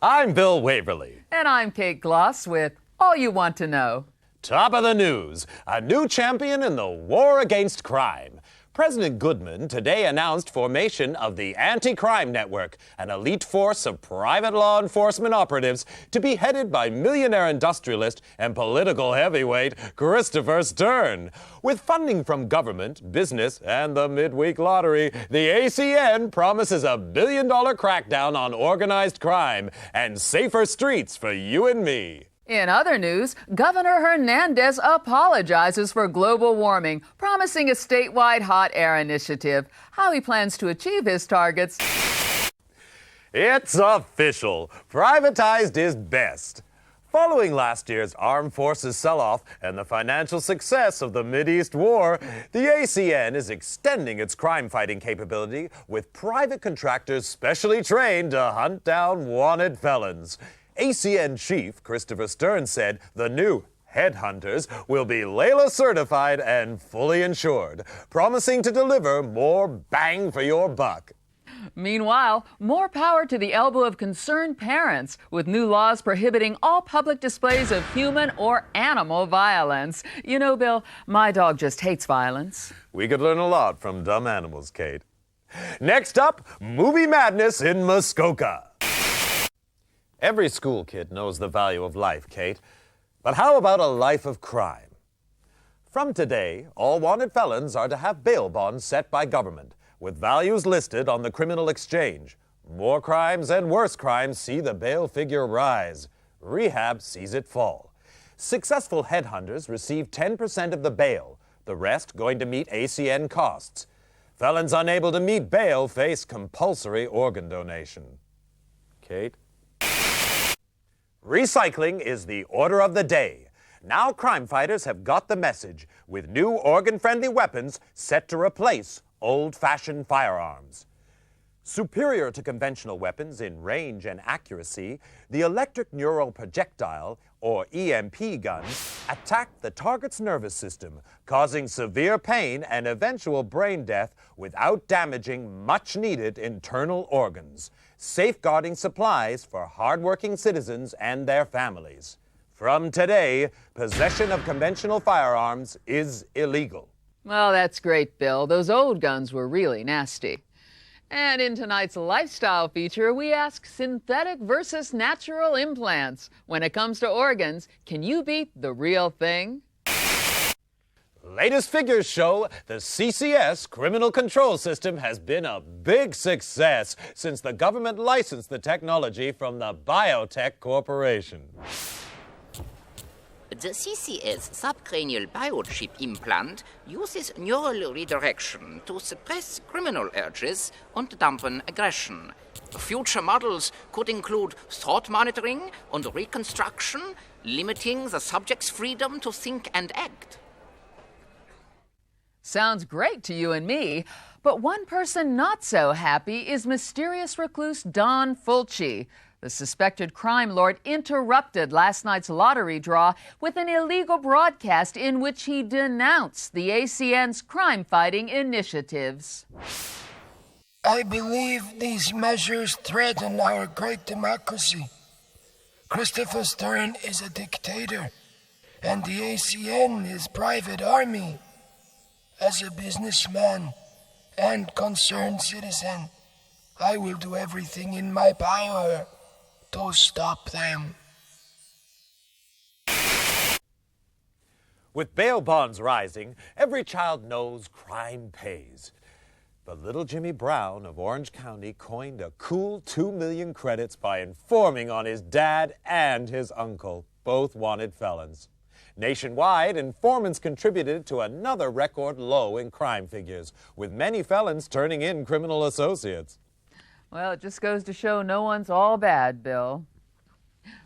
I'm Bill Waverly. And I'm Kate Gloss with All You Want to Know. Top of the news, a new champion in the war against crime. President Goodman today announced formation of the Anti-Crime Network, an elite force of private law enforcement operatives to be headed by millionaire industrialist and political heavyweight Christopher Stern. With funding from government, business, and the midweek lottery, the ACN promises $1 billion crackdown on organized crime and safer streets for you and me. In other news, Governor Hernandez apologizes for global warming, promising a statewide hot air initiative. How he plans to achieve his targets. It's official. Privatized is best. Following last year's armed forces sell-off and the financial success of the Mideast War, the ACN is extending its crime-fighting capability with private contractors specially trained to hunt down wanted felons. ACN Chief Christopher Stern said the new Headhunters will be L.E.I.L.A certified and fully insured, promising to deliver more bang for your buck. Meanwhile, more power to the elbow of concerned parents, with new laws prohibiting all public displays of human or animal violence. You know, Bill, my dog just hates violence. We could learn a lot from dumb animals, Kate. Next up, movie madness in Muskoka. Every school kid knows the value of life, Kate. But how about a life of crime? From today, all wanted felons are to have bail bonds set by government, with values listed on the criminal exchange. More crimes and worse crimes see the bail figure rise. Rehab sees it fall. Successful headhunters receive 10% of the bail, the rest going to meet ACN costs. Felons unable to meet bail face compulsory organ donation. Kate? Recycling is the order of the day. Now crime fighters have got the message, with new organ-friendly weapons set to replace old-fashioned firearms. Superior to conventional weapons in range and accuracy, the electric neural projectile, or EMP guns, attack the target's nervous system, causing severe pain and eventual brain death without damaging much-needed internal organs, safeguarding supplies for hard-working citizens and their families. From today, possession of conventional firearms is illegal. Well, that's great, Bill. Those old guns were really nasty. And in tonight's lifestyle feature, we ask synthetic versus natural implants. When it comes to organs, can you beat the real thing? Latest figures show the CCS criminal control system has been a big success since the government licensed the technology from the Biotech Corporation. The CCS subcranial biochip implant uses neural redirection to suppress criminal urges and dampen aggression. Future models could include thought monitoring and reconstruction, limiting the subject's freedom to think and act. Sounds great to you and me, but one person not so happy is mysterious recluse Don Fulci. The suspected crime lord interrupted last night's lottery draw with an illegal broadcast in which he denounced the ACN's crime-fighting initiatives. I believe these measures threaten our great democracy. Christopher Stern is a dictator, and the ACN is private army. As a businessman and concerned citizen, I will do everything in my power to stop them. With bail bonds rising, every child knows crime pays. But little Jimmy Brown of Orange County coined a cool 2 million credits by informing on his dad and his uncle, both wanted felons. Nationwide, informants contributed to another record low in crime figures, with many felons turning in criminal associates. Well, it just goes to show no one's all bad, Bill.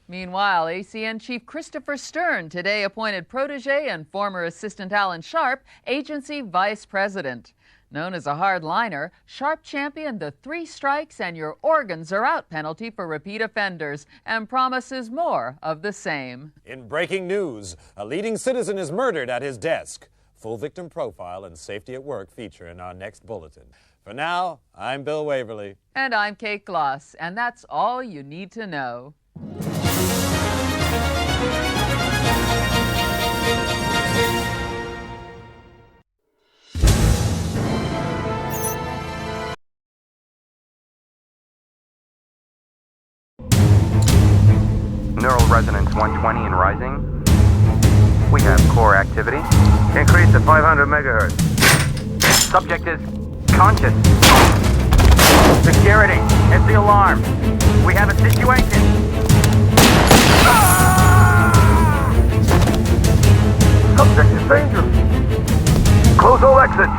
Meanwhile, ACN Chief Christopher Stern today appointed protege and former assistant Alan Sharp agency vice president. Known as a hardliner, Sharp championed the 3 strikes and your organs are out penalty for repeat offenders and promises more of the same. In breaking news, a leading citizen is murdered at his desk. Full victim profile and safety at work feature in our next bulletin. For now, I'm Bill Waverly. And I'm Kate Gloss, and that's all you need to know. Neural resonance 120 and rising. We have core activity. Increase to 500 megahertz. Subject is conscious. Security, it's the alarm. We have a situation. Subject is dangerous. Close all exits.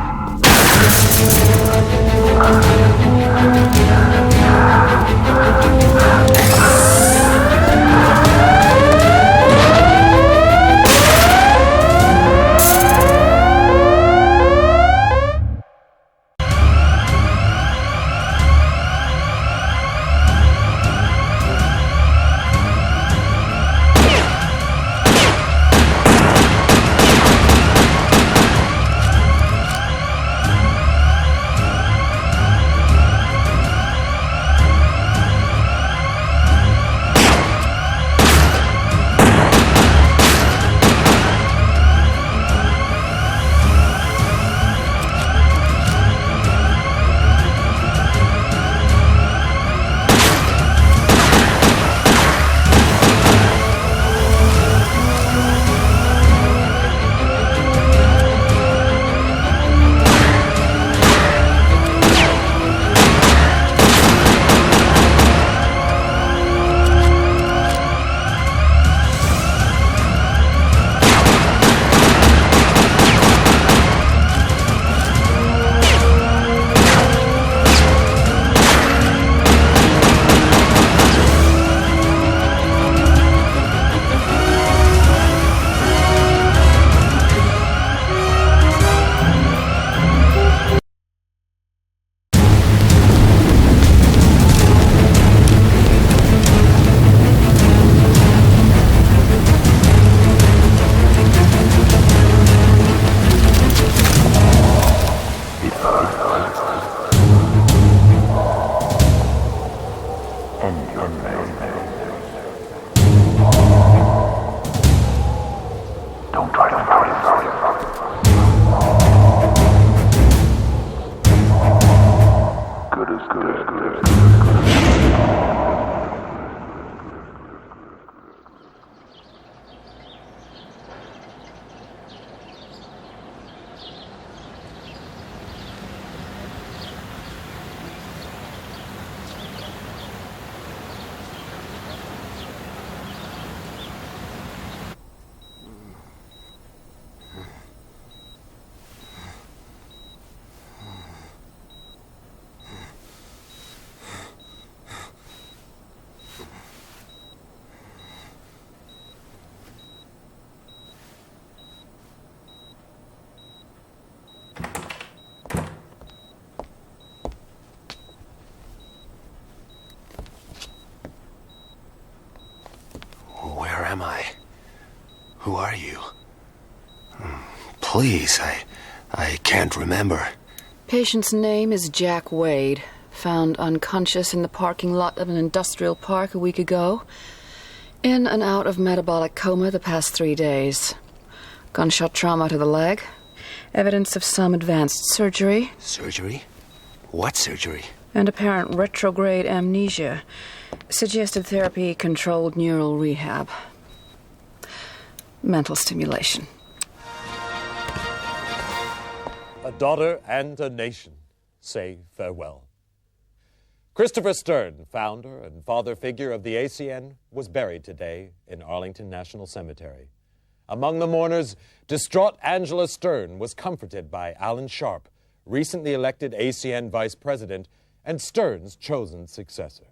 am I? Who are you? Please, I can't remember. Patient's name is Jack Wade. Found unconscious in the parking lot of an industrial park a week ago. In and out of metabolic coma the past 3 days. Gunshot trauma to the leg. Evidence of some advanced surgery. Surgery? What surgery? And apparent retrograde amnesia. Suggested therapy, controlled neural rehab. Mental stimulation. A daughter and a nation say farewell. Christopher Stern, founder and father figure of the ACN, was buried today in Arlington National Cemetery. Among the mourners, distraught Angela Stern was comforted by Alan Sharp, recently elected ACN vice president and Stern's chosen successor.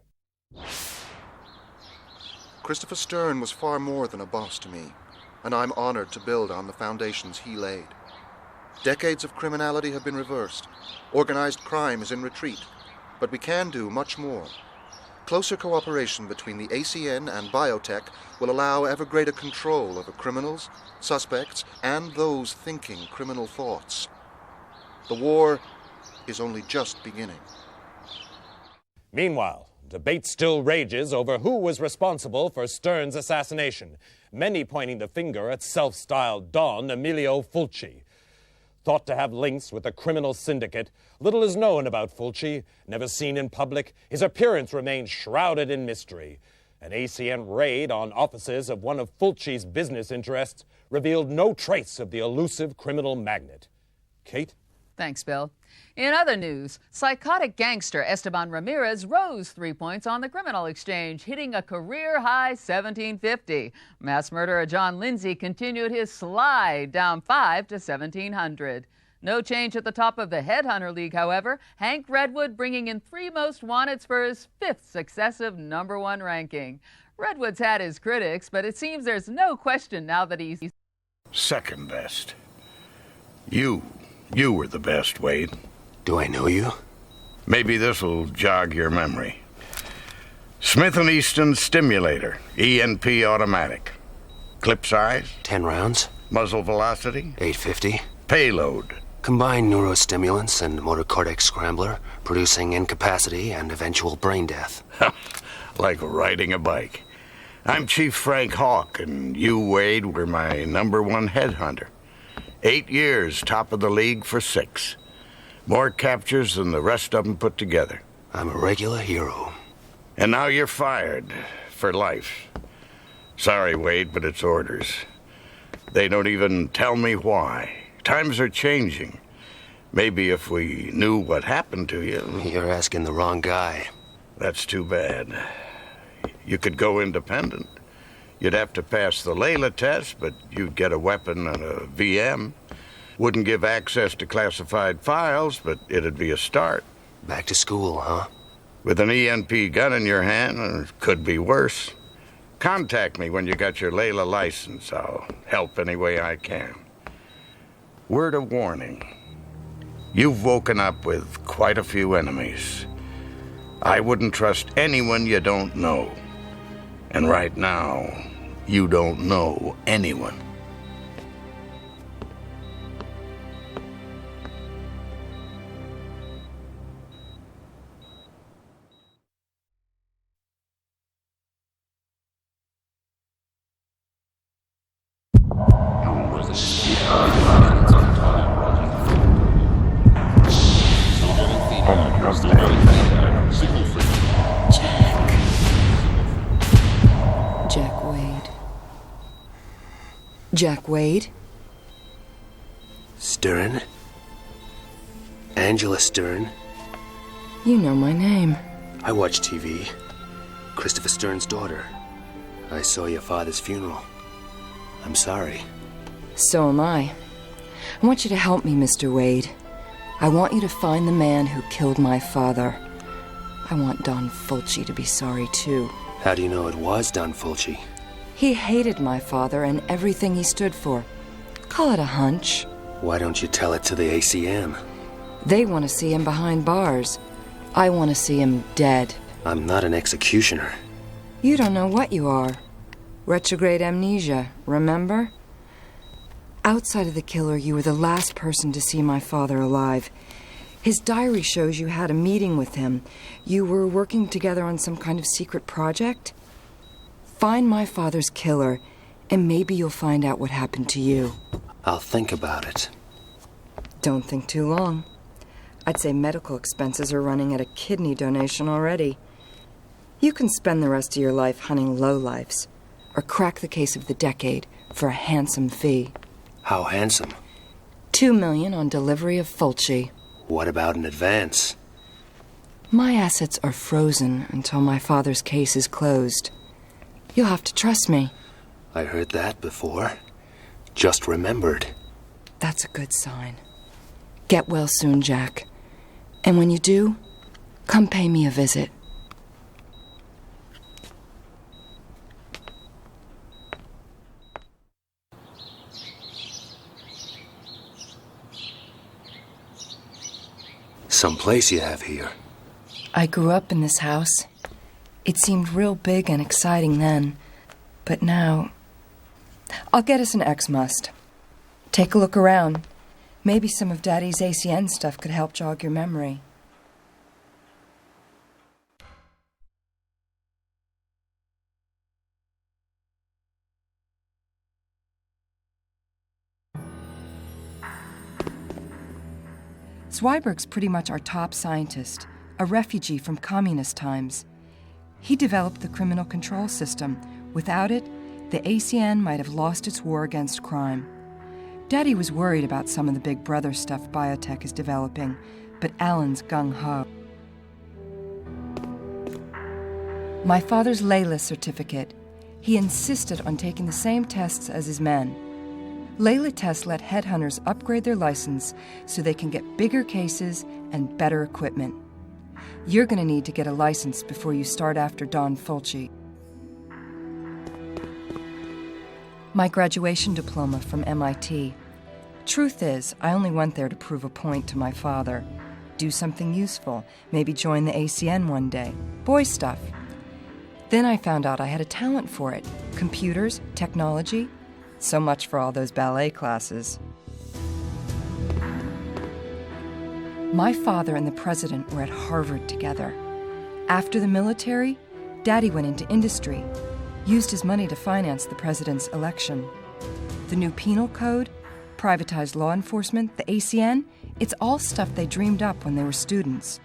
Christopher Stern was far more than a boss to me, and I'm honored to build on the foundations he laid. Decades of criminality have been reversed. Organized crime is in retreat, but we can do much more. Closer cooperation between the ACN and Biotech will allow ever greater control over criminals, suspects, and those thinking criminal thoughts. The war is only just beginning. Meanwhile, debate still rages over who was responsible for Stern's assassination, many pointing the finger at self-styled Don Emilio Fulci. Thought to have links with a criminal syndicate, little is known about Fulci. Never seen in public, his appearance remains shrouded in mystery. An ACN raid on offices of one of Fulci's business interests revealed no trace of the elusive criminal magnate. Kate? Thanks, Bill. In other news, psychotic gangster Esteban Ramirez rose 3 points on the criminal exchange, hitting a career-high 1750. Mass murderer John Lindsay continued his slide, down 5 to 1700. No change at the top of the Headhunter League, however. Hank Redwood bringing in 3 most wanteds for his 5th successive #1 ranking. Redwood's had his critics, but it seems there's no question now that he's second best. You were the best, Wade. Do I know you? Maybe this'll jog your memory. Smith & Easton Stimulator, ENP automatic. Clip size? 10 rounds. Muzzle velocity? 850. Payload? Combined neurostimulants and motor cortex scrambler, producing incapacity and eventual brain death. Like riding a bike. I'm Chief Frank Hawk, and you, Wade, were my #1 headhunter. 8 years, top of the league for 6. More captures than the rest of them put together. I'm a regular hero. And now you're fired. For life. Sorry, Wade, but it's orders. They don't even tell me why. Times are changing. Maybe if we knew what happened to you... You're asking the wrong guy. That's too bad. You could go independent. You'd have to pass the L.E.I.L.A test, but you'd get a weapon and a VM. Wouldn't give access to classified files, but it'd be a start. Back to school, huh? With an ENP gun in your hand, it could be worse. Contact me when you got your L.E.I.L.A license. I'll help any way I can. Word of warning. You've woken up with quite a few enemies. I wouldn't trust anyone you don't know. And right now, you don't know anyone. Jack Wade? Stern? Angela Stern? You know my name. I watch TV. Christopher Stern's daughter. I saw your father's funeral. I'm sorry. So am I. I want you to help me, Mr. Wade. I want you to find the man who killed my father. I want Don Fulci to be sorry, too. How do you know it was Don Fulci? He hated my father and everything he stood for. Call it a hunch. Why don't you tell it to the ACM? They want to see him behind bars. I want to see him dead. I'm not an executioner. You don't know what you are. Retrograde amnesia, remember? Outside of the killer, you were the last person to see my father alive. His diary shows you had a meeting with him. You were working together on some kind of secret project. Find my father's killer, and maybe you'll find out what happened to you. I'll think about it. Don't think too long. I'd say medical expenses are running at a kidney donation already. You can spend the rest of your life hunting lowlifes, or crack the case of the decade for a handsome fee. How handsome? $2 million on delivery of Fulci. What about an advance? My assets are frozen until my father's case is closed. You'll have to trust me. I heard that before. Just remembered. That's a good sign. Get well soon, Jack. And when you do, come pay me a visit. Some place you have here. I grew up in this house. It seemed real big and exciting then. But now... I'll get us an X-Must. Take a look around. Maybe some of Daddy's ACN stuff could help jog your memory. Zweiberg's pretty much our top scientist, a refugee from communist times. He developed the criminal control system. Without it, the ACN might have lost its war against crime. Daddy was worried about some of the big brother stuff Biotech is developing, but Alan's gung-ho. My father's L.E.I.L.A certificate. He insisted on taking the same tests as his men. L.E.I.L.A tests let headhunters upgrade their license so they can get bigger cases and better equipment. You're going to need to get a license before you start after Don Fulci. My graduation diploma from MIT. Truth is, I only went there to prove a point to my father. Do something useful, maybe join the ACN one day. Boy stuff. Then I found out I had a talent for it. Computers, technology. So much for all those ballet classes. My father and the president were at Harvard together. After the military, Daddy went into industry, used his money to finance the president's election. The new penal code, privatized law enforcement, the ACN, it's all stuff they dreamed up when they were students.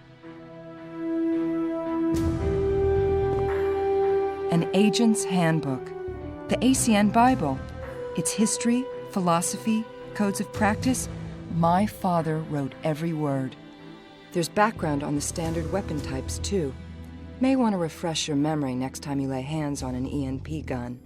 An agent's handbook, the ACN Bible. Its history, philosophy, codes of practice, my father wrote every word. There's background on the standard weapon types, too. May want to refresh your memory next time you lay hands on an ENP gun.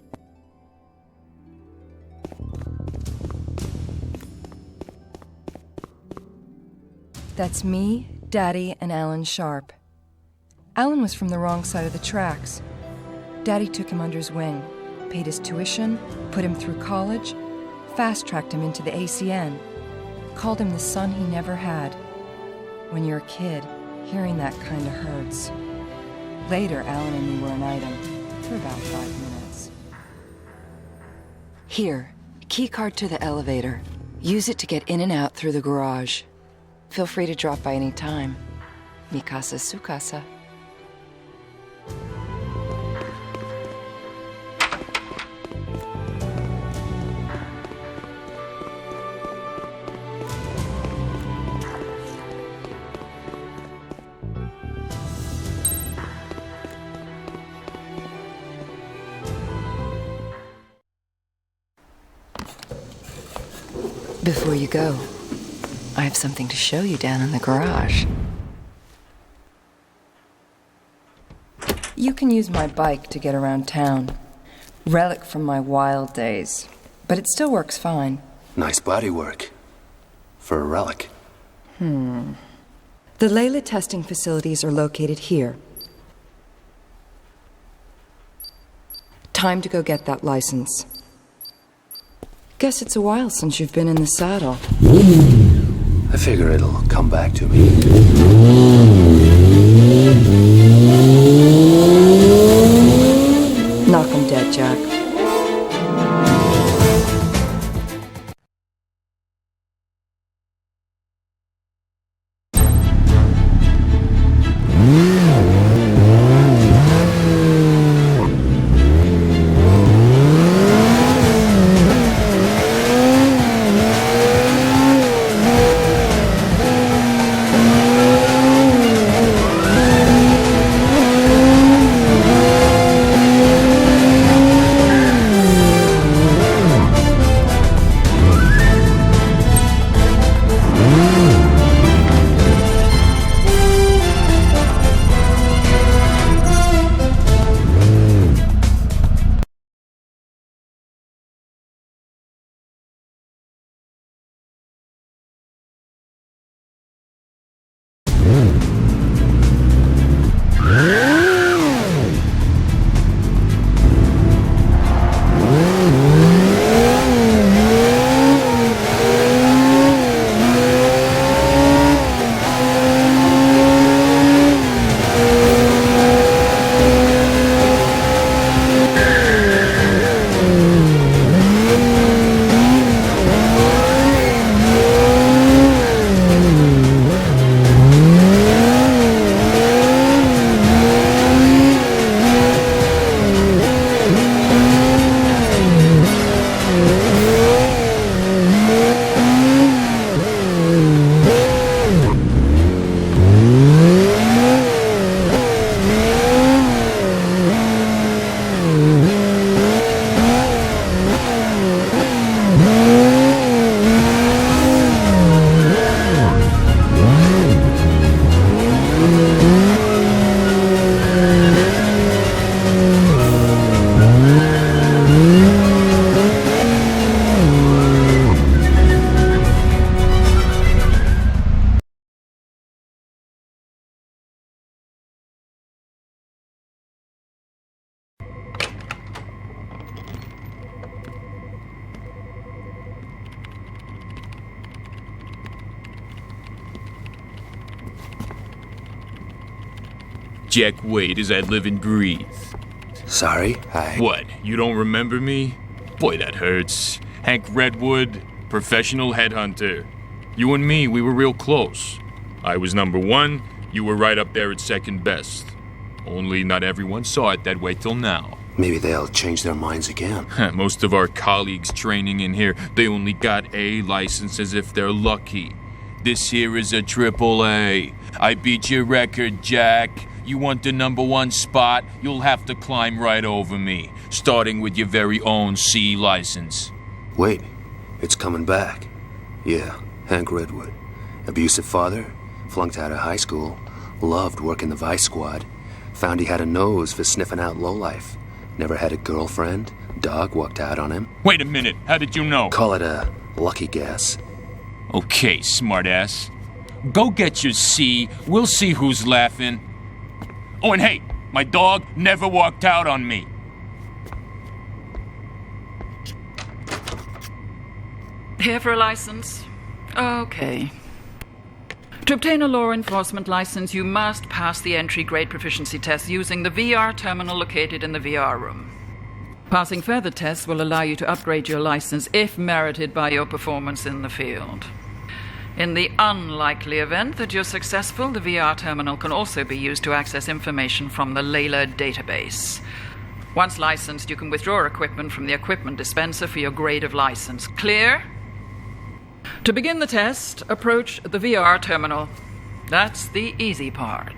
That's me, Daddy, and Alan Sharp. Alan was from the wrong side of the tracks. Daddy took him under his wing, paid his tuition, put him through college, fast-tracked him into the ACN, called him the son he never had. When you're a kid, hearing that kind of hurts. Later, Alan and me were an item for about 5 minutes. Here, key card to the elevator. Use it to get in and out through the garage. Feel free to drop by any time. Mi casa su casa. Before you go, I have something to show you down in the garage. You can use my bike to get around town. Relic from my wild days, but it still works fine. Nice bodywork. For a relic. The L.E.I.L.A testing facilities are located here. Time to go get that license. Guess it's a while since you've been in the saddle. I figure it'll come back to me. Knock 'em dead, Jack. Jack Wade as I live and breathe. Sorry, What, you don't remember me? Boy, that hurts. Hank Redwood, professional headhunter. You and me, we were real close. I was number one, you were right up there at second best. Only not everyone saw it that way till now. Maybe they'll change their minds again. Most of our colleagues training in here, they only got A licenses if they're lucky. This here is a AAA. I beat your record, Jack. You want the number one spot, you'll have to climb right over me, starting with your very own C license. Wait, it's coming back. Yeah, Hank Redwood. Abusive father, flunked out of high school, loved working the Vice Squad, found he had a nose for sniffing out lowlife. Never had a girlfriend, dog walked out on him. Wait a minute, how did you know? Call it a lucky guess. Okay, smartass. Go get your C, we'll see who's laughing. Oh, and hey, my dog never walked out on me. Here for a license? Okay. To obtain a law enforcement license, you must pass the entry grade proficiency test using the VR terminal located in the VR room. Passing further tests will allow you to upgrade your license if merited by your performance in the field. In the unlikely event that you're successful, the VR terminal can also be used to access information from the L.E.I.L.A database. Once licensed, you can withdraw equipment from the equipment dispenser for your grade of license. Clear? To begin the test, approach the VR terminal. That's the easy part.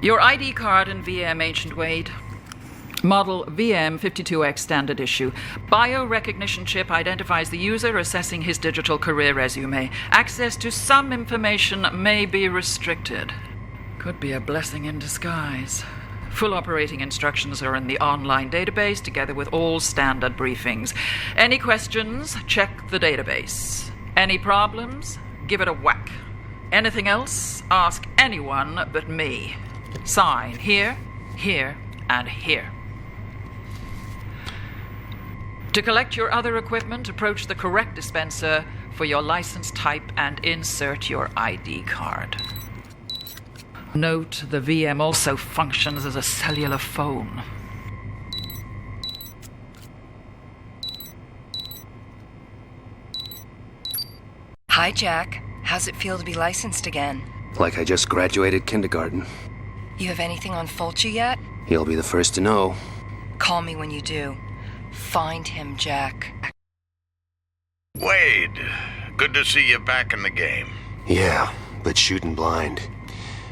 Your ID card and VM, Ancient Wade. Model VM52X standard issue. Biorecognition chip identifies the user, assessing his digital career resume. Access to some information may be restricted. Could be a blessing in disguise. Full operating instructions are in the online database, together with all standard briefings. Any questions? Check the database. Any problems? Give it a whack. Anything else? Ask anyone but me. Sign here, here, and here. To collect your other equipment, approach the correct dispenser for your license type and insert your ID card. Note, the VM also functions as a cellular phone. Hi, Jack. How's it feel to be licensed again? Like I just graduated kindergarten. You have anything on Fulci yet? You'll be the first to know. Call me when you do. Find him, Jack. Wade, good to see you back in the game. Yeah, but shooting blind.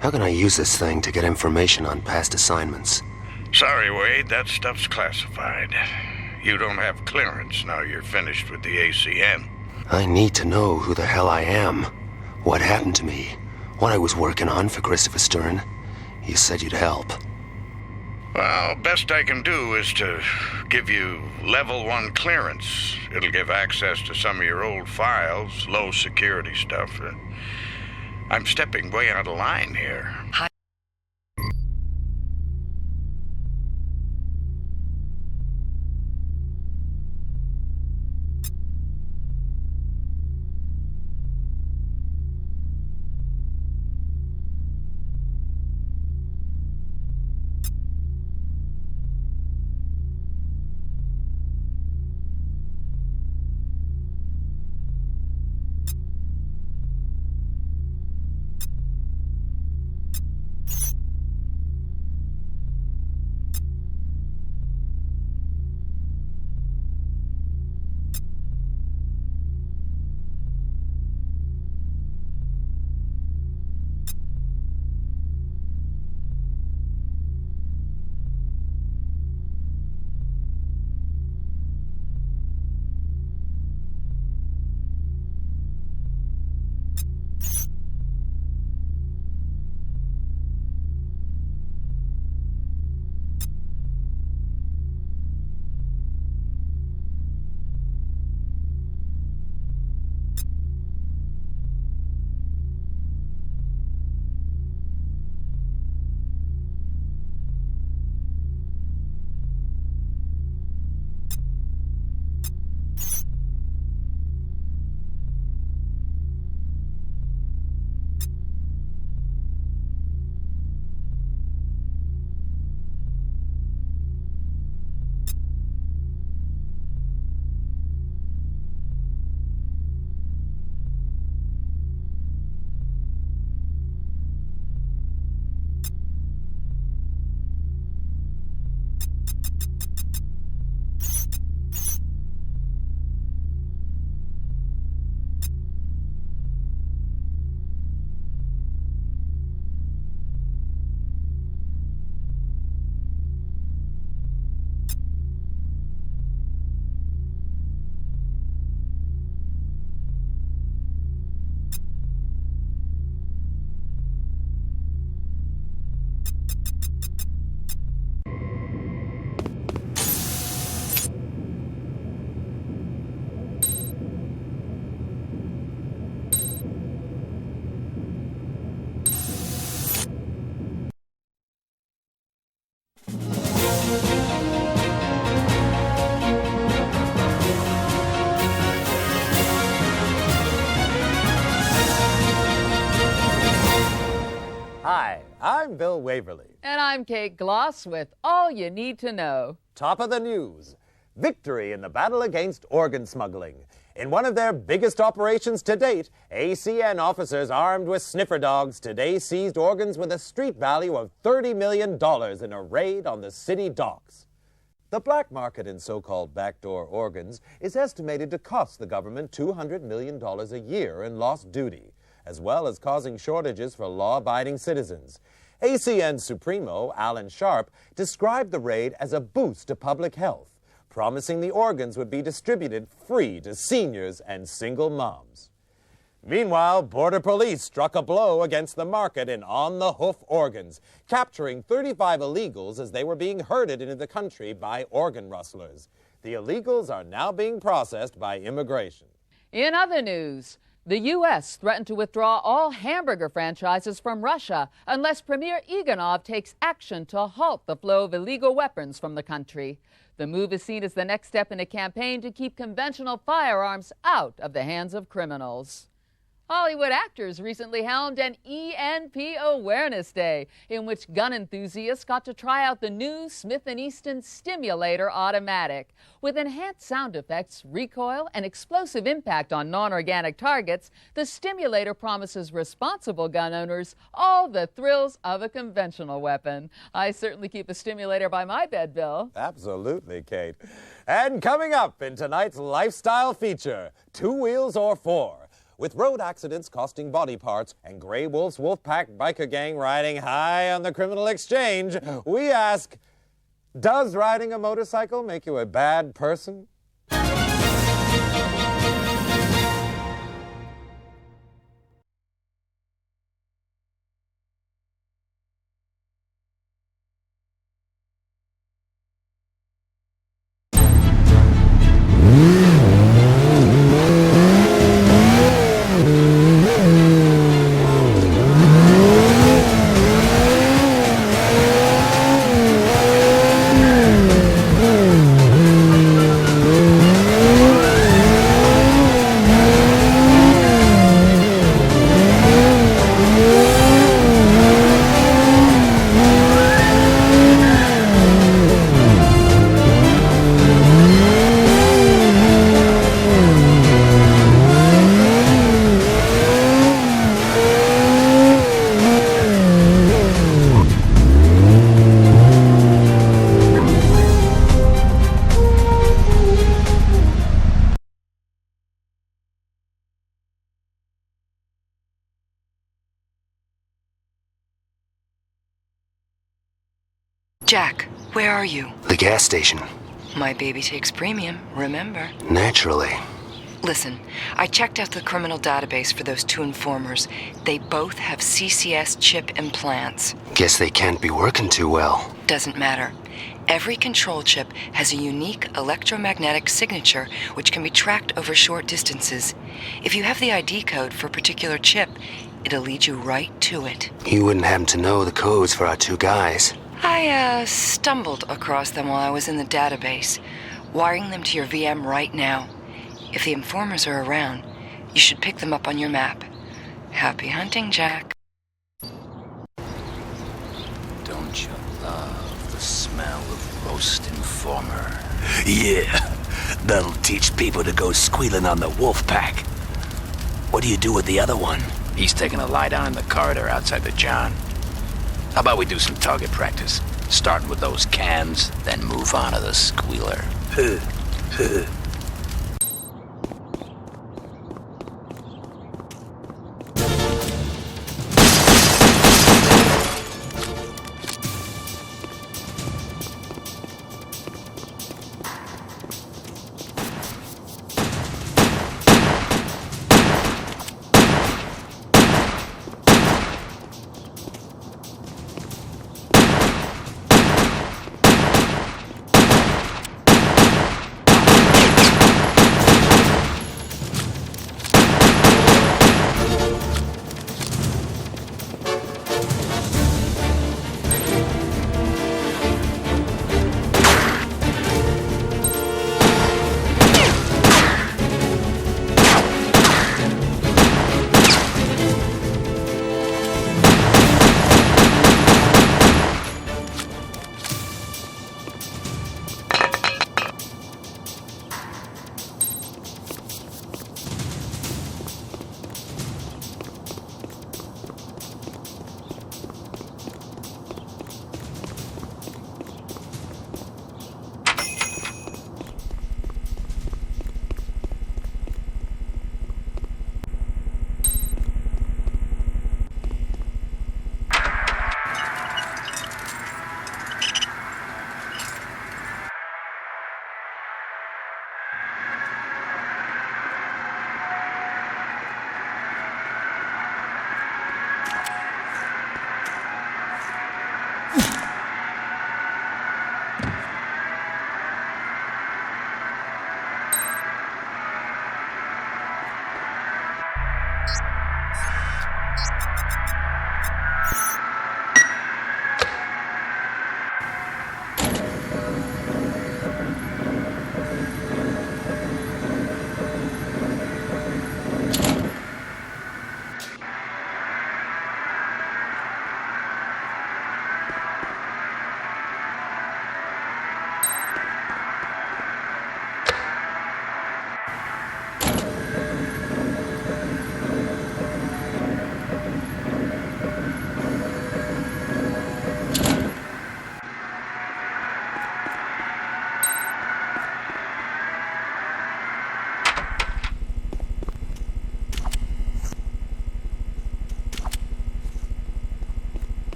How can I use this thing to get information on past assignments? Sorry, Wade, that stuff's classified. You don't have clearance now you're finished with the ACN. I need to know who the hell I am, what happened to me, what I was working on for Christopher Stern. You said you'd help. Well, best I can do is to give you level 1 clearance. It'll give access to some of your old files, low security stuff. I'm stepping way out of line here. Hi. I'm Bill Waverly. And I'm Kate Gloss with all you need to know. Top of the news. Victory in the battle against organ smuggling. In one of their biggest operations to date, ACN officers armed with sniffer dogs today seized organs with a street value of $30 million in a raid on the city docks. The black market in so-called backdoor organs is estimated to cost the government $200 million a year in lost duty, as well as causing shortages for law-abiding citizens. ACN Supremo Alan Sharp described the raid as a boost to public health, promising the organs would be distributed free to seniors and single moms. Meanwhile, Border Police struck a blow against the market in on-the-hoof organs, capturing 35 illegals as they were being herded into the country by organ rustlers. The illegals are now being processed by immigration. In other news, the U.S. threatened to withdraw all hamburger franchises from Russia unless Premier Iganov takes action to halt the flow of illegal weapons from the country. The move is seen as the next step in a campaign to keep conventional firearms out of the hands of criminals. Hollywood actors recently helmed an ENP Awareness Day, in which gun enthusiasts got to try out the new Smith & Easton Stimulator Automatic. With enhanced sound effects, recoil, and explosive impact on non-organic targets, the Stimulator promises responsible gun owners all the thrills of a conventional weapon. I certainly keep a Stimulator by my bed, Bill. Absolutely, Kate. And coming up in tonight's lifestyle feature, 2 wheels or 4. With road accidents costing body parts and Greywolf's Wolfpack biker gang riding high on the criminal exchange, we ask, does riding a motorcycle make you a bad person? Jack, where are you? The gas station. My baby takes premium, remember? Naturally. Listen, I checked out the criminal database for those 2 informers. They both have CCS chip implants. Guess they can't be working too well. Doesn't matter. Every control chip has a unique electromagnetic signature which can be tracked over short distances. If you have the ID code for a particular chip, it'll lead you right to it. You wouldn't happen to know the codes for our 2 guys. I stumbled across them while I was in the database, wiring them to your VM right now. If the informers are around, you should pick them up on your map. Happy hunting, Jack. Don't you love the smell of roast informer? Yeah, that'll teach people to go squealing on the Wolfpack. What do you do with the other one? He's taking a lie down in the corridor outside the John. How about we do some target practice? Starting with those cans, then move on to the squealer.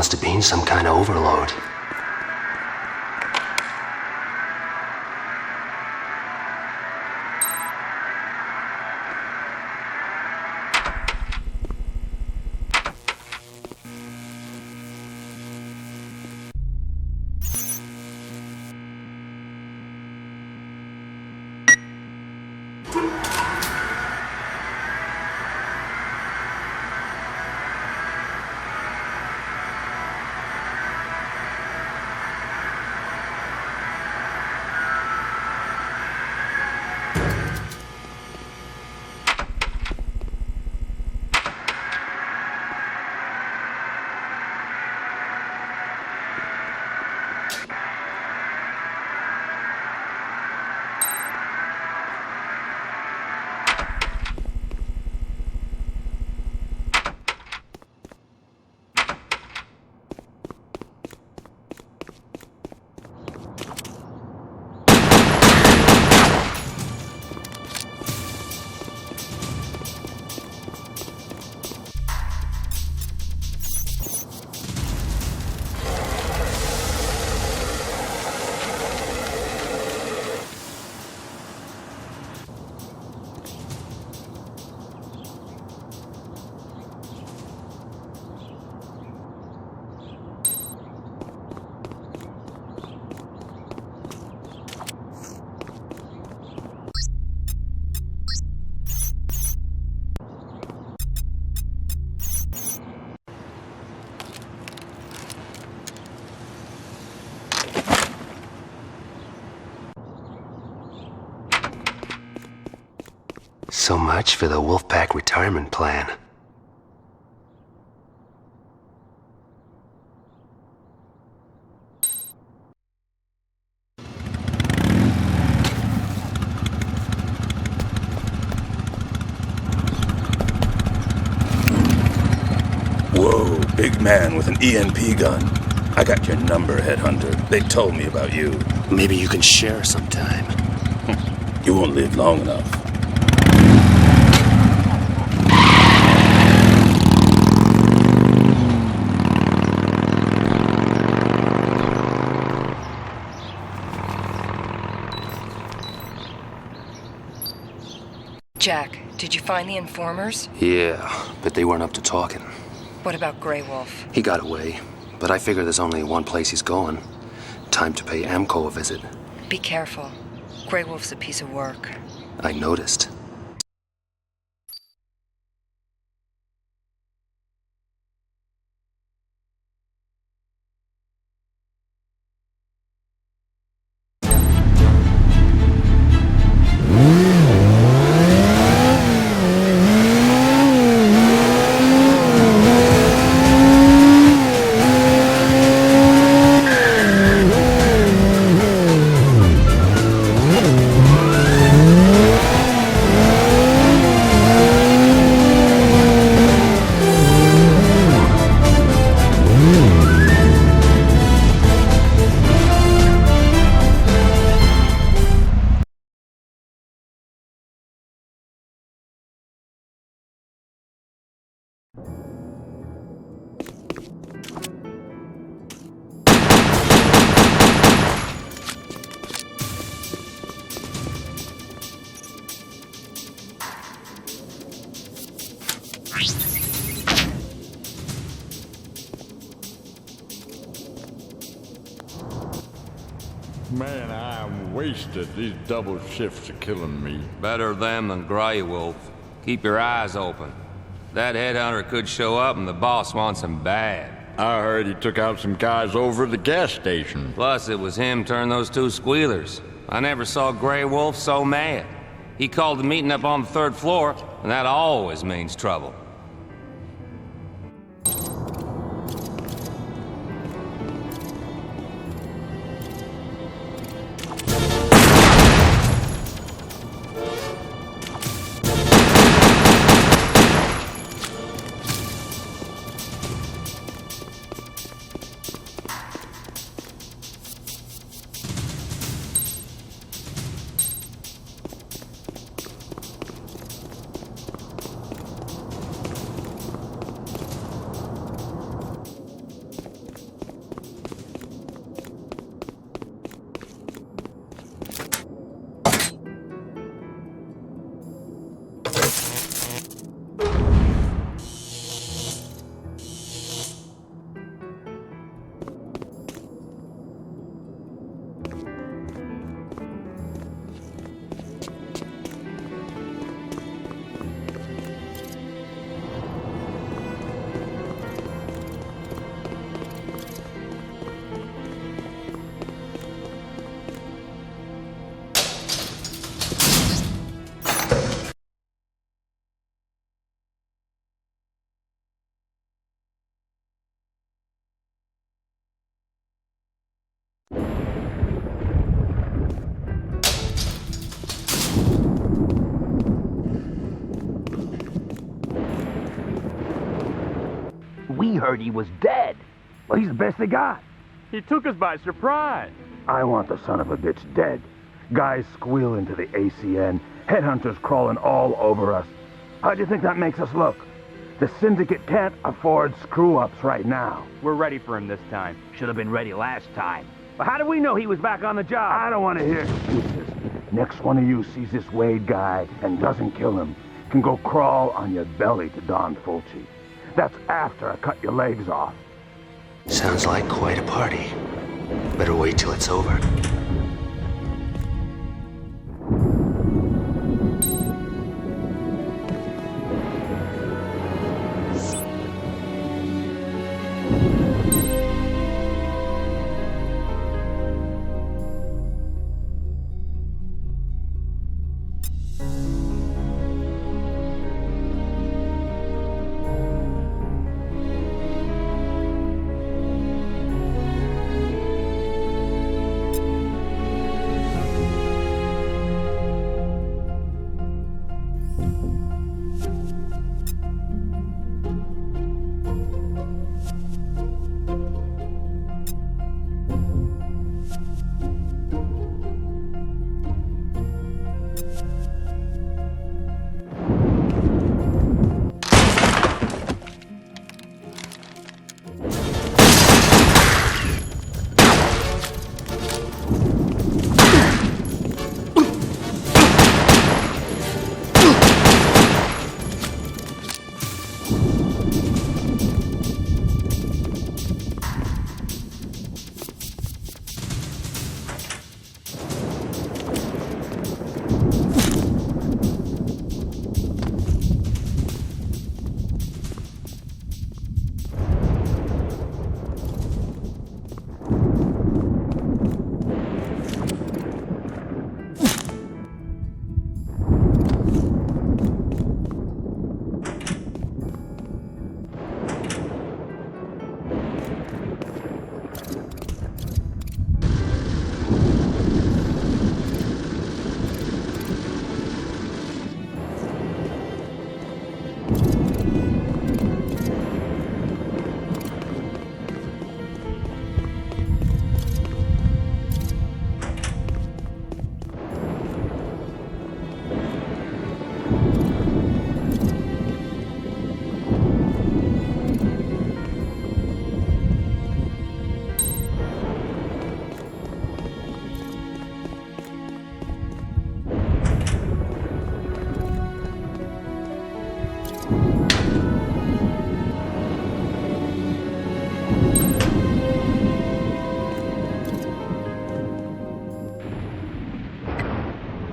Must have been some kind of overload. So much for the Wolfpack retirement plan. Whoa, big man with an EMP gun. I got your number, Headhunter. They told me about you. Maybe you can share sometime. You won't live long enough. Jack, did you find the informers? Yeah, but they weren't up to talking. What about Greywolf? He got away, but I figure there's only one place he's going. Time to pay Amco a visit. Be careful. Greywolf's a piece of work. I noticed. Man, I'm wasted. These double shifts are killing me. Better them than Greywolf. Keep your eyes open. That headhunter could show up and the boss wants him bad. I heard he took out some guys over at the gas station. Plus, it was him turned those two squealers. I never saw Greywolf so mad. He called the meeting up on the 3rd floor, and that always means trouble. heard he was dead. Well, he's the best they got. He took us by surprise. I want the son of a bitch dead. Guys squeal into the ACN. Headhunters crawling all over us. How do you think that makes us look? The Syndicate can't afford screw-ups right now. We're ready for him this time. Should have been ready last time. But how do we know he was back on the job? I don't want to hear excuses. Next one of you sees this Wade guy and doesn't kill him, can go crawl on your belly to Don Fulci. That's after I cut your legs off. Sounds like quite a party. Better wait till it's over.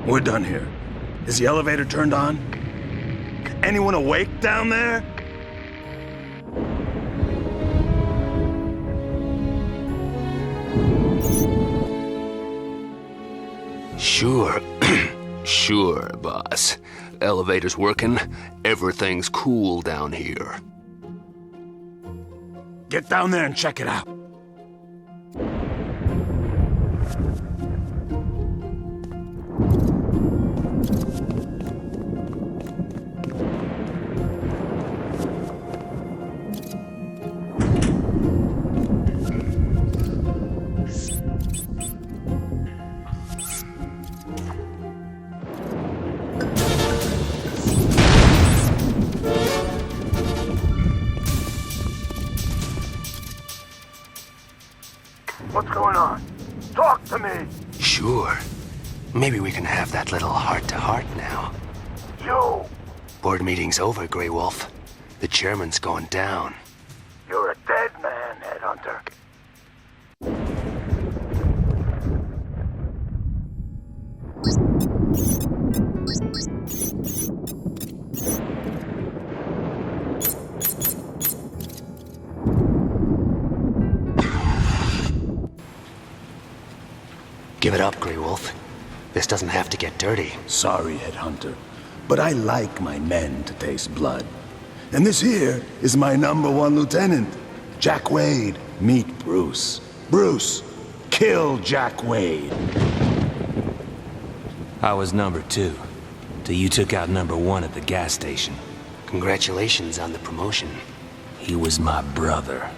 We're done here. Is the elevator turned on? Anyone awake down there? Sure. Sure, boss. Elevator's working. Everything's cool down here. Get down there and check it out. What's going on? Talk to me! Sure. Maybe we can have that little heart-to-heart now. You! Board meeting's over, Greywolf. The chairman's going down. You're a dead man, Headhunter. Give it up, Greywolf. This doesn't have to get dirty. Sorry, Headhunter, but I like my men to taste blood. And this here is my #1 lieutenant, Jack Wade. Meet Bruce. Bruce, kill Jack Wade. I was #2, till you took out #1 at the gas station. Congratulations on the promotion. He was my brother.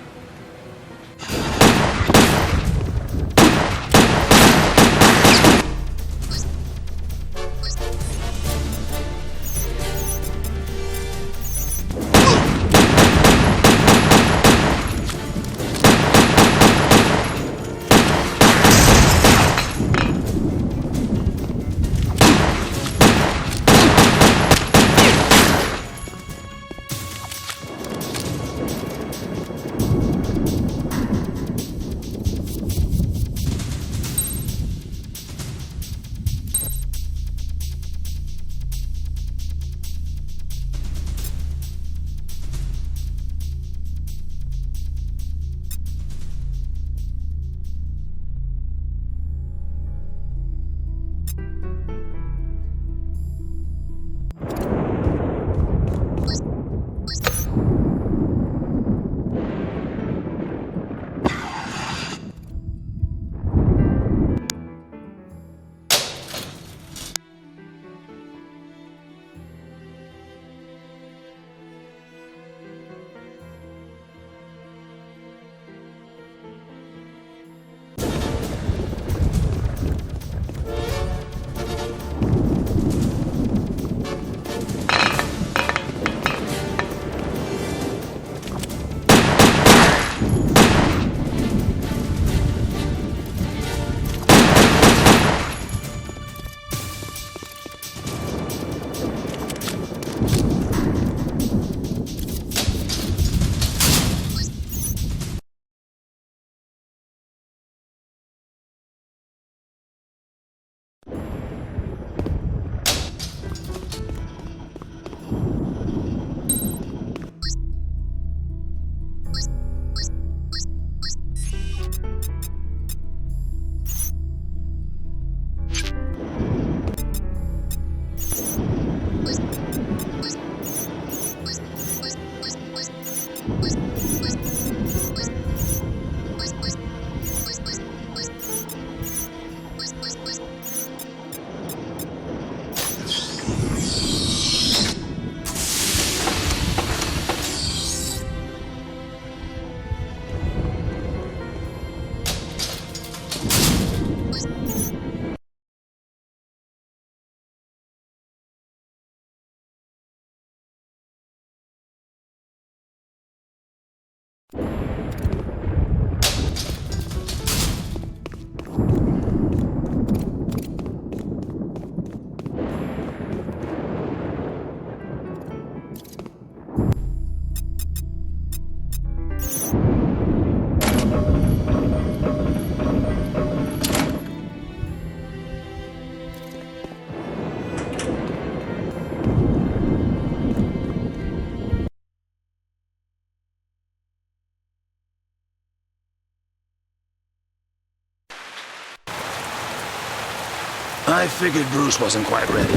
I figured Bruce wasn't quite ready.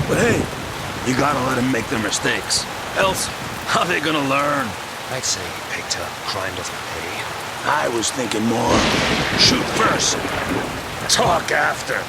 But hey, you gotta let him make their mistakes. Else, how they gonna learn? I'd say pigtail crime doesn't pay. I was thinking more shoot first, talk after.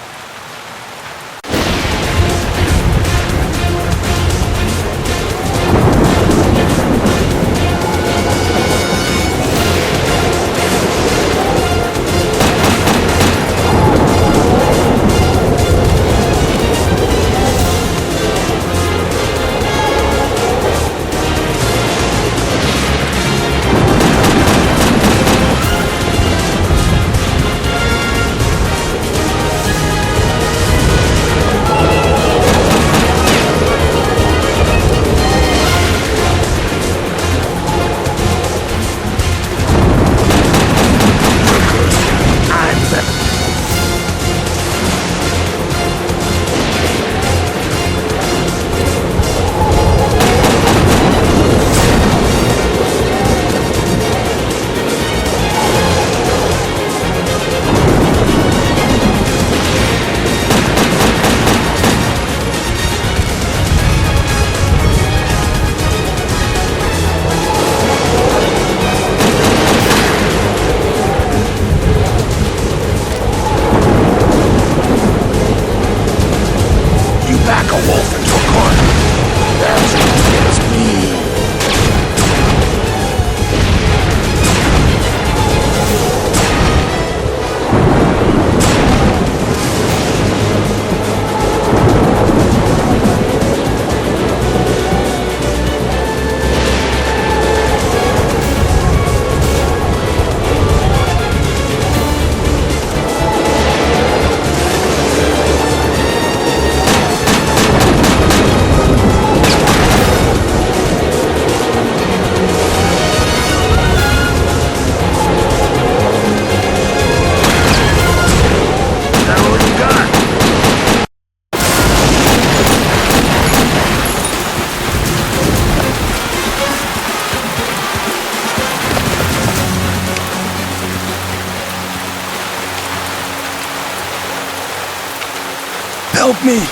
Help me!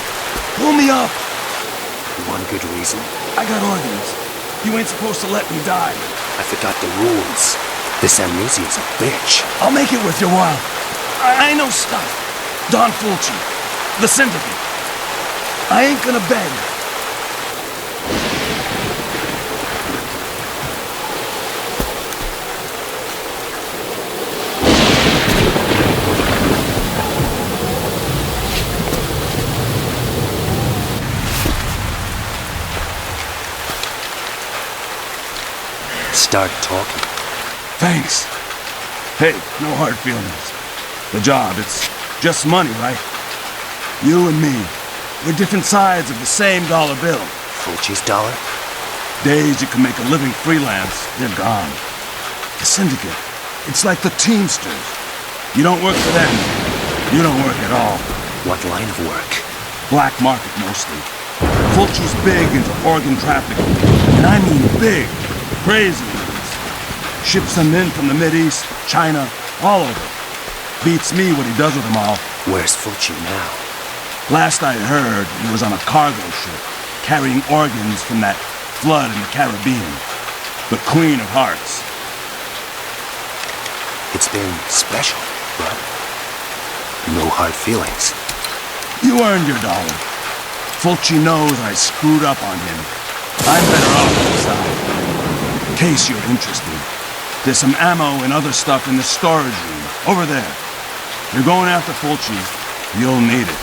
Pull me up! One good reason? I got organs. You ain't supposed to let me die. I forgot the rules. This amnesia's a bitch. I'll make it worth your while. I know stuff. Don Fulci. The Syndicate. I ain't gonna beg. Start talking. Thanks. Hey, no hard feelings. The job, it's just money, right? You and me, we're different sides of the same dollar bill. Fulci's dollar? Days you can make a living freelance, they're gone. The Syndicate, it's like the Teamsters. You don't work for them, you don't work at all. What line of work? Black market, mostly. Fulci's big into organ trafficking, and I mean big, crazy ones. Ships them in from the Mideast, China, all over. Beats me what he does with them all. Where's Fulci now? Last I heard, he was on a cargo ship, carrying organs from that flood in the Caribbean. The Queen of Hearts. It's been special, but no hard feelings. You earned your dollar. Fulci knows I screwed up on him. I'm better off inside. In case you're interested, there's some ammo and other stuff in the storage room, over there. You're going after Fulci, you'll need it.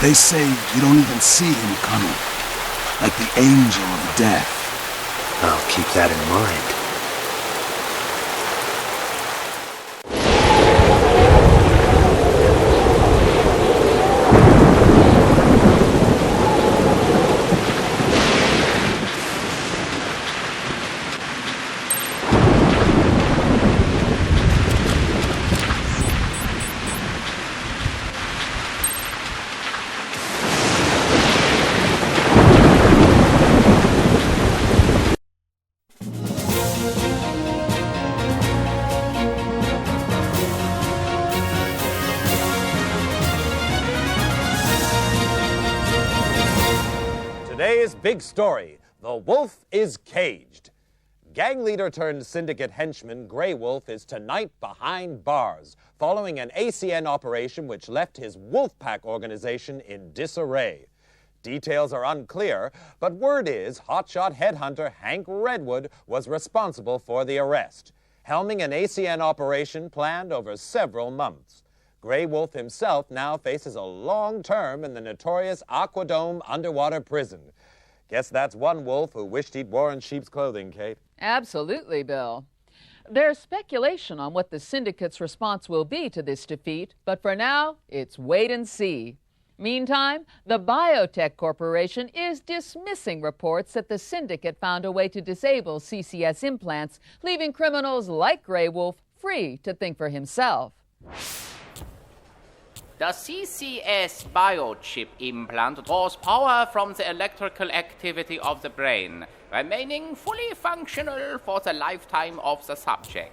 They say you don't even see him coming. Like the angel of death. I'll keep that in mind. Today's big story, the wolf is caged. Gang leader turned syndicate henchman Greywolf is tonight behind bars, following an ACN operation which left his Wolfpack organization in disarray. Details are unclear, but word is hotshot headhunter Hank Redwood was responsible for the arrest, helming an ACN operation planned over several months. Greywolf himself now faces a long term in the notorious Aquadome underwater prison. Guess that's one wolf who wished he'd worn sheep's clothing, Kate. Absolutely, Bill. There's speculation on what the Syndicate's response will be to this defeat, but for now, it's wait and see. Meantime, the Biotech Corporation is dismissing reports that the Syndicate found a way to disable CCS implants, leaving criminals like Greywolf free to think for himself. The CCS biochip implant draws power from the electrical activity of the brain, remaining fully functional for the lifetime of the subject.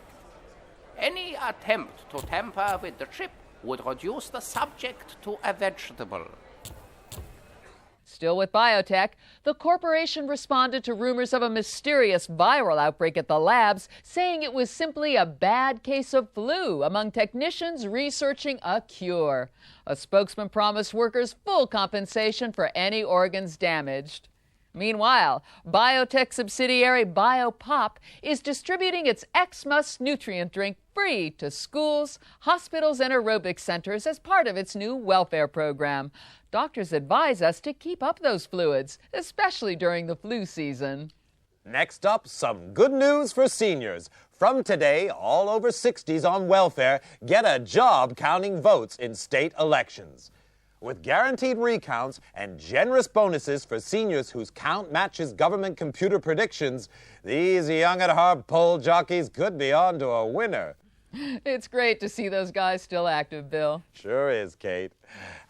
Any attempt to tamper with the chip would reduce the subject to a vegetable. Still with biotech, the corporation responded to rumors of a mysterious viral outbreak at the labs, saying it was simply a bad case of flu among technicians researching a cure. A spokesman promised workers full compensation for any organs damaged. Meanwhile, biotech subsidiary Biopop is distributing its Xmas nutrient drink free to schools, hospitals, and aerobic centers as part of its new welfare program. Doctors advise us to keep up those fluids, especially during the flu season. Next up, some good news for seniors. From today, all over 60s on welfare get a job counting votes in state elections. With guaranteed recounts and generous bonuses for seniors whose count matches government computer predictions, these young at heart poll jockeys could be on to a winner. It's great to see those guys still active, Bill. Sure is, Kate.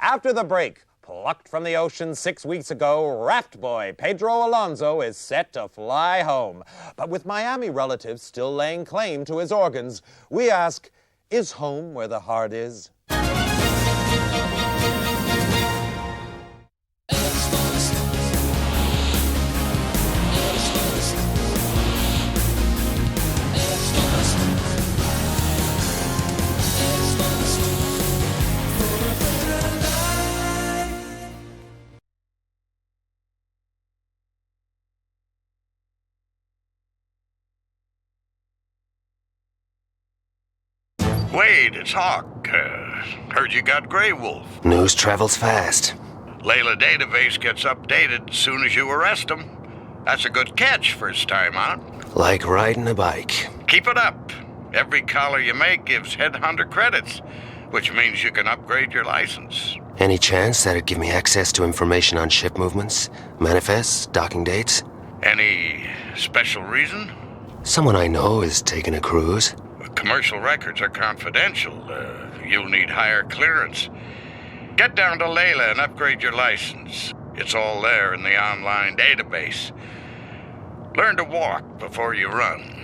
After the break, plucked from the ocean 6 weeks ago, raft boy Pedro Alonso is set to fly home. But with Miami relatives still laying claim to his organs, we ask, is home where the heart is? Wade, it's Hawk. Heard you got Greywolf. News travels fast. L.E.I.L.A database gets updated as soon as you arrest him. That's a good catch first time out. Like riding a bike. Keep it up. Every collar you make gives Headhunter credits, which means you can upgrade your license. Any chance that'd give me access to information on ship movements, manifests, docking dates? Any special reason? Someone I know is taking a cruise. Commercial records are confidential. You'll need higher clearance. Get down to L.E.I.L.A and upgrade your license. It's all there in the online database. Learn to walk before you run.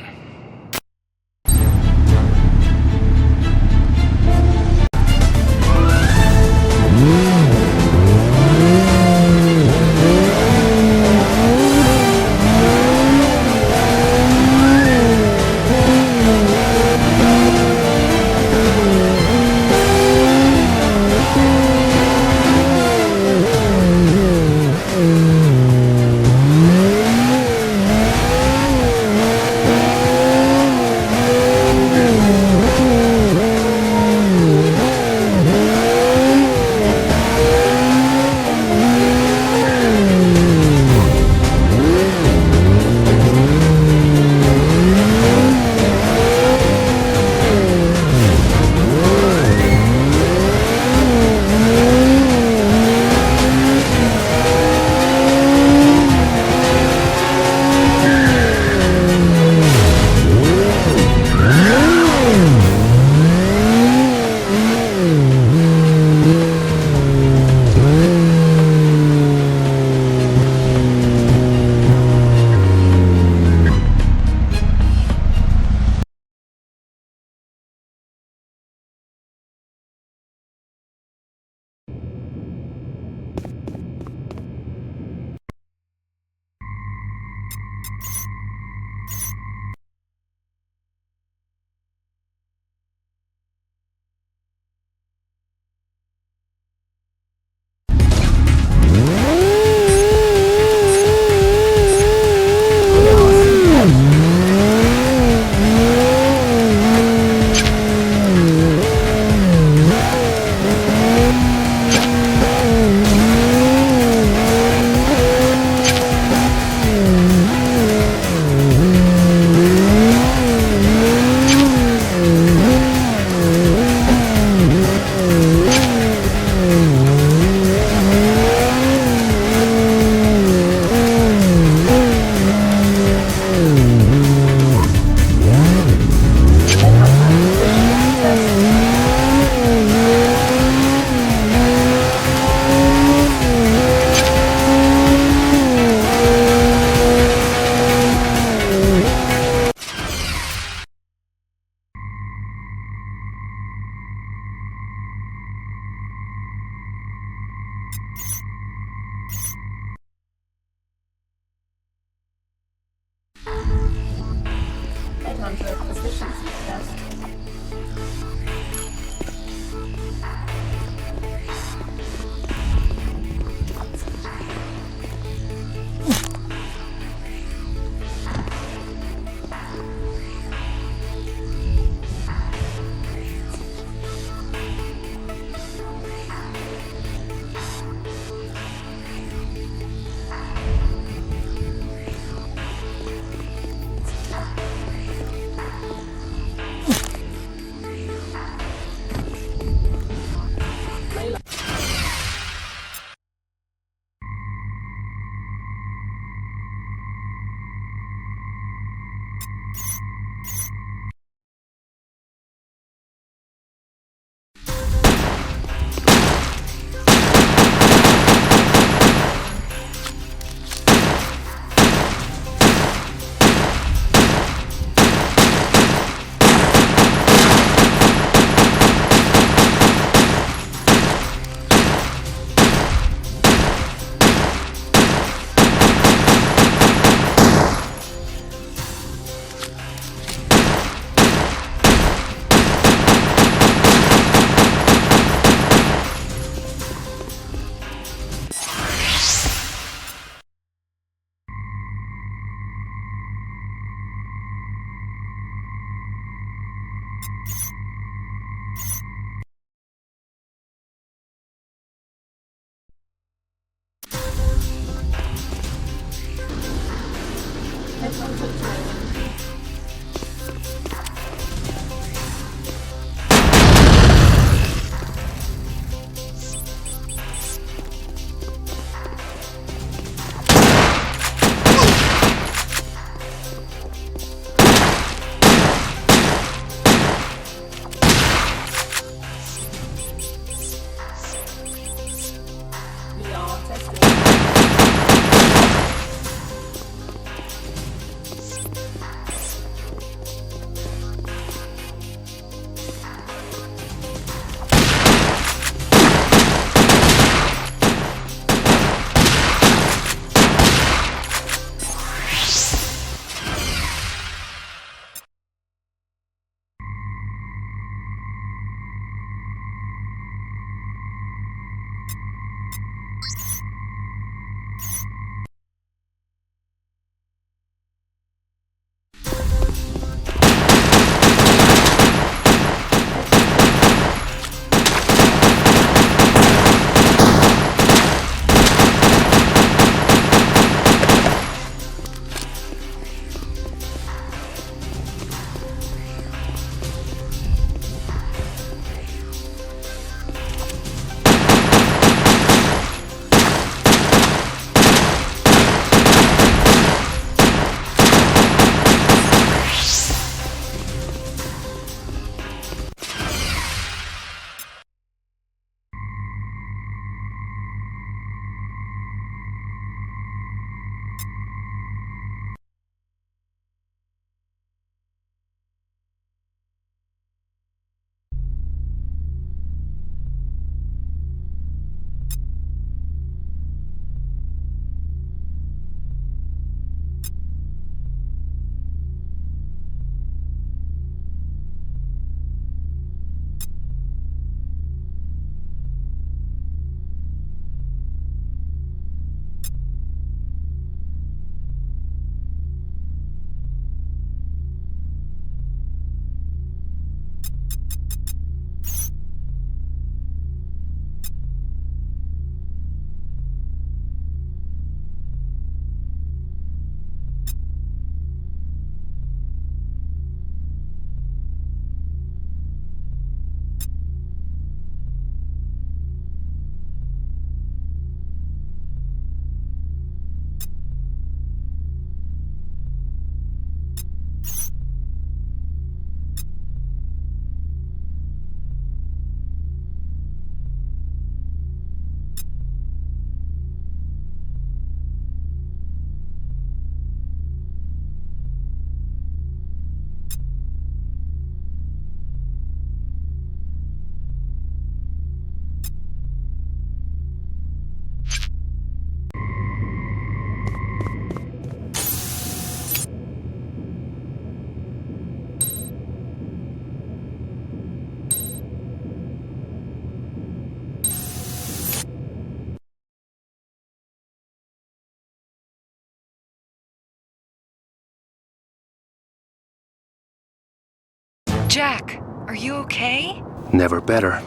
Jack, are you okay? Never better,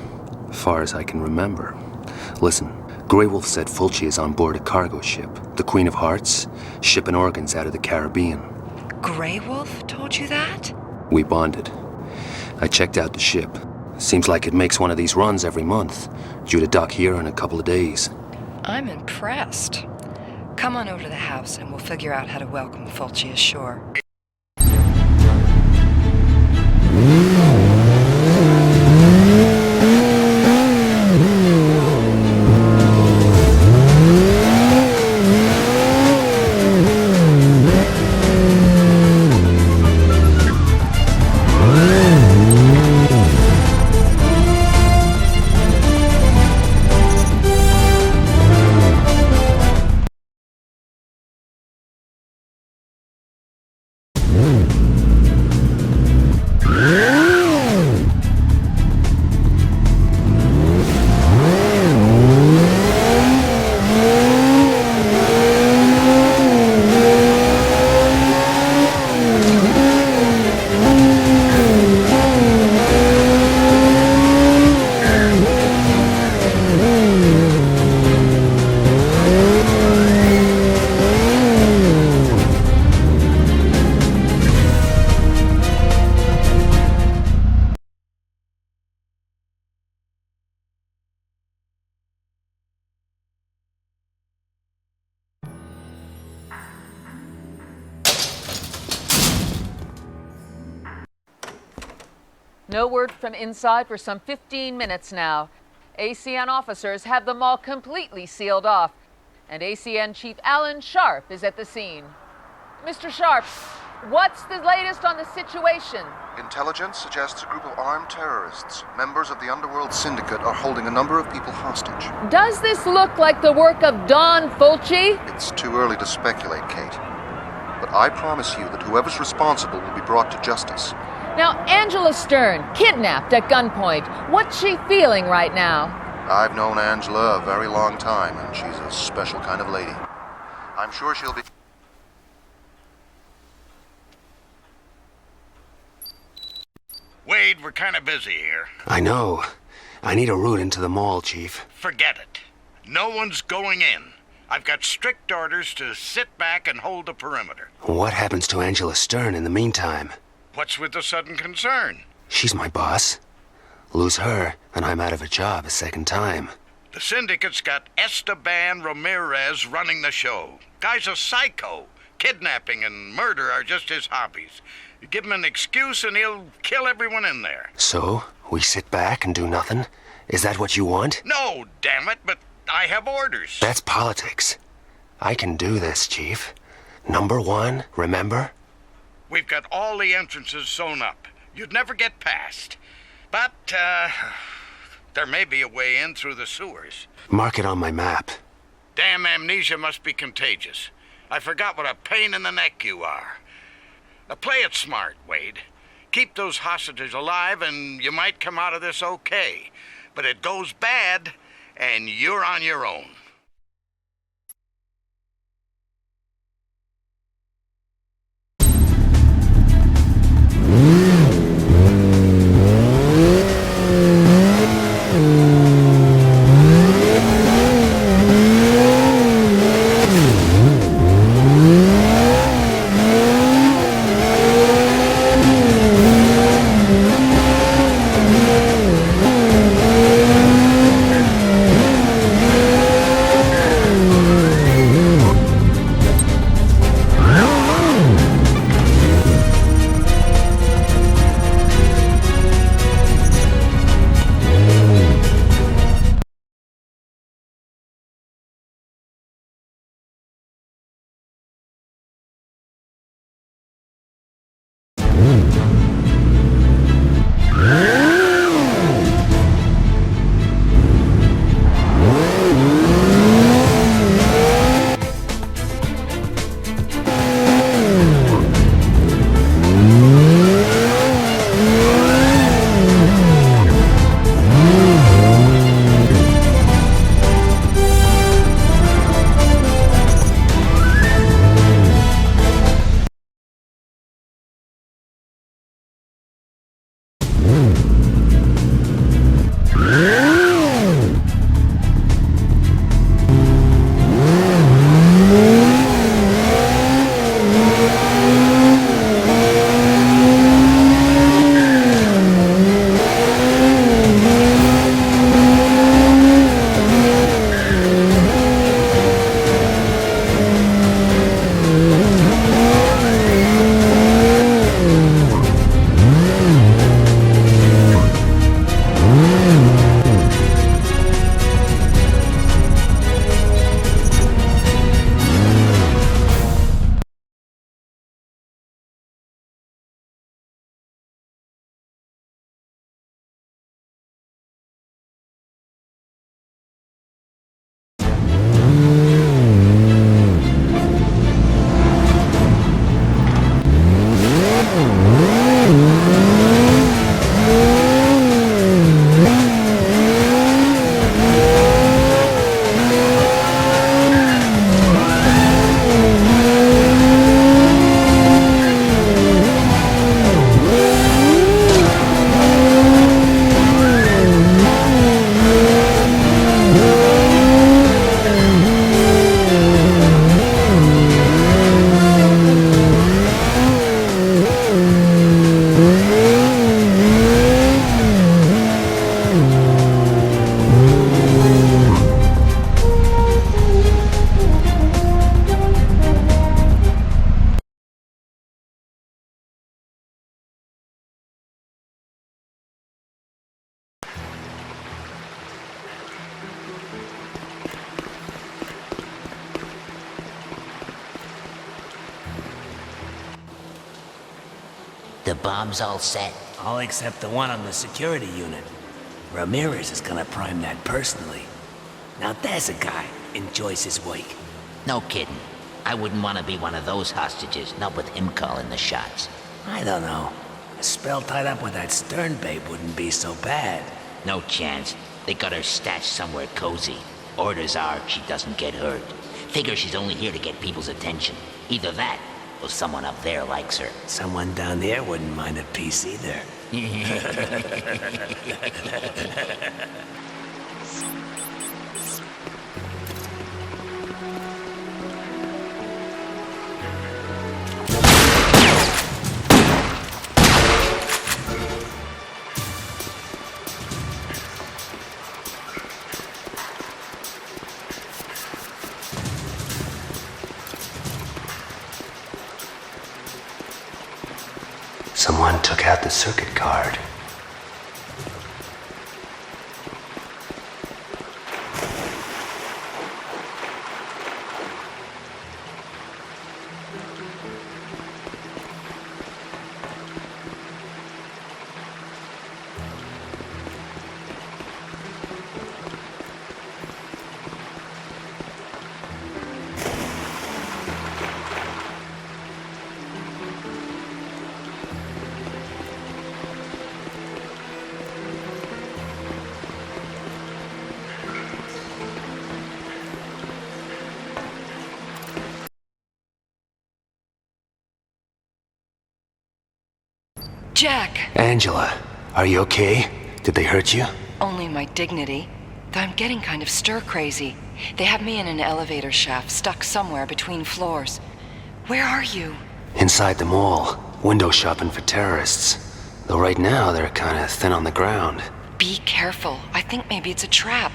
far as I can remember. Listen, Greywolf said Fulci is on board a cargo ship, the Queen of Hearts, shipping organs out of the Caribbean. Greywolf told you that? We bonded. I checked out the ship. Seems like it makes one of these runs every month, due to dock here in a couple of days. I'm impressed. Come on over to the house and we'll figure out how to welcome Fulci ashore. No word from inside for some 15 minutes now. ACN officers have the mall completely sealed off, and ACN Chief Alan Sharp is at the scene. Mr. Sharp, what's the latest on the situation? Intelligence suggests a group of armed terrorists, members of the Underworld Syndicate, are holding a number of people hostage. Does this look like the work of Don Fulci? It's too early to speculate, Kate. But I promise you that whoever's responsible will be brought to justice. Now, Angela Stern, kidnapped at gunpoint. What's she feeling right now? I've known Angela a very long time, and she's a special kind of lady. I'm sure she'll be... Wade, we're kind of busy here. I know. I need a route into the mall, Chief. Forget it. No one's going in. I've got strict orders to sit back and hold the perimeter. What happens to Angela Stern in the meantime? What's with the sudden concern? She's my boss. Lose her, and I'm out of a job a second time. The syndicate's got Esteban Ramirez running the show. Guy's a psycho. Kidnapping and murder are just his hobbies. You give him an excuse and he'll kill everyone in there. So, we sit back and do nothing? Is that what you want? No, damn it, but I have orders. That's politics. I can do this, Chief. Number one, remember? We've got all the entrances sewn up. You'd never get past. But, there may be a way in through the sewers. Mark it on my map. Damn amnesia must be contagious. I forgot what a pain in the neck you are. Now play it smart, Wade. Keep those hostages alive and you might come out of this okay. But it goes bad and you're on your own. The bomb's all set? All except the one on the security unit. Ramirez is gonna prime that personally. Now there's a guy enjoys his work. No kidding. I wouldn't want to be one of those hostages, not with him calling the shots. I don't know. A spell tied up with that Stern babe wouldn't be so bad. No chance. They got her stashed somewhere cozy. Orders are she doesn't get hurt. Figure she's only here to get people's attention. Either that, or someone up there likes her. Someone down there wouldn't mind a piece either. Someone took out the circuit card. Jack! Angela, are you okay? Did they hurt you? Only my dignity. Though I'm getting kind of stir-crazy. They have me in an elevator shaft, stuck somewhere between floors. Where are you? Inside the mall, window shopping for terrorists. Though right now they're kinda thin on the ground. Be careful. I think maybe it's a trap.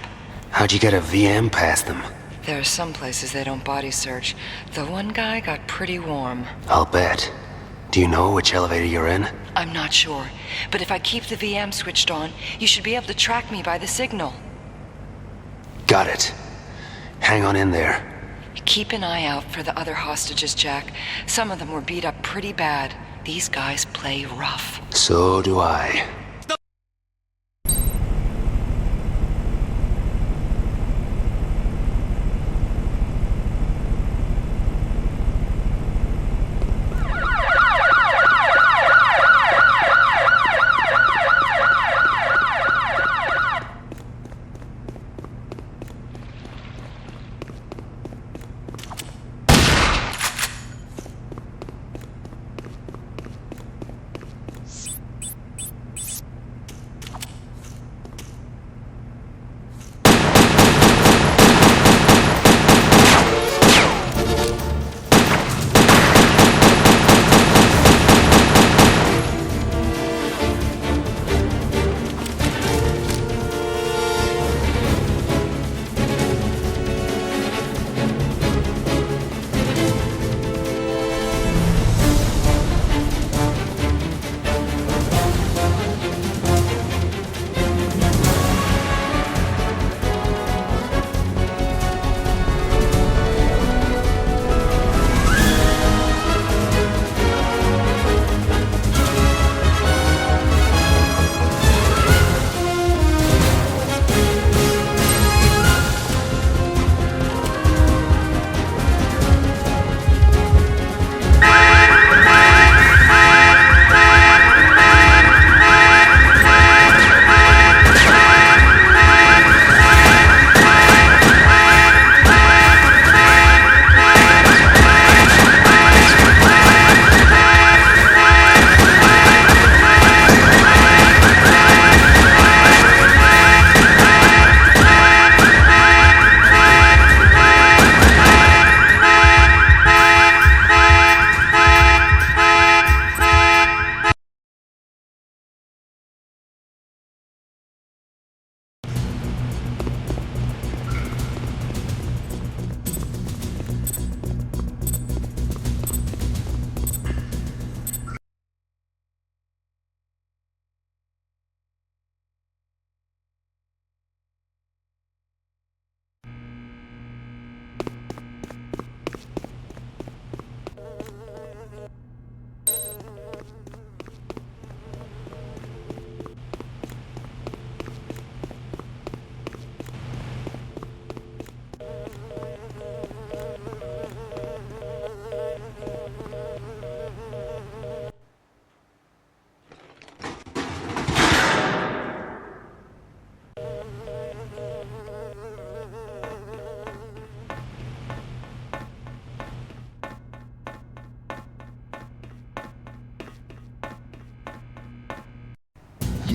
How'd you get a VM past them? There are some places they don't body search. The one guy got pretty warm. I'll bet. Do you know which elevator you're in? I'm not sure, but if I keep the VM switched on, you should be able to track me by the signal. Got it. Hang on in there. Keep an eye out for the other hostages, Jack. Some of them were beat up pretty bad. These guys play rough. So do I.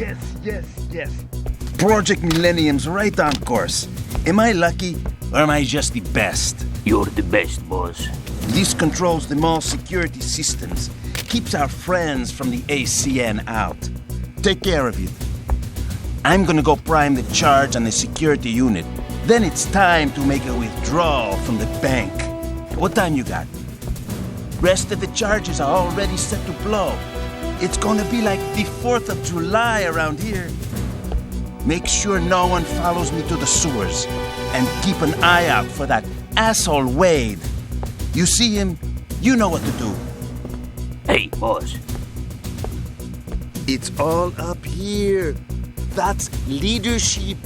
Yes. Project Millennium's right on course. Am I lucky, or am I just the best? You're the best, boss. This controls the mall security systems, keeps our friends from the ACN out. Take care of it. I'm gonna go prime the charge on the security unit. Then it's time to make a withdrawal from the bank. What time you got? Rest of the charges are already set to blow. It's gonna be like the 4th of July around here. Make sure no one follows me to the sewers. And keep an eye out for that asshole Wade. You see him, you know what to do. Hey, boss. It's all up here. That's leadership.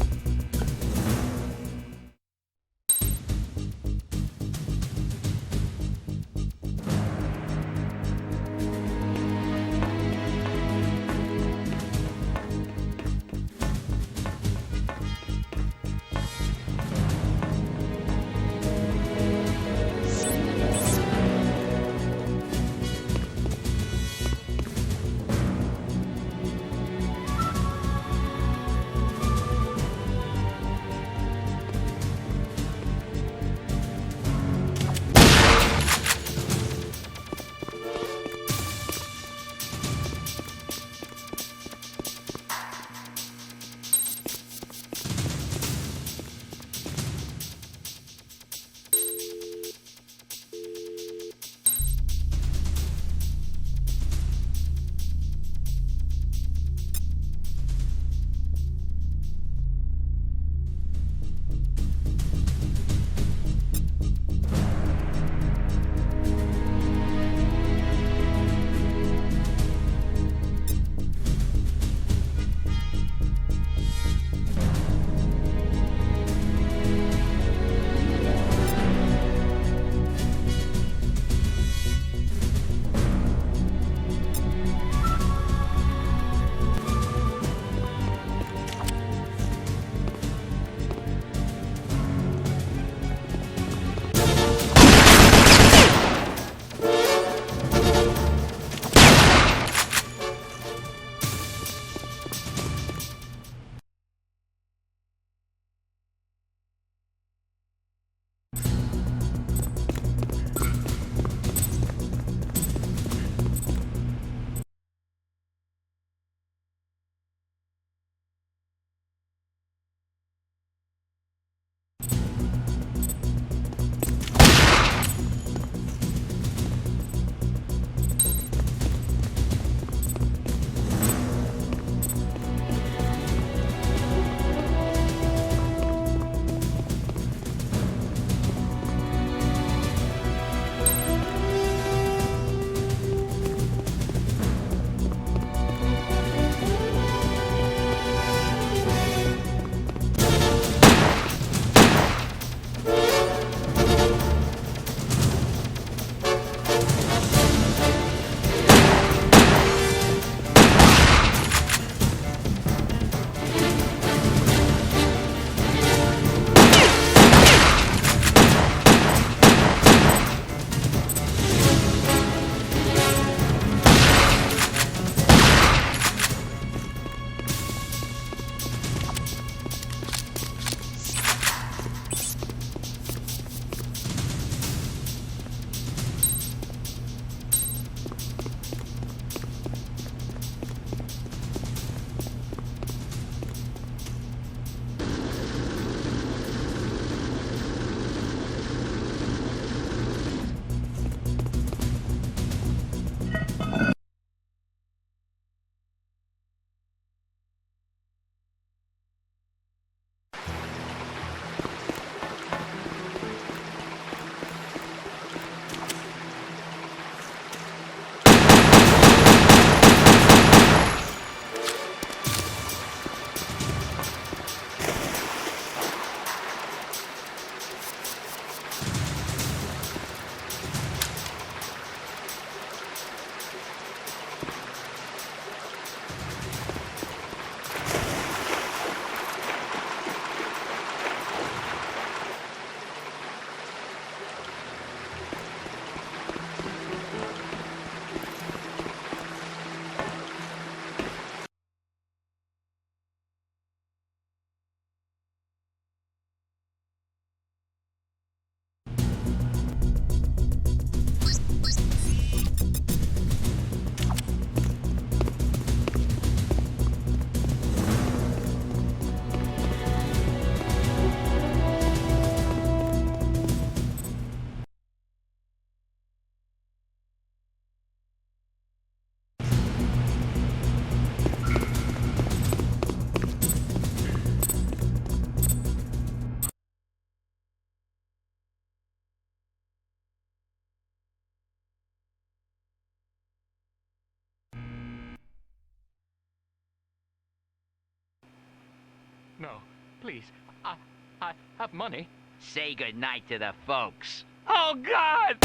No, please. I have money. Say goodnight to the folks. Oh, God!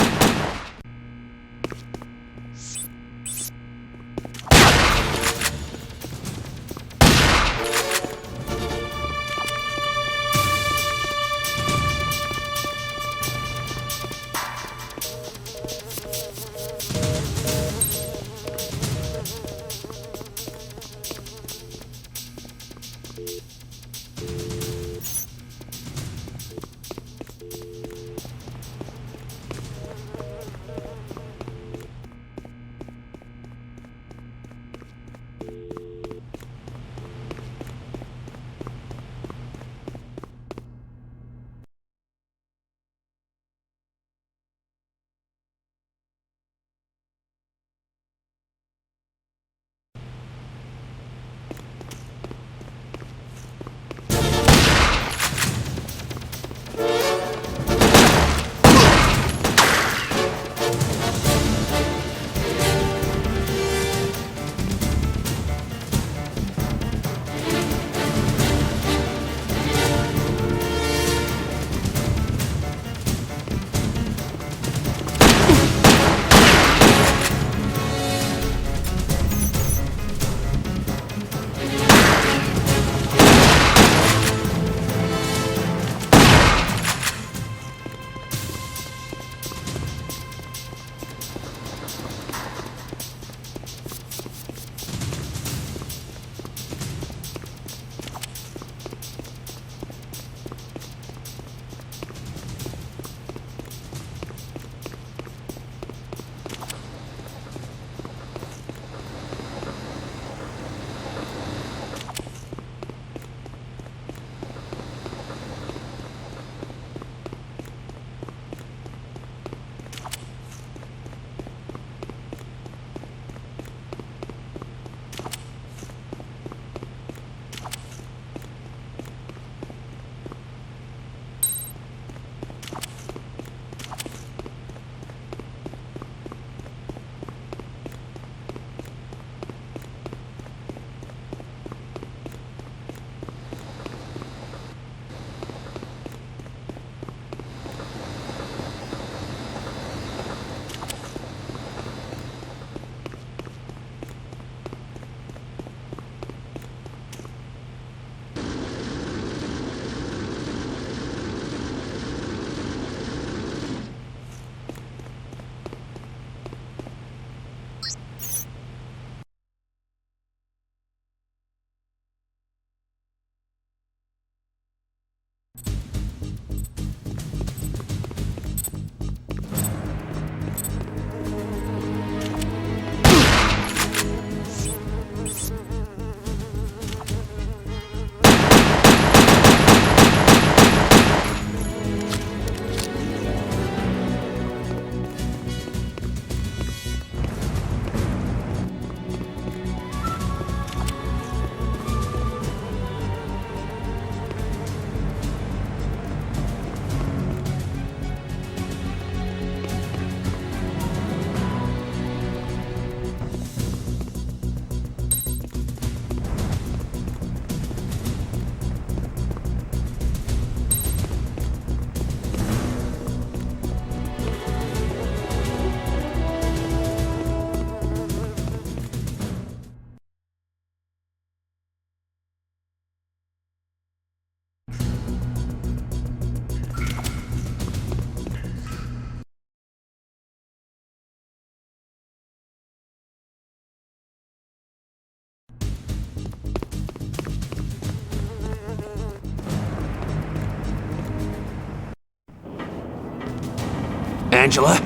Angela?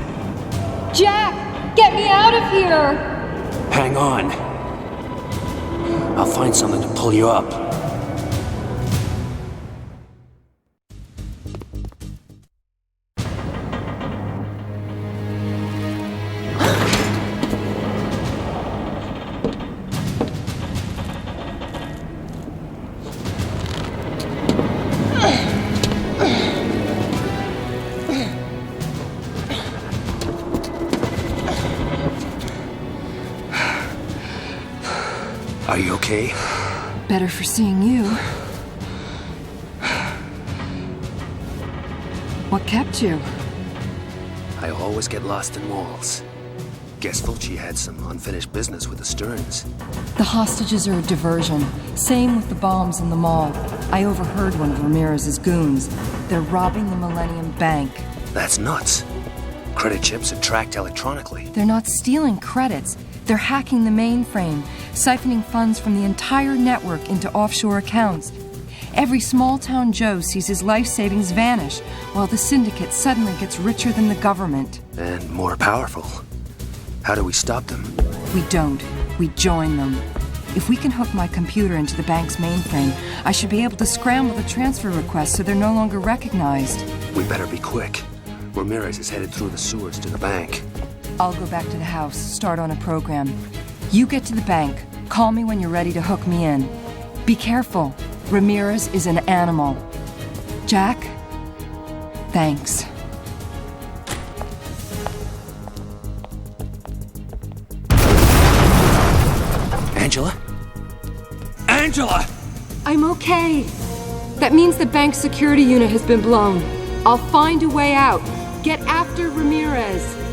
Jack! Get me out of here! Hang on. I'll find something to pull you up. Better for seeing you. What kept you? I always get lost in malls. Guess Fulci had some unfinished business with the Sterns. The hostages are a diversion. Same with the bombs in the mall. I overheard one of Ramirez's goons. They're robbing the Millennium Bank. That's nuts. Credit chips are tracked electronically. They're not stealing credits. They're hacking the mainframe, siphoning funds from the entire network into offshore accounts. Every small-town Joe sees his life savings vanish, while the syndicate suddenly gets richer than the government. And more powerful. How do we stop them? We don't. We join them. If we can hook my computer into the bank's mainframe, I should be able to scramble the transfer requests so they're no longer recognized. We better be quick. Ramirez is headed through the sewers to the bank. I'll go back to the house, start on a program. You get to the bank. Call me when you're ready to hook me in. Be careful. Ramirez is an animal. Jack? Thanks. Angela? Angela! I'm okay. That means the bank's security unit has been blown. I'll find a way out. Get after Ramirez.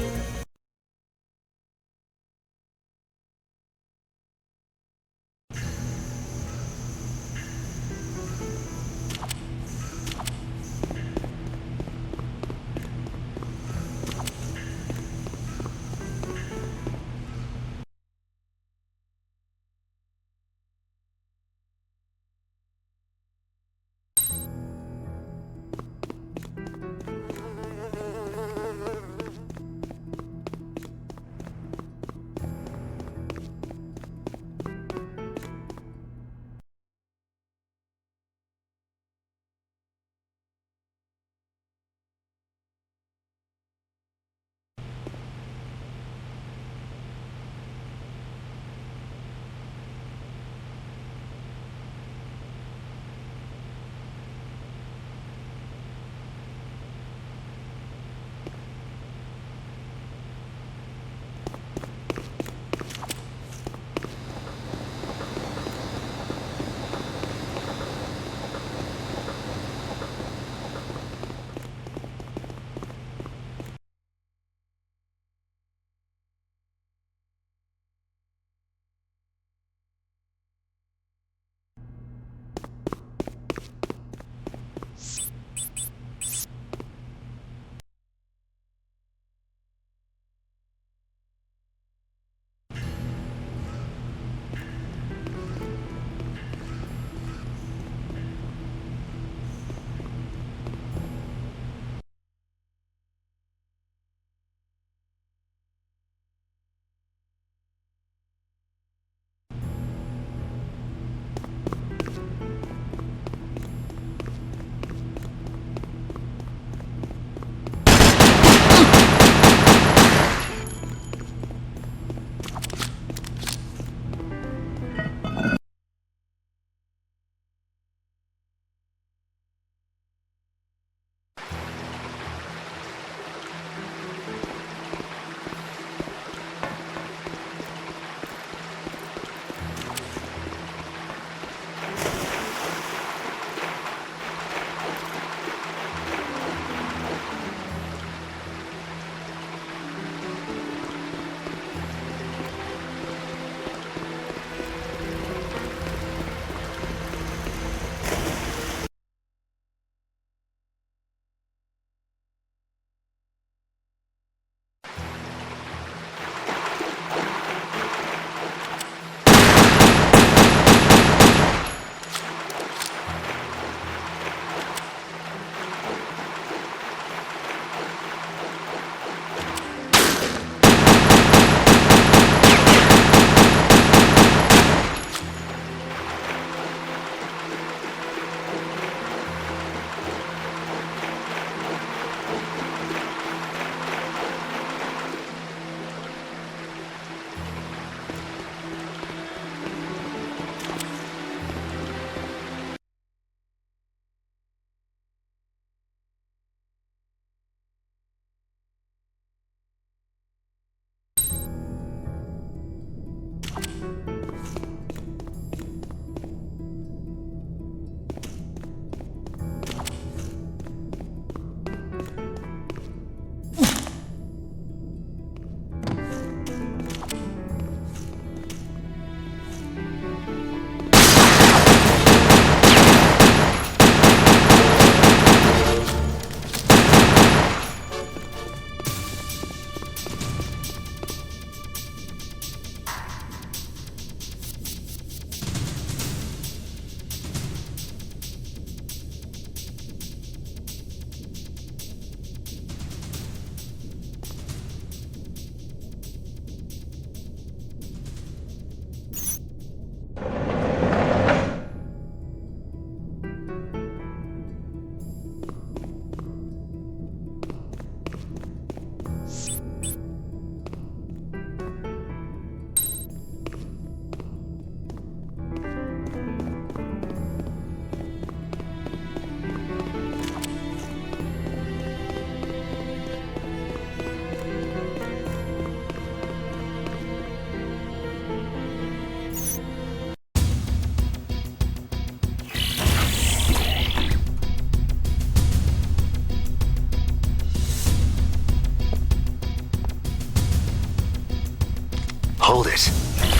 Hold it.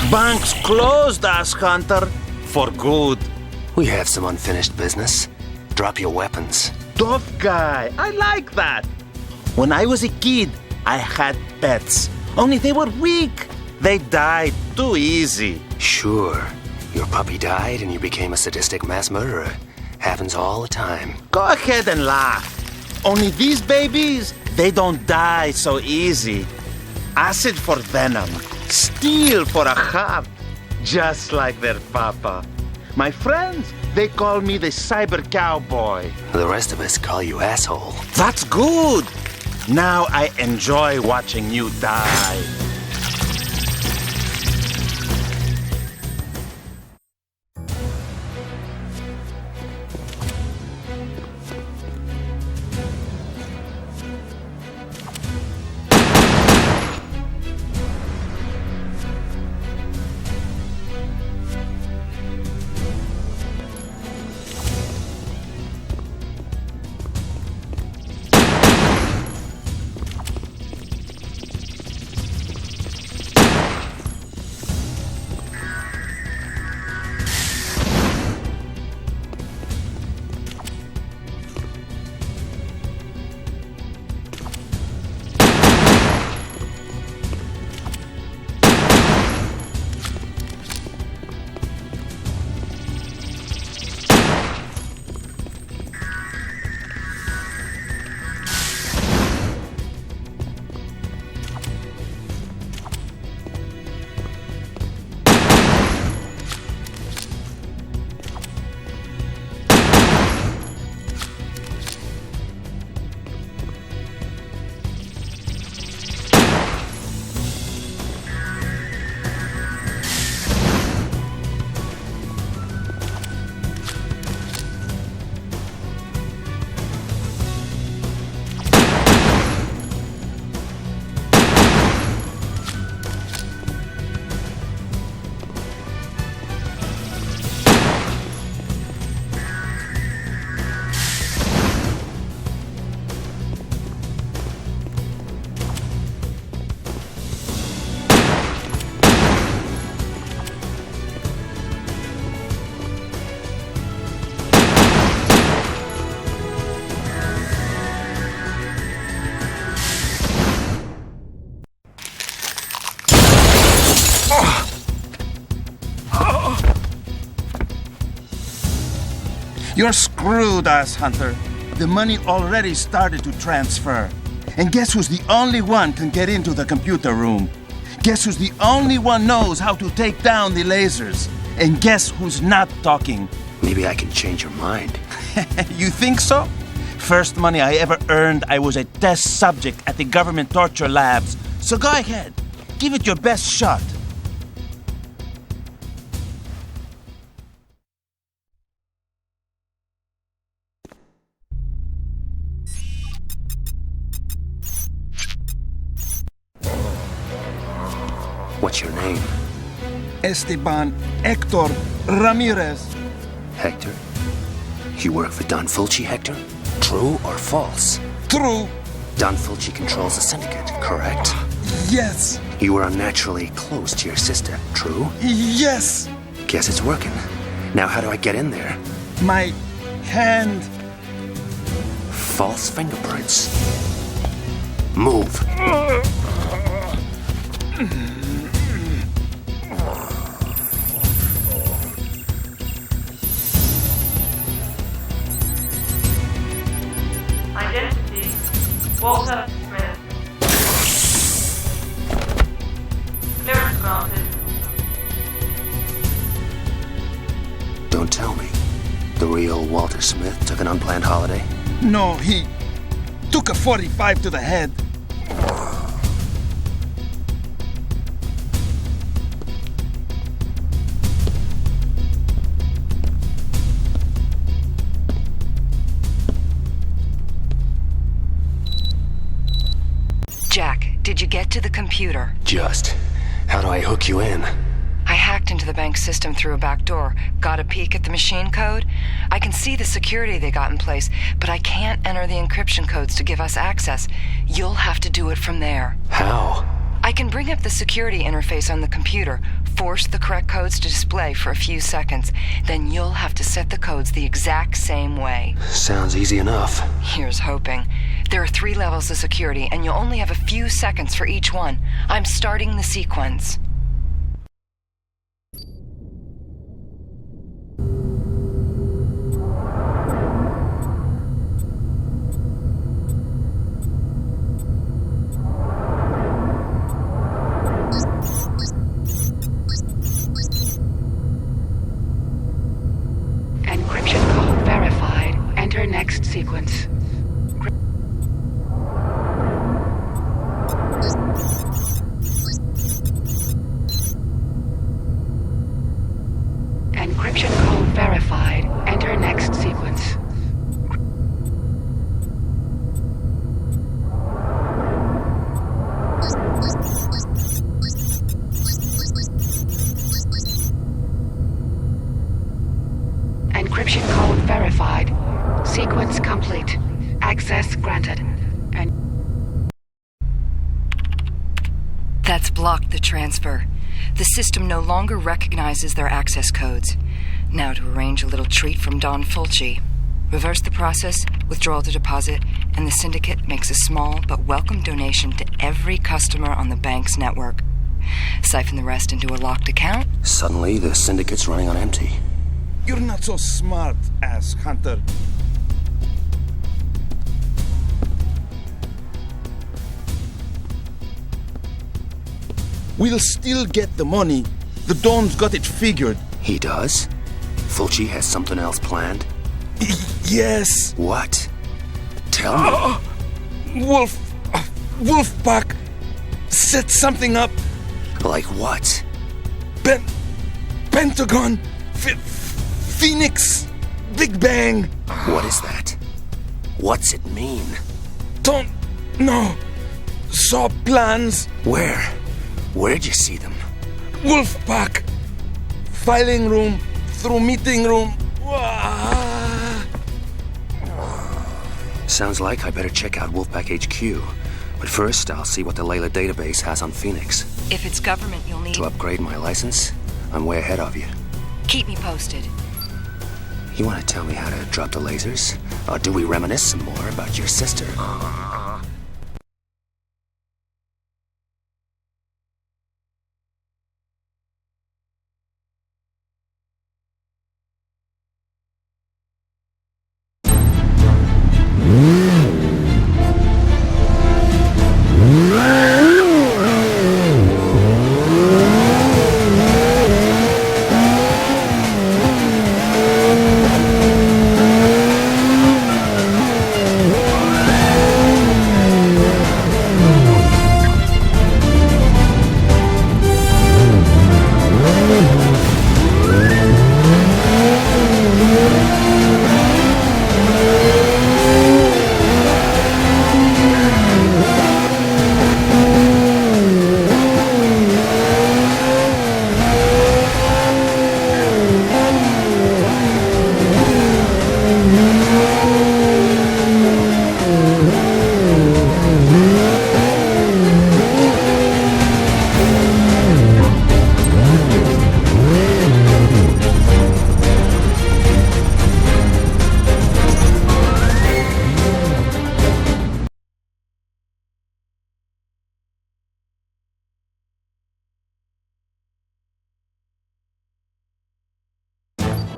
Bank's closed, Ass Hunter. For good. We have some unfinished business. Drop your weapons. Tough guy. I like that. When I was a kid, I had pets. Only they were weak. They died too easy. Sure. Your puppy died and you became a sadistic mass murderer. Happens all the time. Go ahead and laugh. Only these babies, they don't die so easy. Acid for venom. Steel for a heart. Just like their papa. My friends, they call me the cyber cowboy. The rest of us call you asshole. That's good. Now I enjoy watching you die. You're screwed, Ass Hunter. The money already started to transfer. And guess who's the only one can get into the computer room? Guess who's the only one knows how to take down the lasers? And guess who's not talking? Maybe I can change your mind. You think so? First money I ever earned, I was a test subject at the government torture labs. So go ahead. Give it your best shot. What's your name? Esteban Hector Ramirez. Hector? You work for Don Fulci, Hector? True or false? True. Don Fulci controls the syndicate, correct? Yes. You were unnaturally close to your sister, true? Yes. Guess it's working. Now how do I get in there? My hand. False fingerprints. Move. Identity, Walter Smith. Clearance granted. Don't tell me. The real Walter Smith took an unplanned holiday? No, he took a 45 to the head. Jack, did you get to the computer? Just. How do I hook you in? I hacked into the bank system through a back door, got a peek at the machine code. I can see the security they got in place, but I can't enter the encryption codes to give us access. You'll have to do it from there. How? I can bring up the security interface on the computer, force the correct codes to display for a few seconds. Then you'll have to set the codes the exact same way. Sounds easy enough. Here's hoping. There are 3 levels of security, and you'll only have a few seconds for each one. I'm starting the sequence. Encryption code verified. Enter next sequence. Encryption code verified. Enter next sequence. Encryption code verified. Sequence complete. Access granted. That's blocked the transfer. The system no longer recognizes their access codes. Now to arrange a little treat from Don Fulci. Reverse the process, withdraw the deposit, and the syndicate makes a small but welcome donation to every customer on the bank's network. Siphon the rest into a locked account. Suddenly, the syndicate's running on empty. You're not so smart, ass hunter. We'll still get the money. The Don's got it figured. He does? Fulci has something else planned? Yes. What? Tell me. Wolfpack set something up. Like what? Pentagon, Phoenix, Big Bang. What is that? What's it mean? Don't know. Saw plans. Where? Where'd you see them? Wolfpack. Filing room, through meeting room. Sounds like I better check out Wolfpack HQ. But first, I'll see what the L.E.I.L.A database has on Phoenix. If it's government, you'll need... To upgrade my license, I'm way ahead of you. Keep me posted. You want to tell me how to drop the lasers? Or do we reminisce some more about your sister?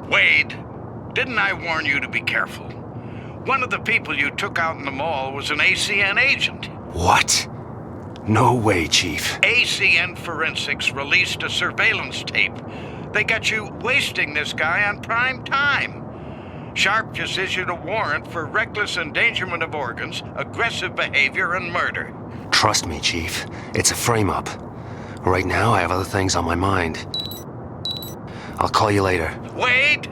Wade, didn't I warn you to be careful? One of the people you took out in the mall was an ACN agent. What? No way, Chief. ACN Forensics released a surveillance tape. They got you wasting this guy on prime time. Sharp just issued a warrant for reckless endangerment of organs, aggressive behavior, and murder. Trust me, Chief. It's a frame-up. Right now, I have other things on my mind. I'll call you later. Wade!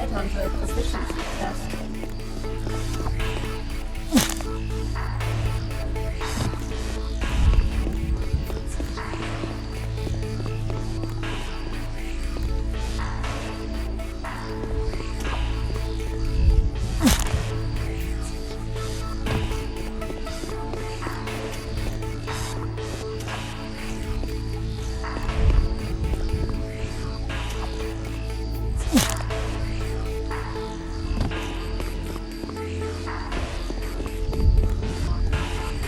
Headhunter proficiency test.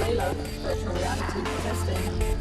L.E.I.L.A. virtual reality testing.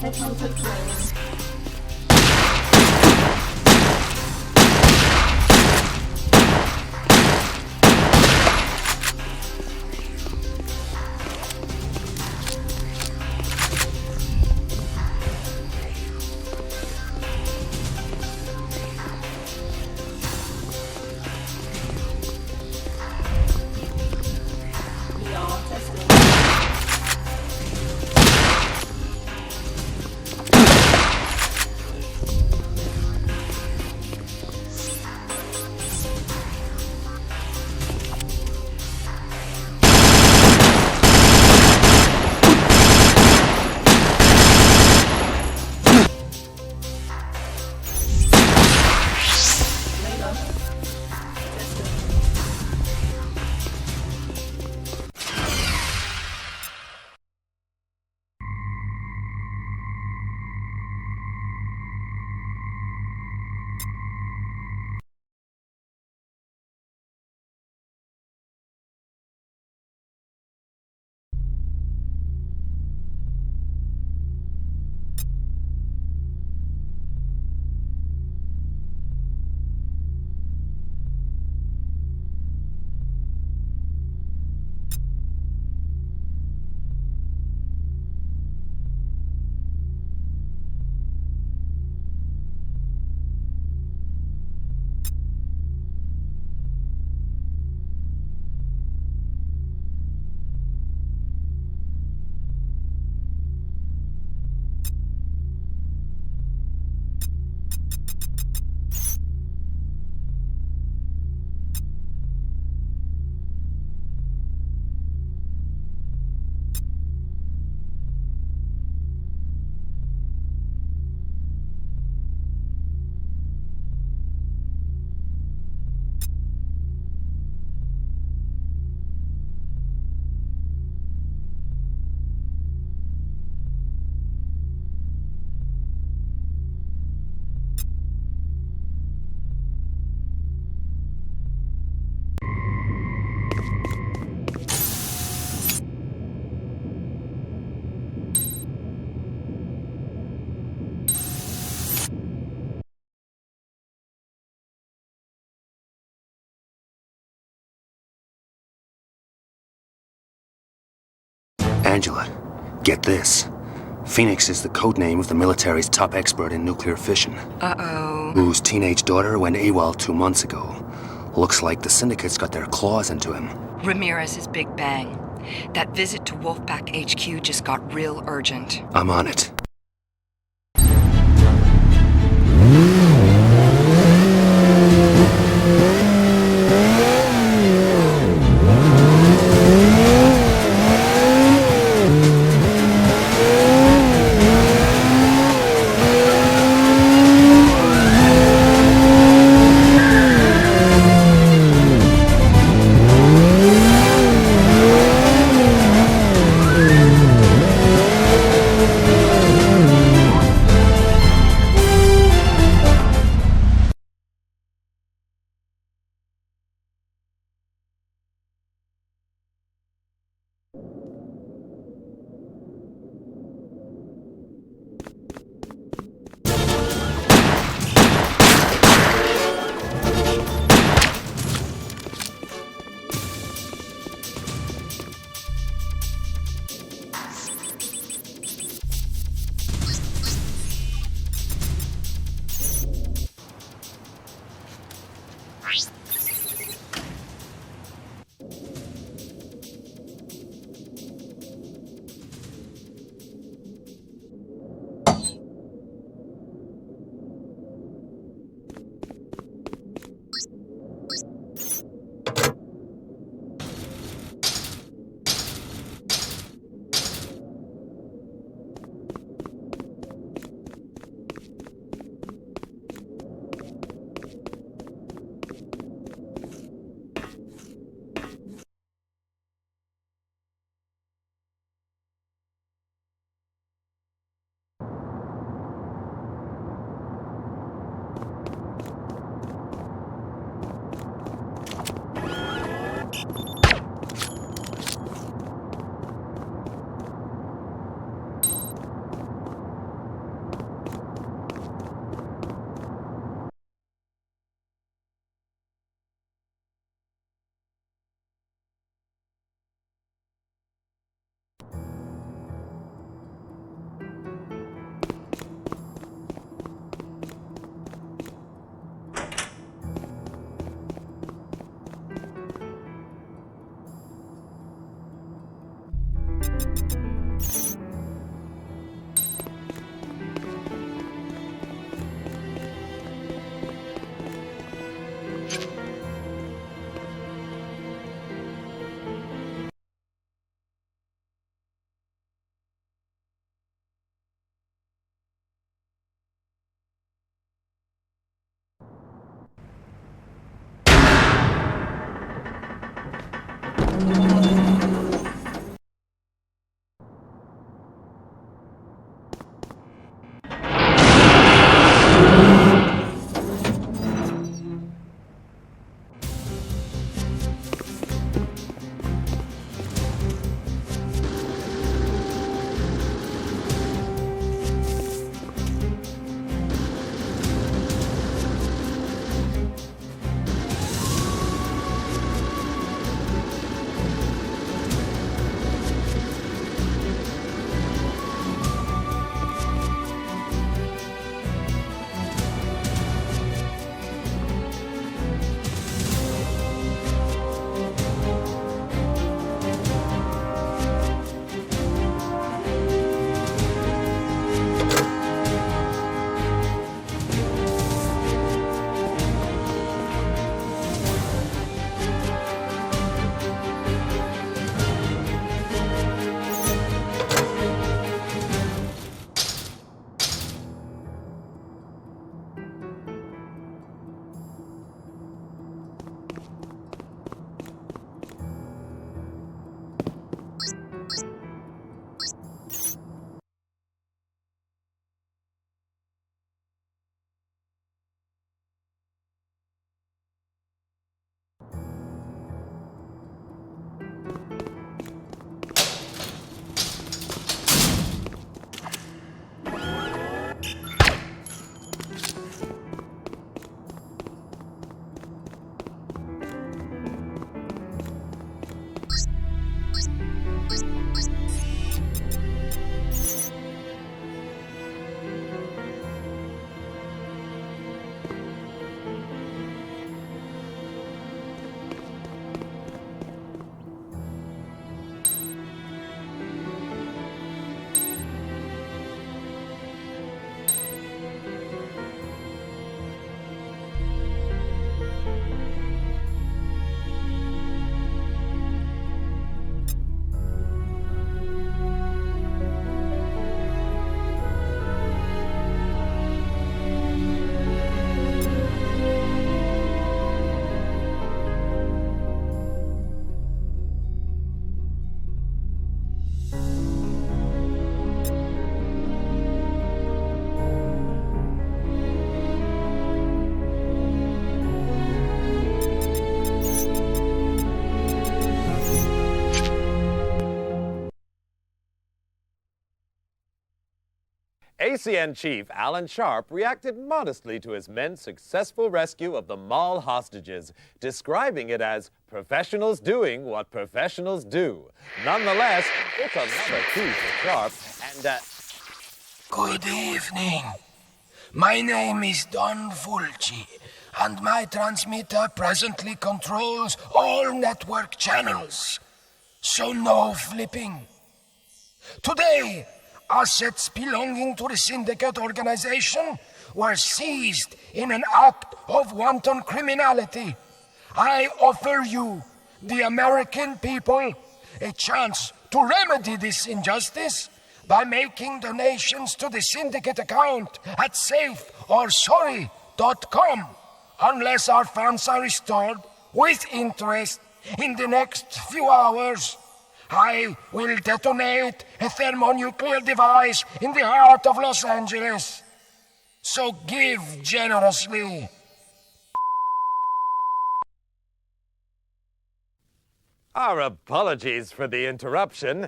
Headhunter training. Angela, get this. Phoenix is the codename of the military's top expert in nuclear fission. Uh-oh. Whose teenage daughter went AWOL 2 months ago. Looks like the syndicate's got their claws into him. Ramirez's big bang. That visit to Wolfpack HQ just got real urgent. I'm on it. ACN Chief Alan Sharp reacted modestly to his men's successful rescue of the mall hostages, describing it as professionals doing what professionals do. Nonetheless, it's another coup for Sharp, and Good evening. My name is Don Fulci, and my transmitter presently controls all network channels. So no flipping. Today, assets belonging to the Syndicate organization were seized in an act of wanton criminality. I offer you, the American people, a chance to remedy this injustice by making donations to the Syndicate account at safeorsorry.com. Unless our funds are restored with interest in the next few hours, I will detonate a thermonuclear device in the heart of Los Angeles. So give generously. Our apologies for the interruption.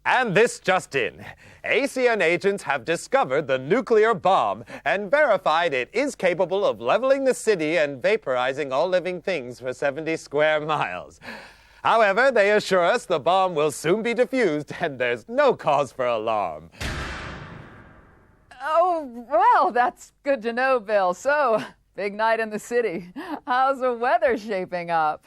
And this just in. ACN agents have discovered the nuclear bomb and verified it is capable of leveling the city and vaporizing all living things for 70 square miles. However, they assure us the bomb will soon be defused and there's no cause for alarm. Oh, well, that's good to know, Bill. So, big night in the city. How's the weather shaping up?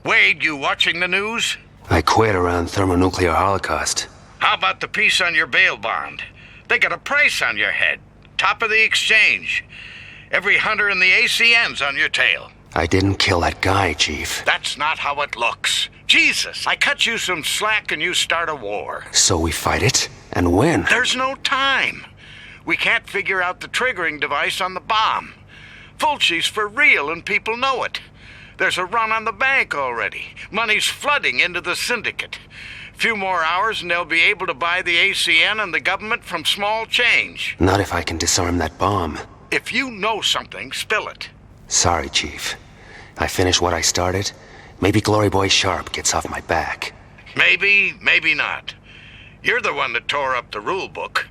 Wade, you watching the news? I quit around thermonuclear holocaust. How about the piece on your bail bond? They got a price on your head. Top of the exchange. Every hunter in the ACN's on your tail. I didn't kill that guy, Chief. That's not how it looks. Jesus, I cut you some slack and you start a war. So we fight it and win. There's no time. We can't figure out the triggering device on the bomb. Fulci's for real and people know it. There's a run on the bank already. Money's flooding into the syndicate. Few more hours and they'll be able to buy the ACN and the government from small change. Not if I can disarm that bomb. If you know something, spill it. Sorry, Chief. I finished what I started. Maybe Glory Boy Sharp gets off my back. Maybe, maybe not. You're the one that tore up the rule book.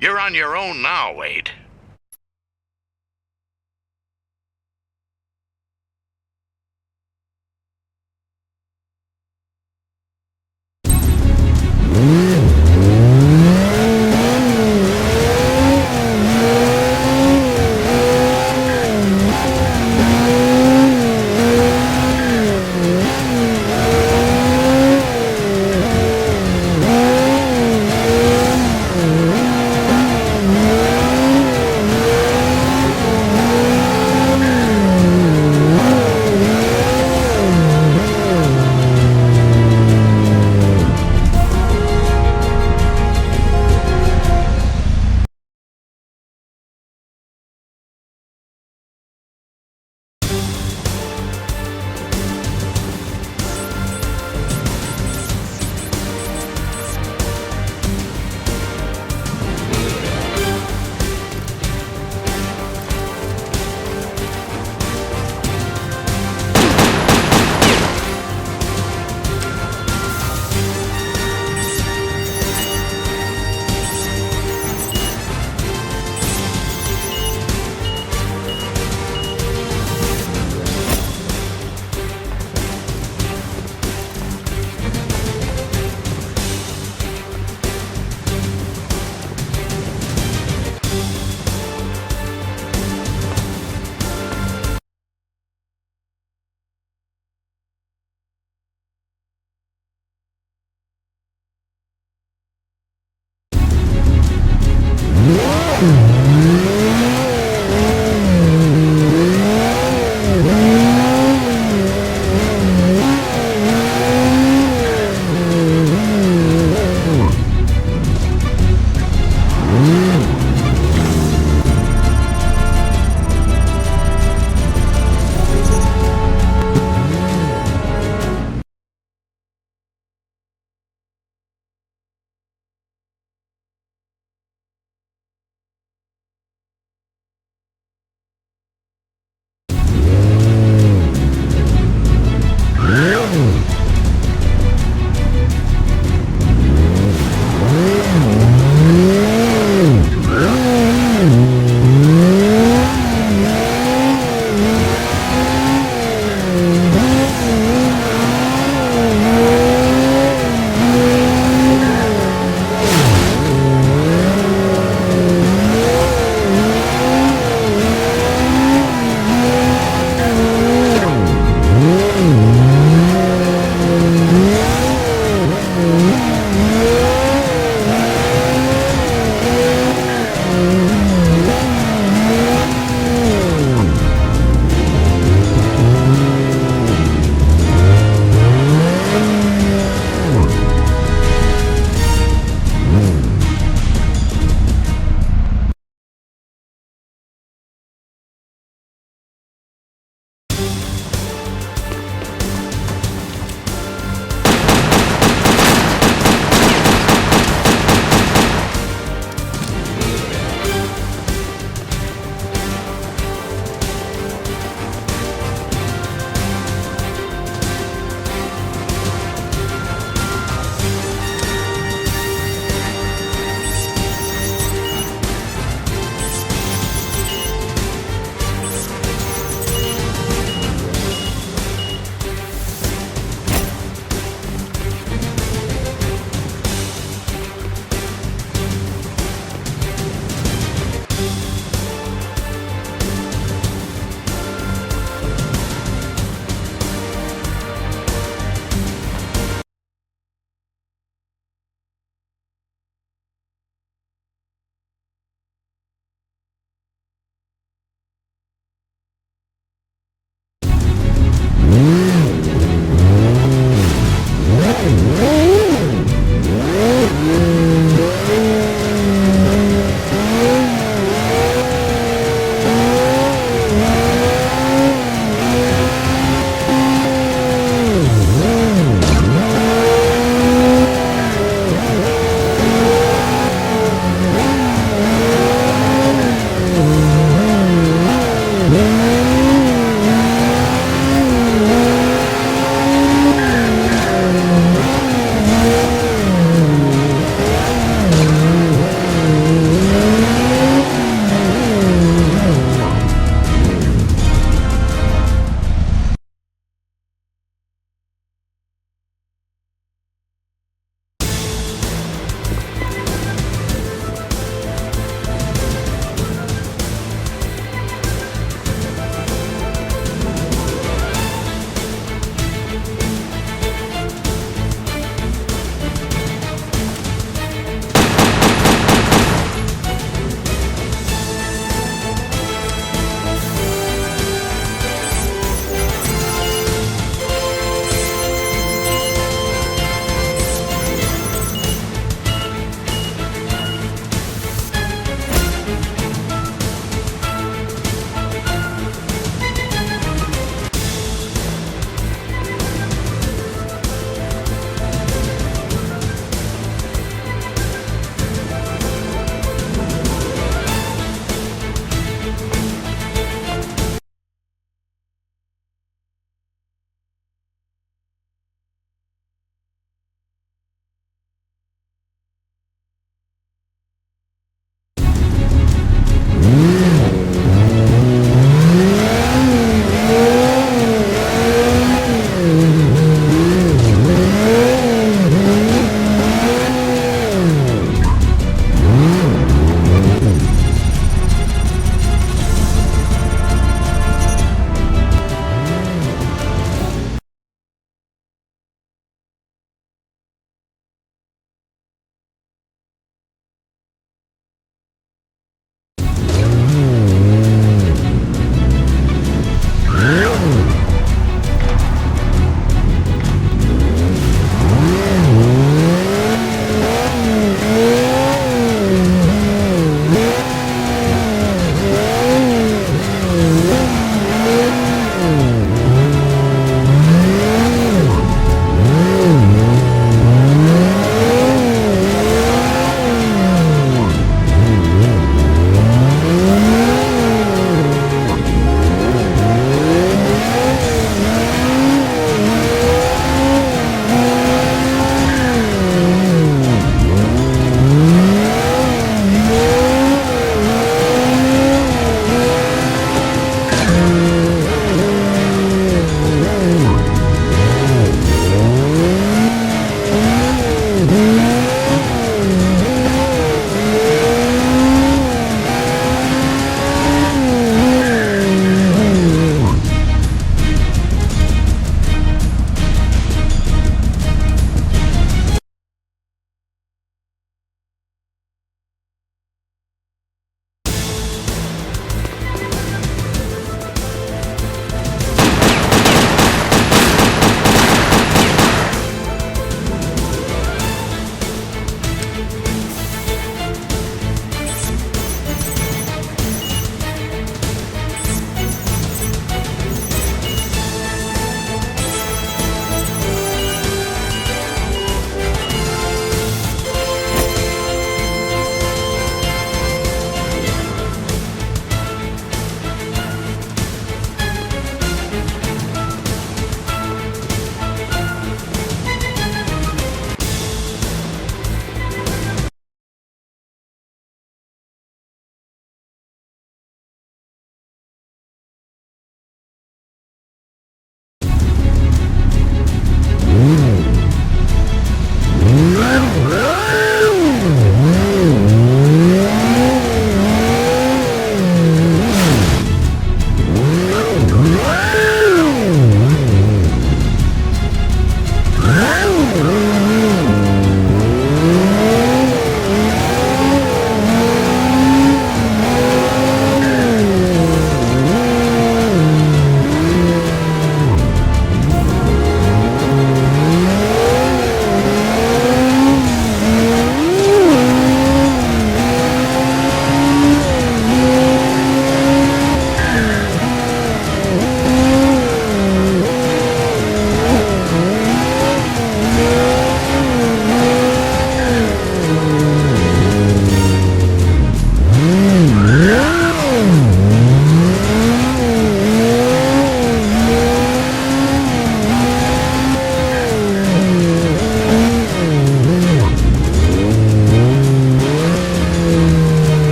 You're on your own now, Wade.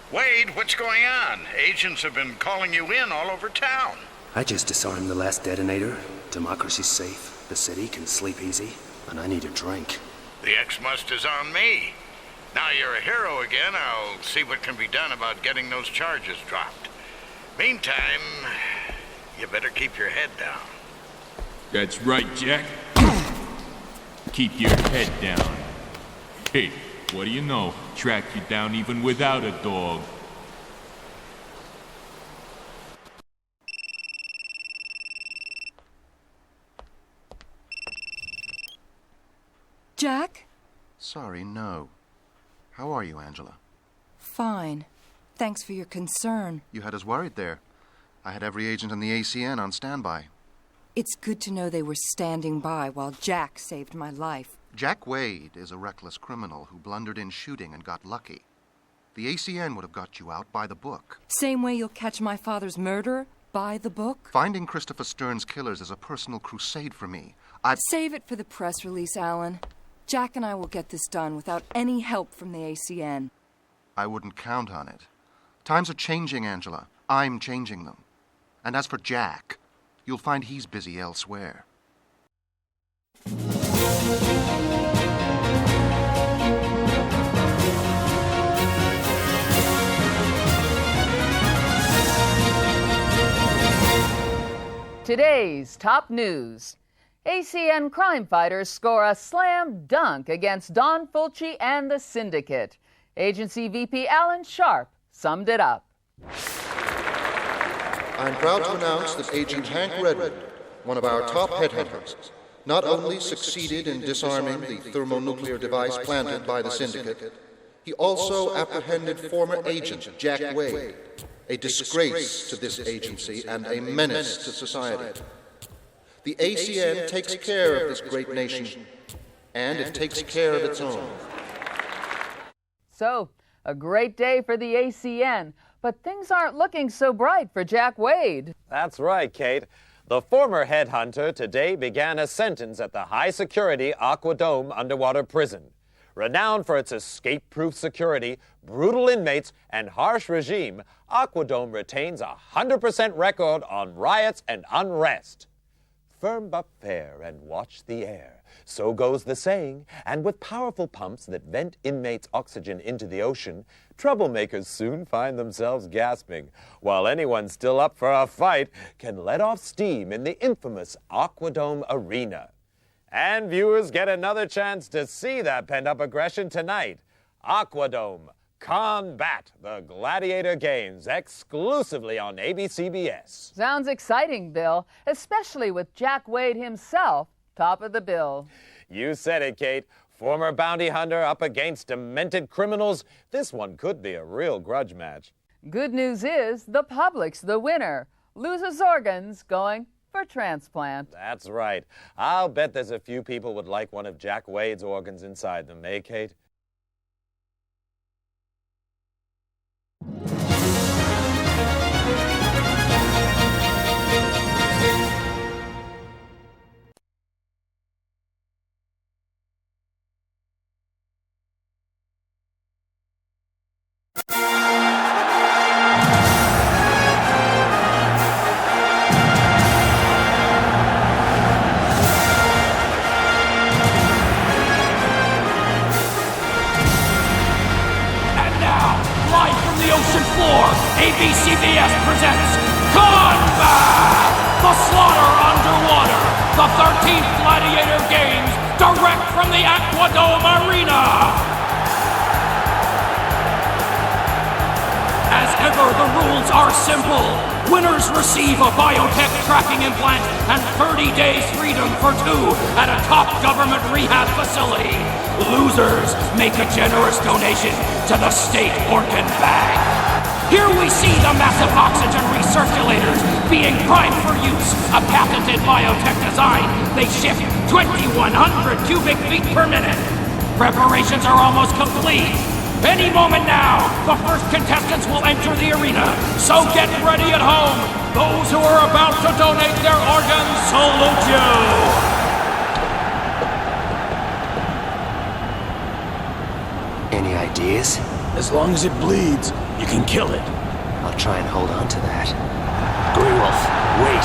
Wade, what's going on? Agents have been calling you in all over town. I just disarmed the last detonator. Democracy's safe. The city can sleep easy. And I need a drink. The X-Must is on me. Now you're a hero again, I'll see what can be done about getting those charges dropped. Meantime, you better keep your head down. That's right, Jack. Keep your head down. Hey, what do you know? Track you down even without a dog. Jack? Sorry, no. How are you, Angela? Fine. Thanks for your concern. You had us worried there. I had every agent in the ACN on standby. It's good to know they were standing by while Jack saved my life. Jack Wade is a reckless criminal who blundered in shooting and got lucky. The ACN would have got you out by the book. Same way you'll catch my father's murderer? By the book? Finding Christopher Stern's killers is a personal crusade for me. Save it for the press release, Alan. Jack and I will get this done without any help from the ACN. I wouldn't count on it. Times are changing, Angela. I'm changing them. And as for Jack, you'll find he's busy elsewhere. Today's top news. ACN crime fighters score a slam dunk against Don Fulci and the Syndicate. Agency VP Alan Sharp summed it up. I'm proud to announce that Agent Hank Redwood, one of our top headhunters, not only succeeded in disarming the thermonuclear device planted by the Syndicate, he also apprehended former agent Jack Wade, a disgrace to this agency and a menace to society. The ACN takes care of this great nation, and it takes care of its own. So, a great day for the ACN, but things aren't looking so bright for Jack Wade. That's right, Kate. The former headhunter today began a sentence at the high-security Aquadome underwater prison. Renowned for its escape-proof security, brutal inmates, and harsh regime, Aquadome retains a 100% record on riots and unrest. Firm up fair and watch the air. So goes the saying, and with powerful pumps that vent inmates' oxygen into the ocean, troublemakers soon find themselves gasping, while anyone still up for a fight can let off steam in the infamous Aquadome Arena. And viewers get another chance to see that pent-up aggression tonight. Aquadome Combat, the Gladiator Games, exclusively on ABCBS. Sounds exciting, Bill, especially with Jack Wade himself top of the bill. You said it, Kate. Former bounty hunter up against demented criminals. This one could be a real grudge match. Good news is the public's the winner. Loses organs going for transplant. That's right. I'll bet there's a few people would like one of Jack Wade's organs inside them, eh, Kate? ABCBS presents Combat! The slaughter underwater! The 13th Gladiator Games, direct from the Aquadome Arena! As ever, the rules are simple. Winners receive a biotech tracking implant and 30 days freedom for two at a top government rehab facility. Losers make a generous donation to the State Organ Bank. Here we see the massive oxygen recirculators being primed for use, a patented biotech design. They shift 2,100 cubic feet per minute. Preparations are almost complete. Any moment now, the first contestants will enter the arena. So get ready at home. Those who are about to donate their organs salute you. Any ideas? As long as it bleeds, you can kill it. I'll try and hold on to that. Greywolf, wait!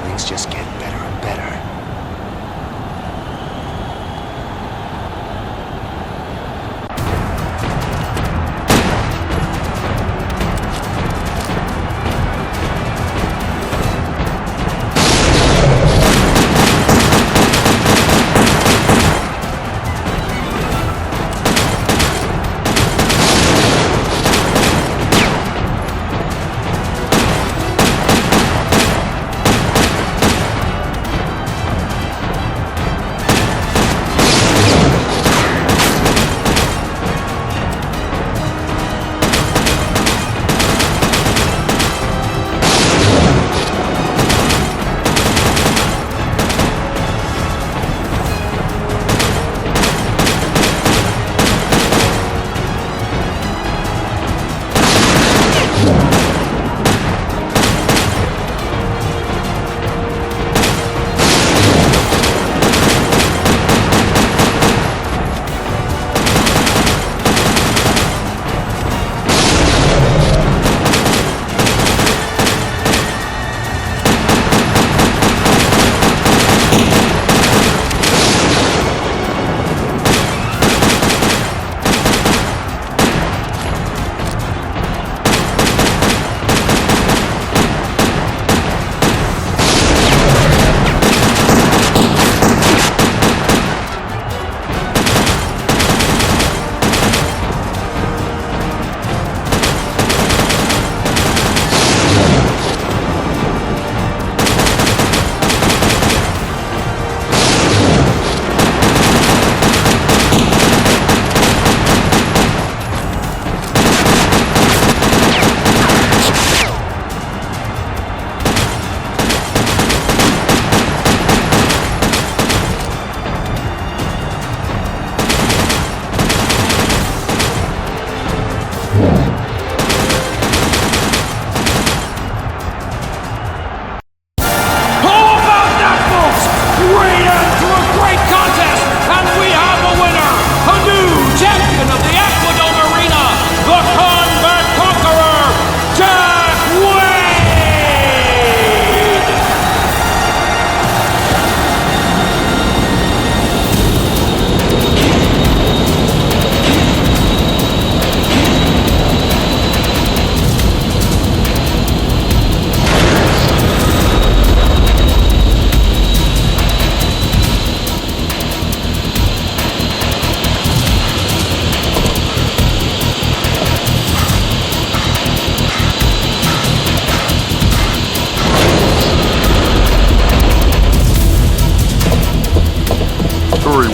Things just get better and better.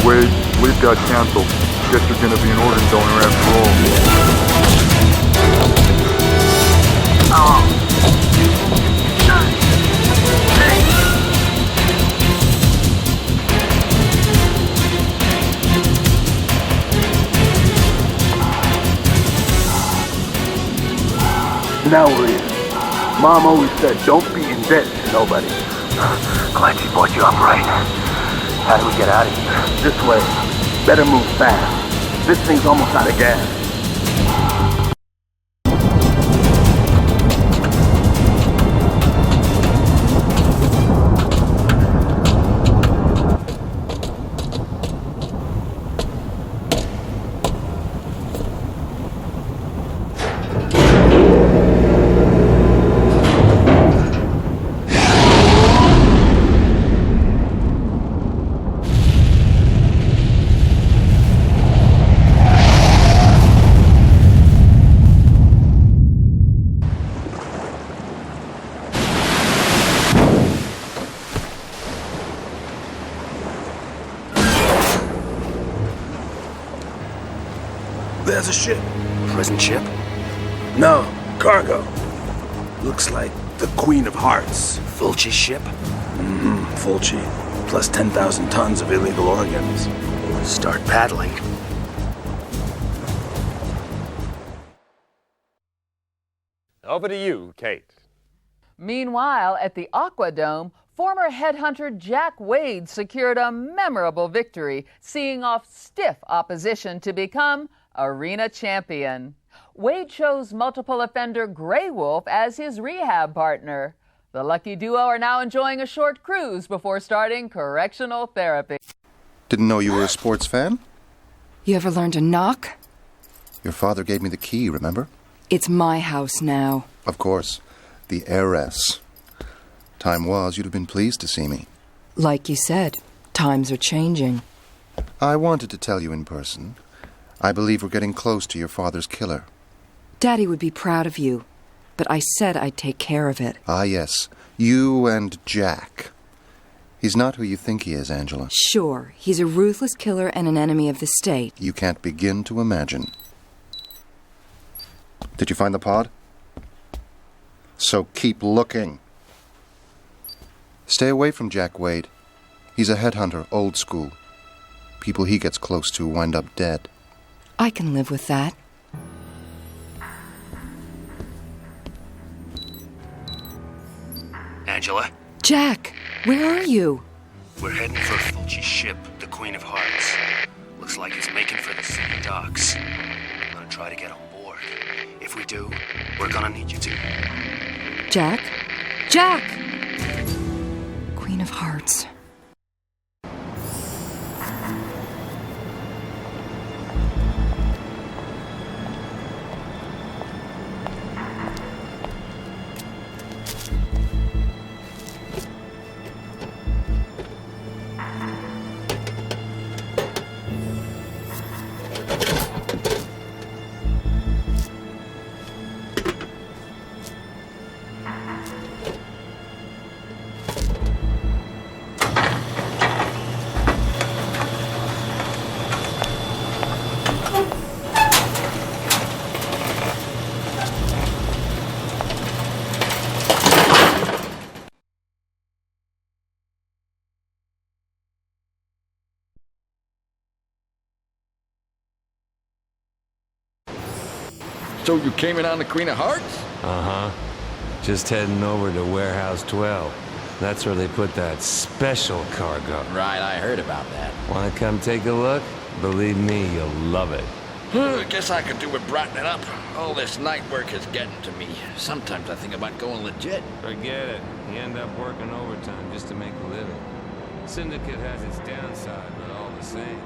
Wade, L.E.I.L.A got canceled. Guess you're gonna be an organ donor after all. Now we're in. Mom always said, don't be in debt to nobody. Glad she brought you up right. How do we get out of here? This way. Better move fast. This thing's almost out of gas. There's a ship. Prison ship? No, cargo. Looks like the Queen of Hearts. Fulci's ship? Mm-hmm, Fulci. Plus 10,000 tons of illegal organs. Start paddling. Over to you, Kate. Meanwhile, at the Aquadome, former headhunter Jack Wade secured a memorable victory, seeing off stiff opposition to become arena champion. Wade chose multiple offender Greywolf as his rehab partner. The lucky duo are now enjoying a short cruise before starting correctional therapy. Didn't know you were a sports fan? You ever learned to knock? Your father gave me the key, remember? It's my house now. Of course. The heiress. Time was you'd have been pleased to see me. Like you said, times are changing. I wanted to tell you in person. I believe we're getting close to your father's killer. Daddy would be proud of you, but I said I'd take care of it. Ah, yes. You and Jack. He's not who you think he is, Angela. Sure, he's a ruthless killer and an enemy of the state. You can't begin to imagine. Did you find the pod? So keep looking. Stay away from Jack Wade. He's a headhunter, old school. People he gets close to wind up dead. I can live with that. Angela? Jack, where are you? We're heading for Fulci's ship, the Queen of Hearts. Looks like it's making for the city docks. I'm gonna try to get on board. If we do, we're gonna need you to. Jack? Jack! Queen of Hearts. So you came in on the Queen of Hearts? Uh-huh. Just heading over to Warehouse 12. That's where they put that special cargo. Right, I heard about that. Want to come take a look? Believe me, you'll love it. I guess I could do with brightening up. All this night work is getting to me. Sometimes I think about going legit. Forget it. You end up working overtime just to make a living. Syndicate has its downside, but all the same.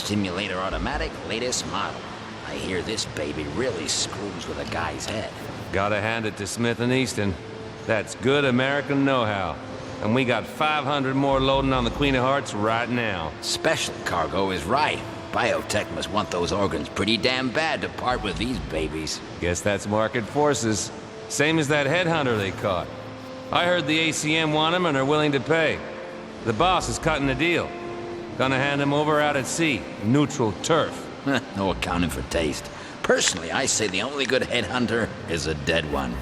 Stimulator automatic, latest model. I hear this baby really screws with a guy's head. Gotta hand it to Smith & Easton. That's good American know-how. And we got 500 more loading on the Queen of Hearts right now. Special cargo is right. Biotech must want those organs pretty damn bad to part with these babies. Guess that's market forces. Same as that Headhunter they caught. I heard the ACM want him and are willing to pay. The boss is cutting a deal. Gonna hand him over out at sea. Neutral turf. No accounting for taste. Personally, I say the only good Headhunter is a dead one.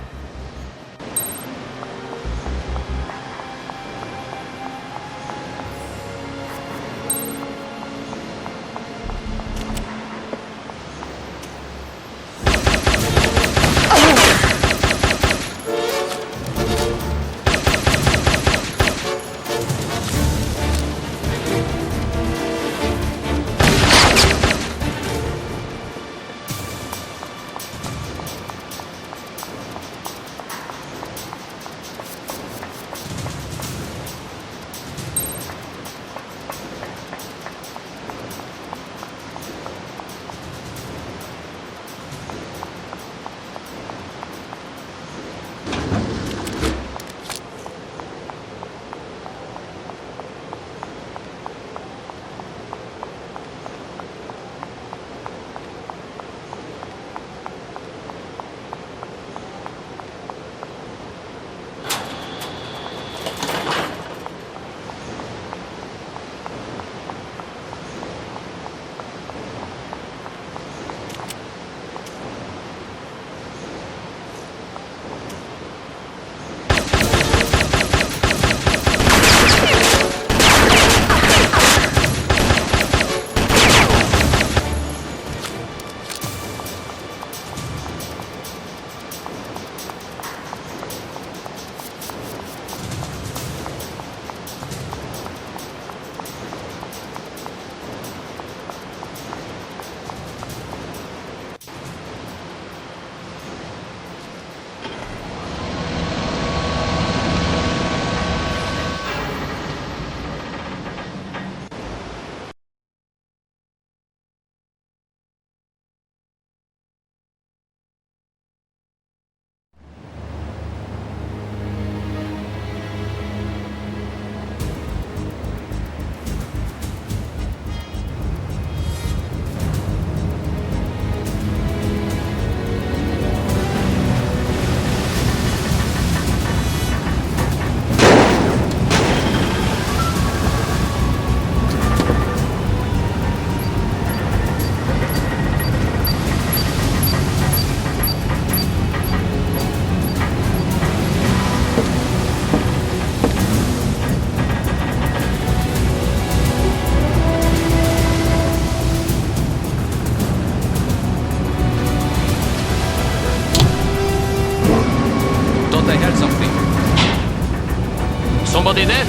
Somebody there?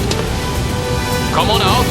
Come on out.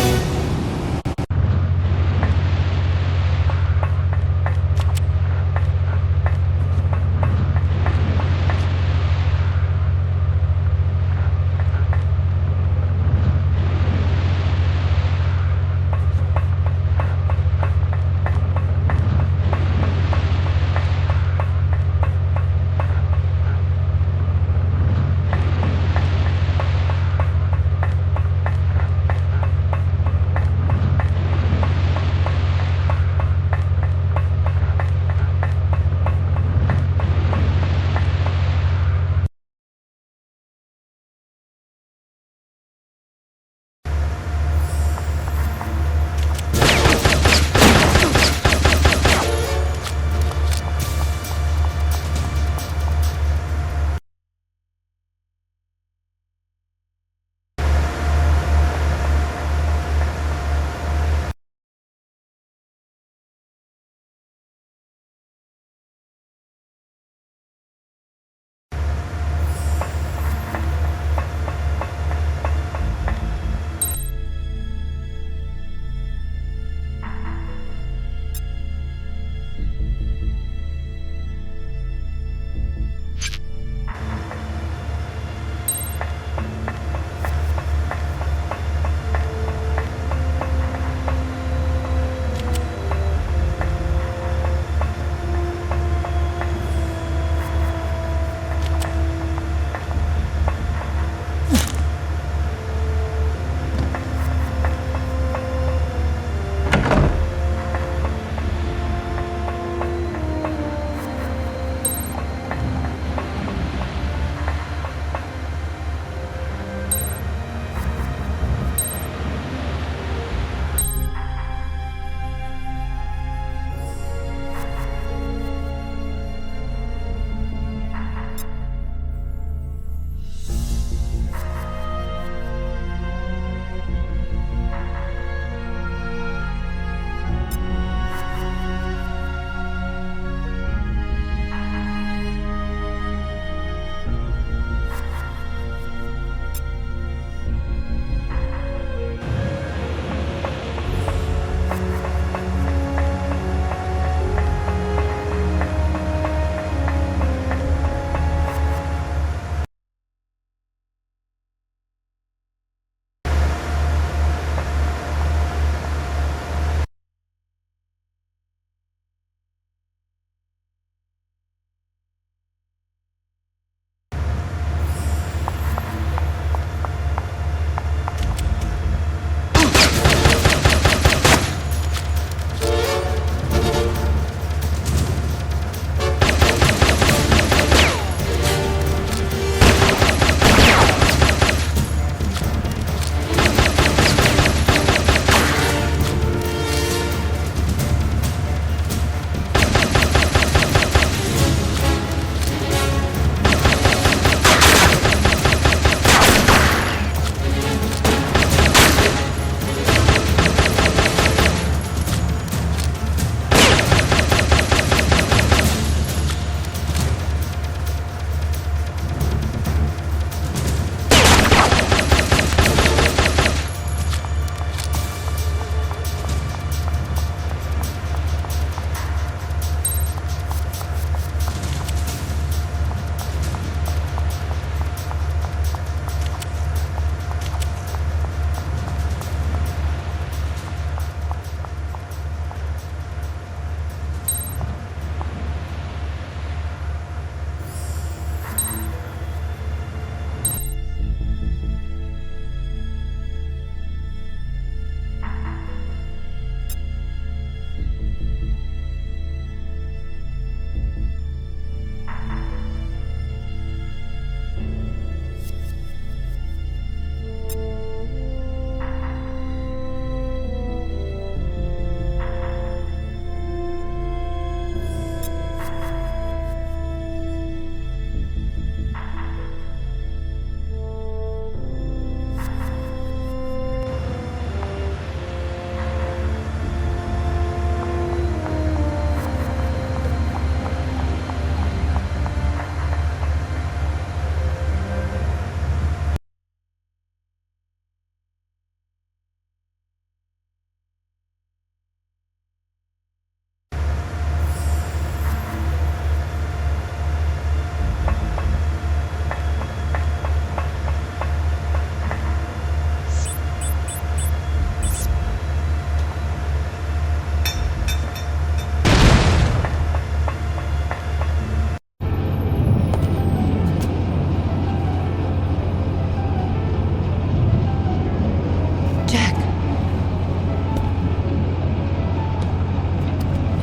Jack.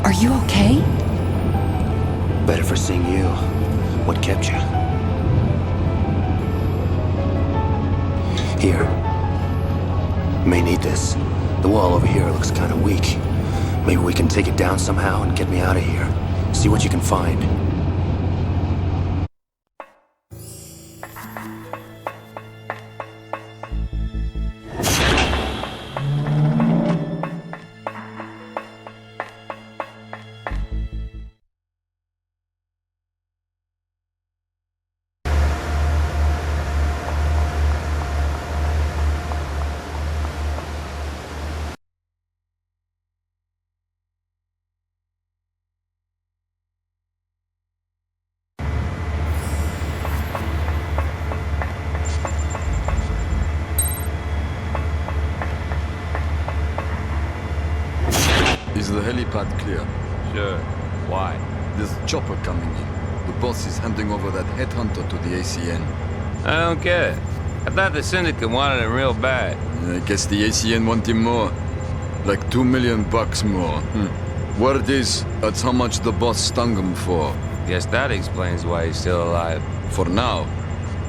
Are you okay? Better for seeing you. What kept you? Here. May need this. The wall over here looks kind of weak. Maybe we can take it down somehow and get me out of here. See what you can find. Is the helipad clear? Sure. Why? There's a chopper coming in. The boss is handing over that Headhunter to the ACN. I don't get it. I thought the Syndicate wanted him real bad. I guess the ACN want him more. Like $2 million more. Word is, that's how much the boss stung him for. Guess that explains why he's still alive. For now.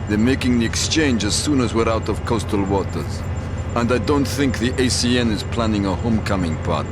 They're making the exchange as soon as we're out of coastal waters. And I don't think the ACN is planning a homecoming party.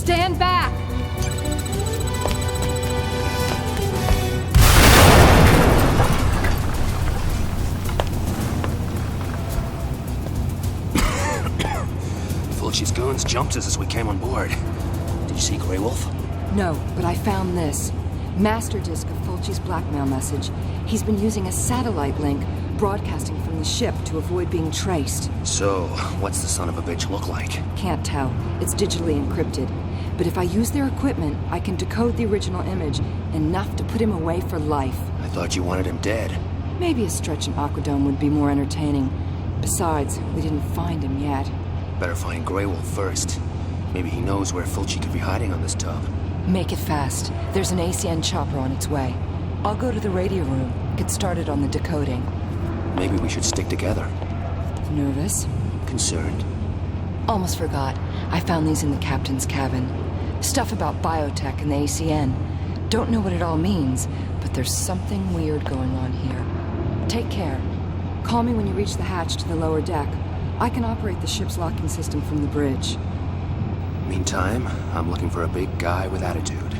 Stand back! Fulci's goons jumped us as we came on board. Did you see Greywolf? No, but I found this. Master disk of Fulci's blackmail message. He's been using a satellite link, broadcasting from the ship to avoid being traced. So, what's the son of a bitch look like? Can't tell. It's digitally encrypted. But if I use their equipment, I can decode the original image, enough to put him away for life. I thought you wanted him dead. Maybe a stretch in Aquadome would be more entertaining. Besides, we didn't find him yet. Better find Greywolf first. Maybe he knows where Fulci could be hiding on this tub. Make it fast. There's an ACN chopper on its way. I'll go to the radio room, get started on the decoding. Maybe we should stick together. Nervous? Concerned. Almost forgot. I found these in the captain's cabin. Stuff about biotech and the ACN. Don't know what it all means, but there's something weird going on here. Take care. Call me when you reach the hatch to the lower deck. I can operate the ship's locking system from the bridge. Meantime, I'm looking for a big guy with attitude.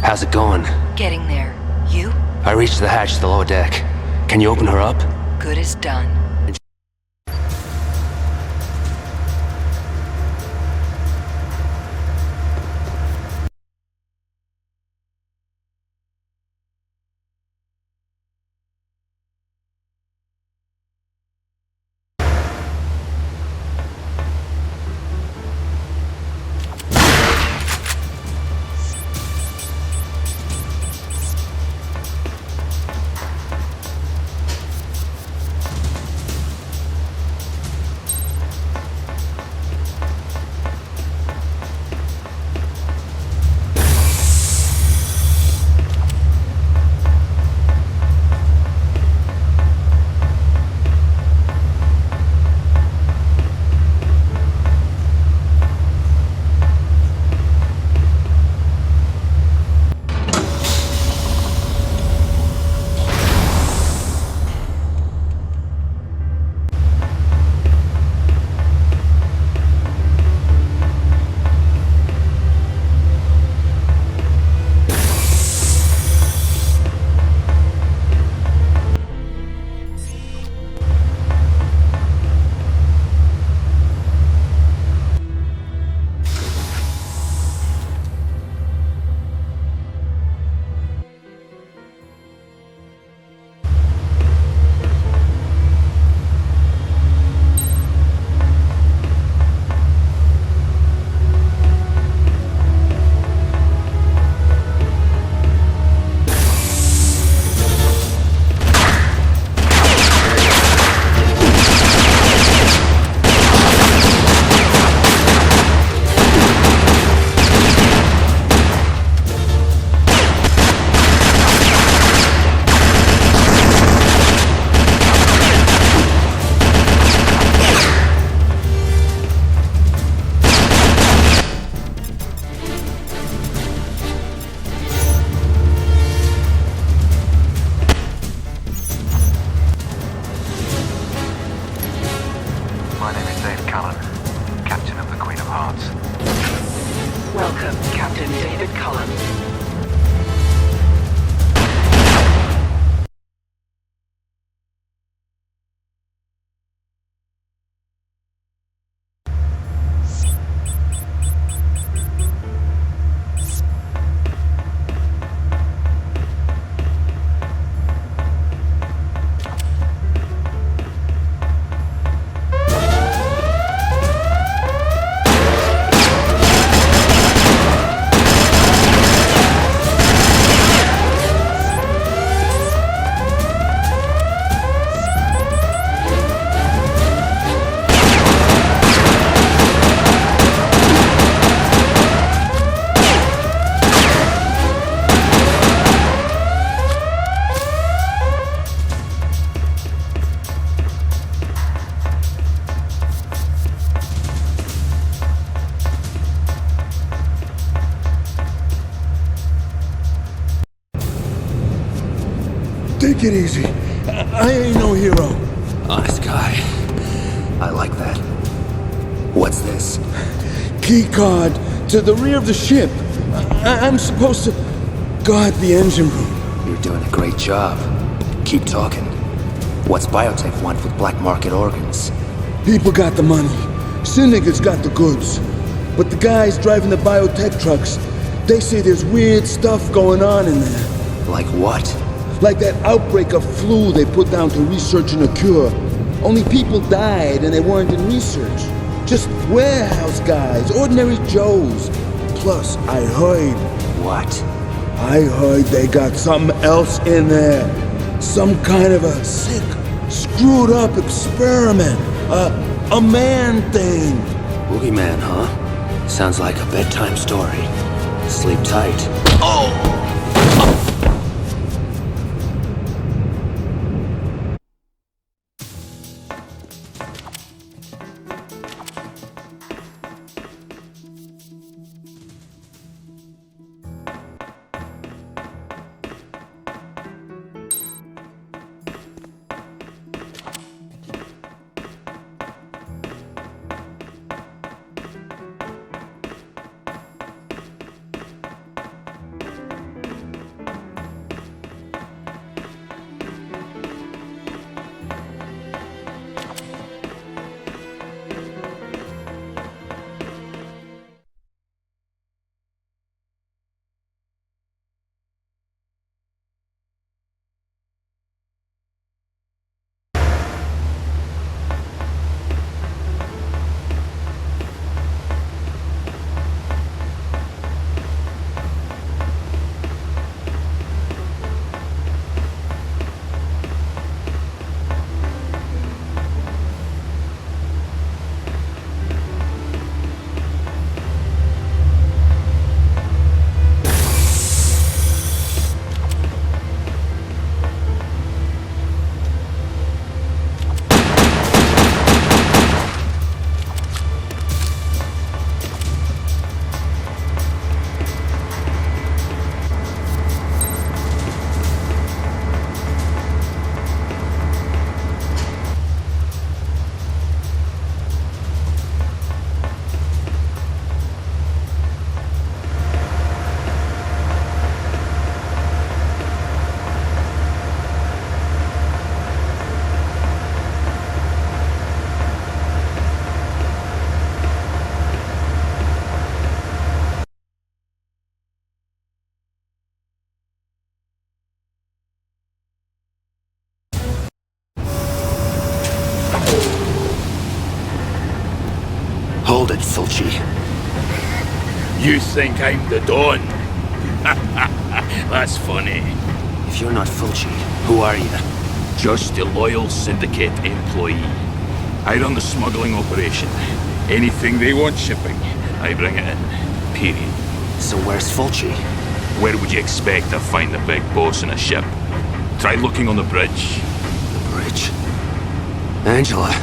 How's it going? Getting there. You? I reached the hatch to the lower deck. Can you open her up? Good as done. Take it easy. I ain't no hero. Honest guy. I like that. Well. What's this? Key card to the rear of the ship. I'm supposed to guard the engine room. You're doing a great job. Keep talking. What's Biotech want with black market organs? People got the money. Syndicate's got the goods. But the guys driving the biotech trucks, they say there's weird stuff going on in there. Like what? Like that outbreak of flu they put down to researching a cure. Only people died and they weren't in research. Just warehouse guys, ordinary Joes. Plus, I heard... What? I heard they got something else in there. Some kind of a sick, screwed up experiment. A man thing. Boogeyman, huh? Sounds like a bedtime story. Sleep tight. Oh! Hold it, Fulci. You think I'm the Don? That's funny. If you're not Fulci, who are you? Just a loyal syndicate employee. I run the smuggling operation. Anything they want shipping, I bring it in. Period. So where's Fulci? Where would you expect to find the big boss in a ship? Try looking on the bridge. The bridge? Angela.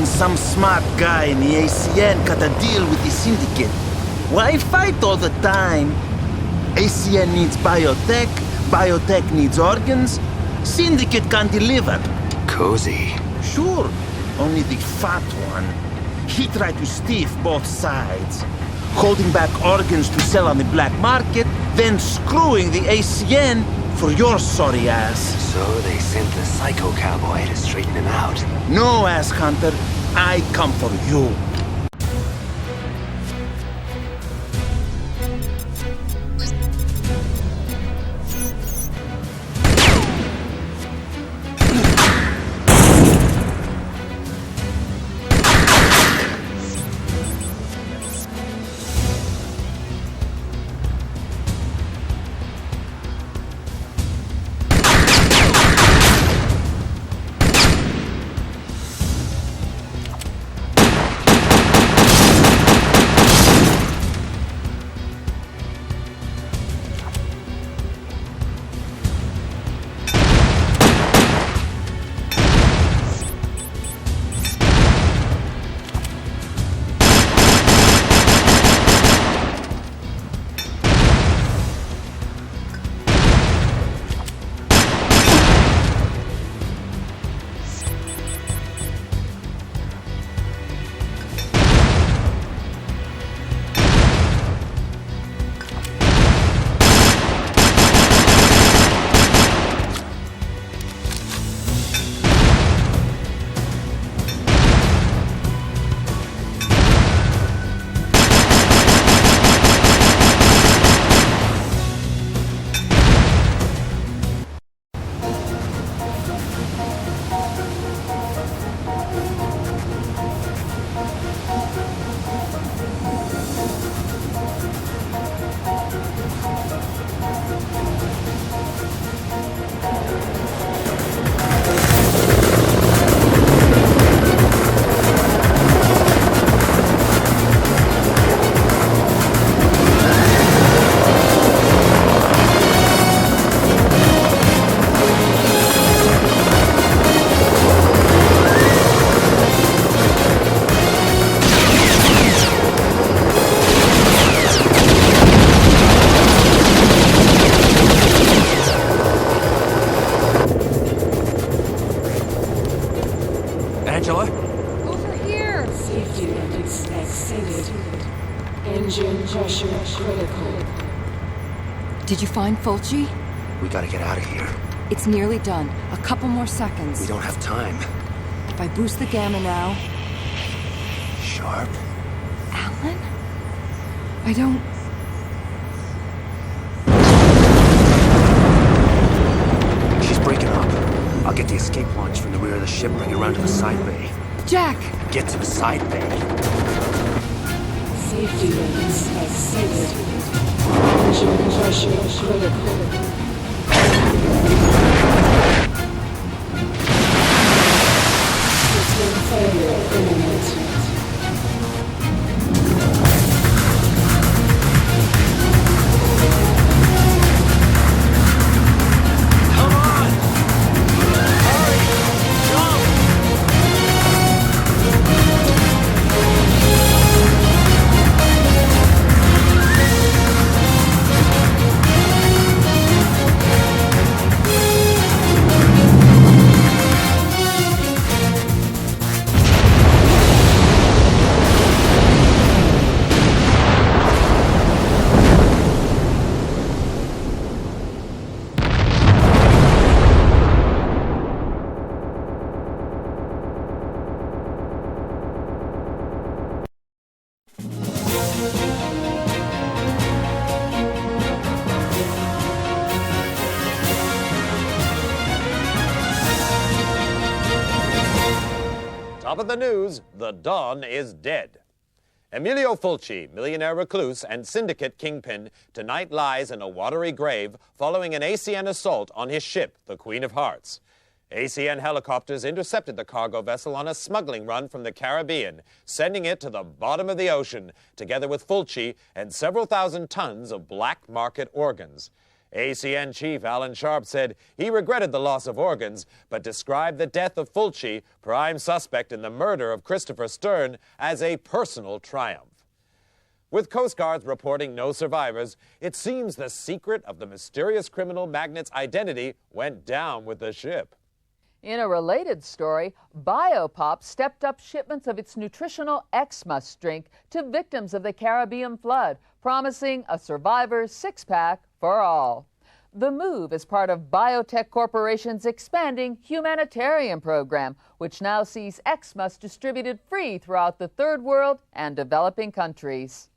Some smart guy in the ACN got a deal with the Syndicate. Why fight all the time? ACN needs biotech, biotech needs organs. Syndicate can deliver. Cozy. Sure, only the fat one. He tried to stiff both sides. holding back organs to sell on the black market, then screwing the ACN for your sorry ass. So they sent the psycho cowboy to straighten him out. No, ass hunter. I come for you. Angela? Over here! Safety limits exceeded. Engine pressure critical. Did you find Fulci? We gotta get out of here. It's nearly done. A couple more seconds. We don't have time. If I boost the gamma now... Sharp? Alan? I don't... She's breaking up. I'll get the escape launch from the rear of the ship, bring it around to the side bay. Jack! Get to the side bay. Safety limits exceeded. Engine pressure critical. System failure imminent. Top of the news, the Don is dead. Emilio Fulci, millionaire recluse and syndicate kingpin, tonight lies in a watery grave following an ACN assault on his ship, the Queen of Hearts. ACN helicopters intercepted the cargo vessel on a smuggling run from the Caribbean, sending it to the bottom of the ocean, together with Fulci and several thousand tons of black market organs. ACN Chief Alan Sharp said he regretted the loss of organs, but described the death of Fulci, prime suspect in the murder of Christopher Stern, as a personal triumph. With Coast Guards reporting no survivors, it seems the secret of the mysterious criminal magnate's identity went down with the ship. In a related story, Biopop stepped up shipments of its nutritional Xmas drink to victims of the Caribbean flood, promising a survivor's six-pack for all. The move is part of Biotech Corporation's expanding humanitarian program, which now sees Xmas distributed free throughout the Third World and developing countries.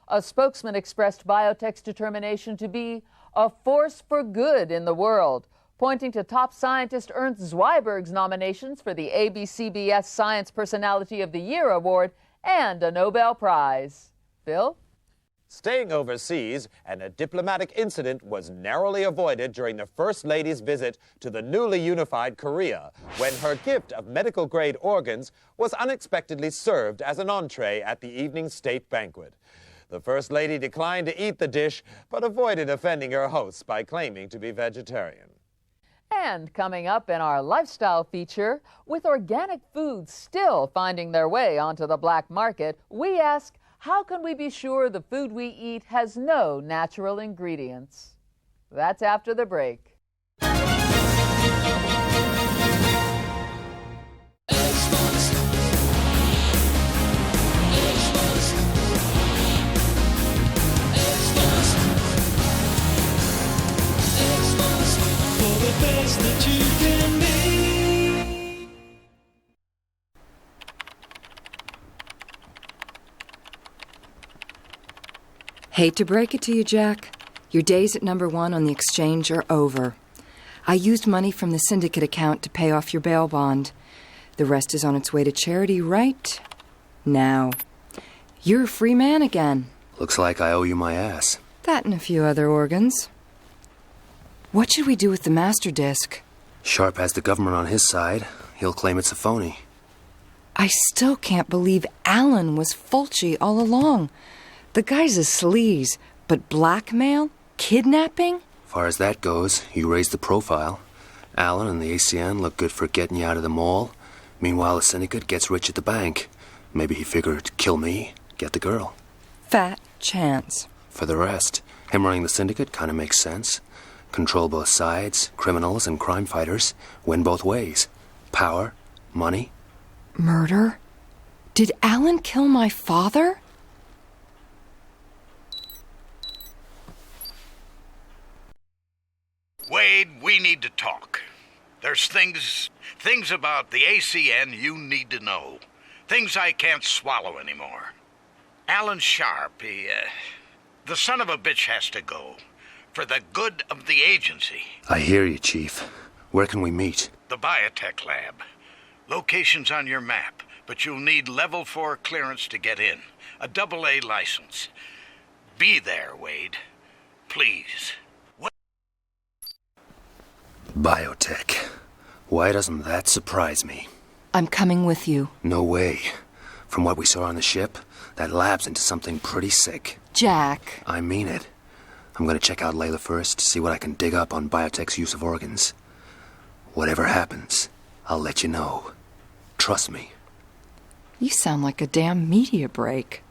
A spokesman expressed Biotech's determination to be a force for good in the world, pointing to top scientist Ernst Zweiberg's nominations for the ABCBS Science Personality of the Year Award and a Nobel Prize. Bill? Staying overseas, and a diplomatic incident was narrowly avoided during the First Lady's visit to the newly unified Korea, when her gift of medical-grade organs was unexpectedly served as an entree at the evening state banquet. The First Lady declined to eat the dish, but avoided offending her hosts by claiming to be vegetarian. And coming up in our lifestyle feature, with organic foods still finding their way onto the black market, we ask, how can we be sure the food we eat has no natural ingredients? That's after the break. That you can be. Hate to break it to you, Jack. Your days at number 1 on the exchange are over. I used money from the syndicate account to pay off your bail bond. The rest is on its way to charity right now. You're a free man again. Looks like I owe you my ass. That and a few other organs. What should we do with the master disc? Sharp has the government on his side. He'll claim it's a phony. I still can't believe Alan was Fulci all along. The guy's a sleaze, but blackmail? Kidnapping? Far as that goes, you raised the profile. Alan and the ACN look good for getting you out of the mall. Meanwhile, the syndicate gets rich at the bank. Maybe he figured, kill me, get the girl. Fat chance. For the rest, him running the syndicate kind of makes sense. Control both sides, criminals and crime fighters. Win both ways. Power, money. Murder? Did Alan kill my father? Wade, we need to talk. There's things about the ACN you need to know. Things I can't swallow anymore. Alan Sharp, the son of a bitch has to go. For the good of the agency. I hear you, Chief. Where can we meet? The Biotech Lab. Location's on your map, but you'll need level 4 clearance to get in. A AA license. Be there, Wade. Please. Biotech. Why doesn't that surprise me? I'm coming with you. No way. From what we saw on the ship, that lab's into something pretty sick. Jack. I mean it. I'm gonna check out L.E.I.L.A first, see what I can dig up on Biotech's use of organs. Whatever happens, I'll let you know. Trust me. You sound like a damn media break.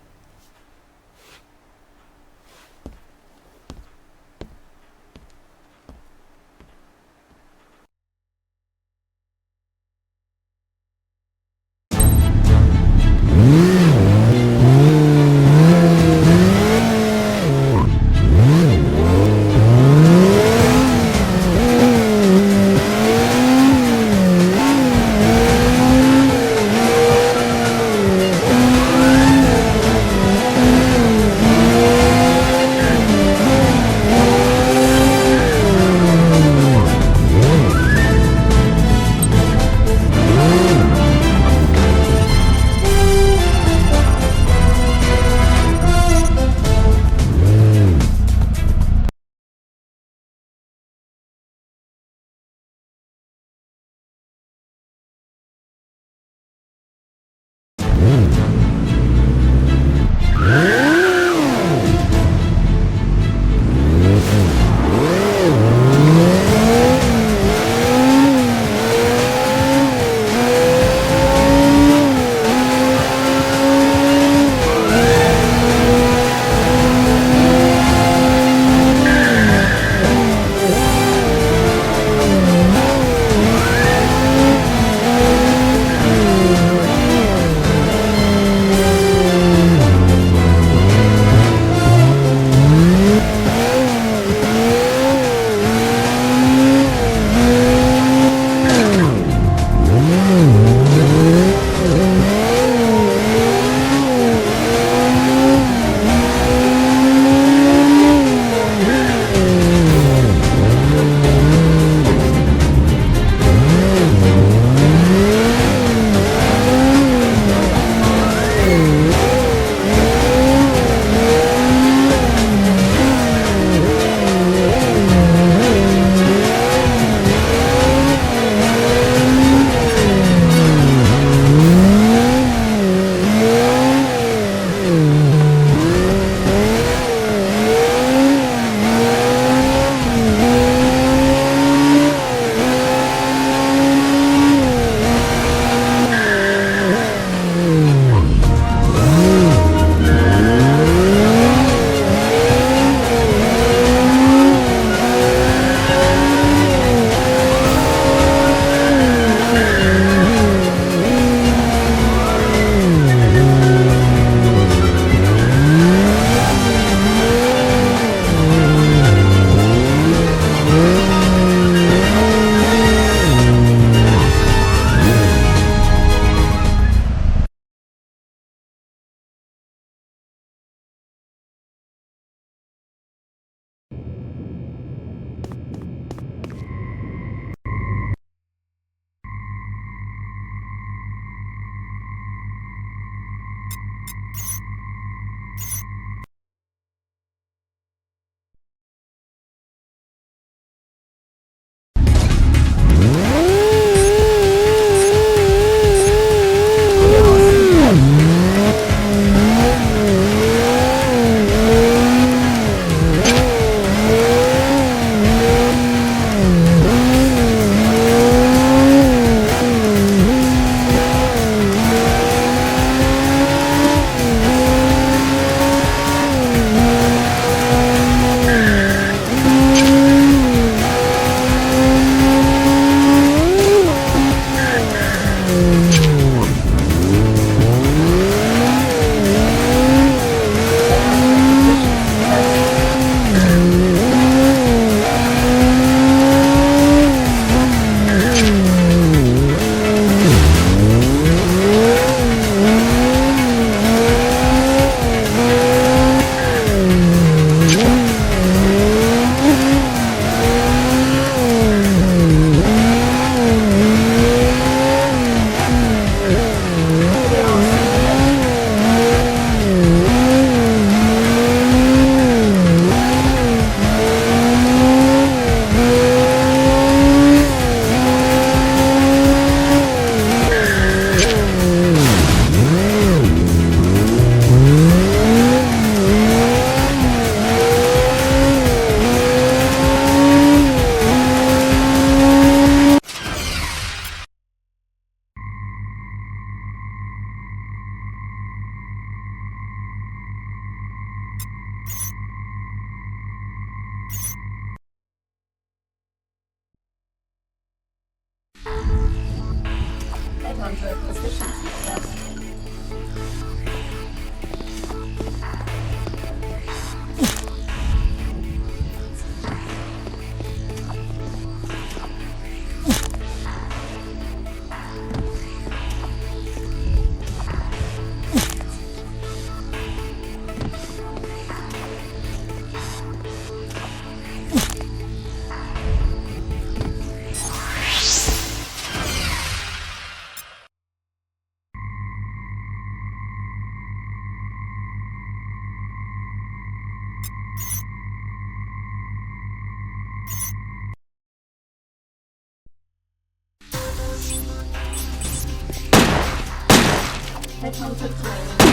Headhunter proficiency test. Headhunter training.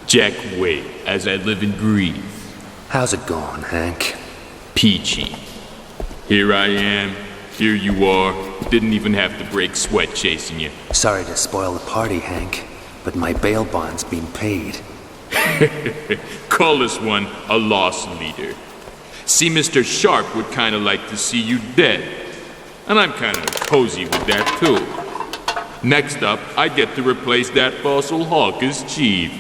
Jack Wade, as I live and breathe. How's it going, Hank? Peachy. Here I am, here you are. Didn't even have to break sweat chasing you. Sorry to spoil the party, Hank, but my bail bond's been paid. Call this one a loss leader. See, Mr. Sharp would kinda like to see you dead. And I'm kinda cozy with that too. Next up, I get to replace that fossil hawk as chief.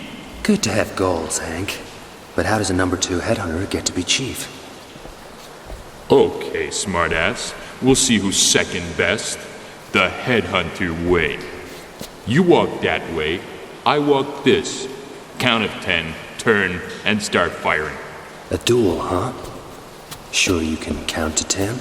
Good to have goals, Hank. But how does a number 2 headhunter get to be chief? Okay, smartass. We'll see who's second best. The Headhunter way. You walk that way, I walk this. Count of 10, turn, and start firing. A duel, huh? Sure you can count to 10?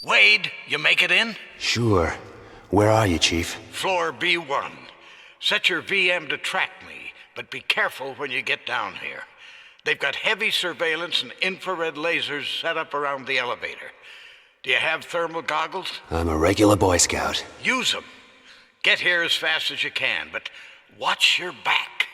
Wade, you make it in? Sure. Where are you, Chief? Floor B1. Set your VM to track me, but be careful when you get down here. They've got heavy surveillance and infrared lasers set up around the elevator. Do you have thermal goggles? I'm a regular Boy Scout. Use them. Get here as fast as you can, but watch your back.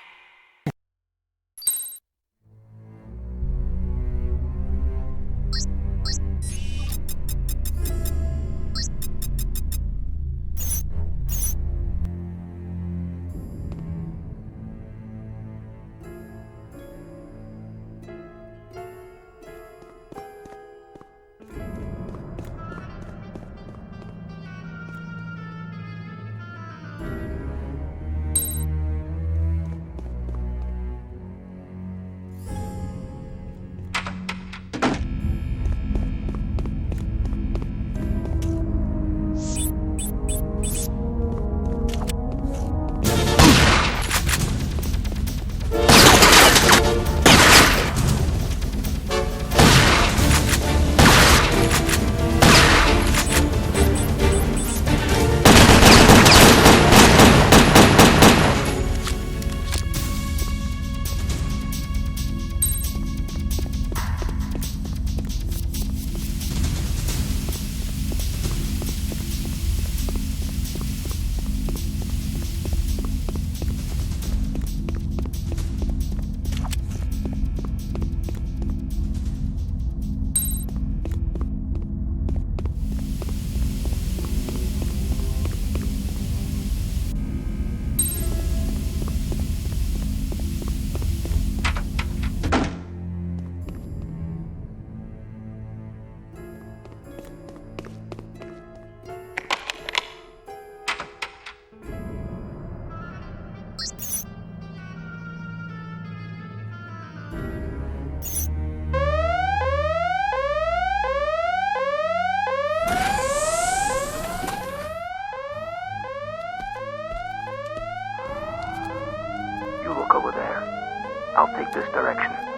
I'll take this direction.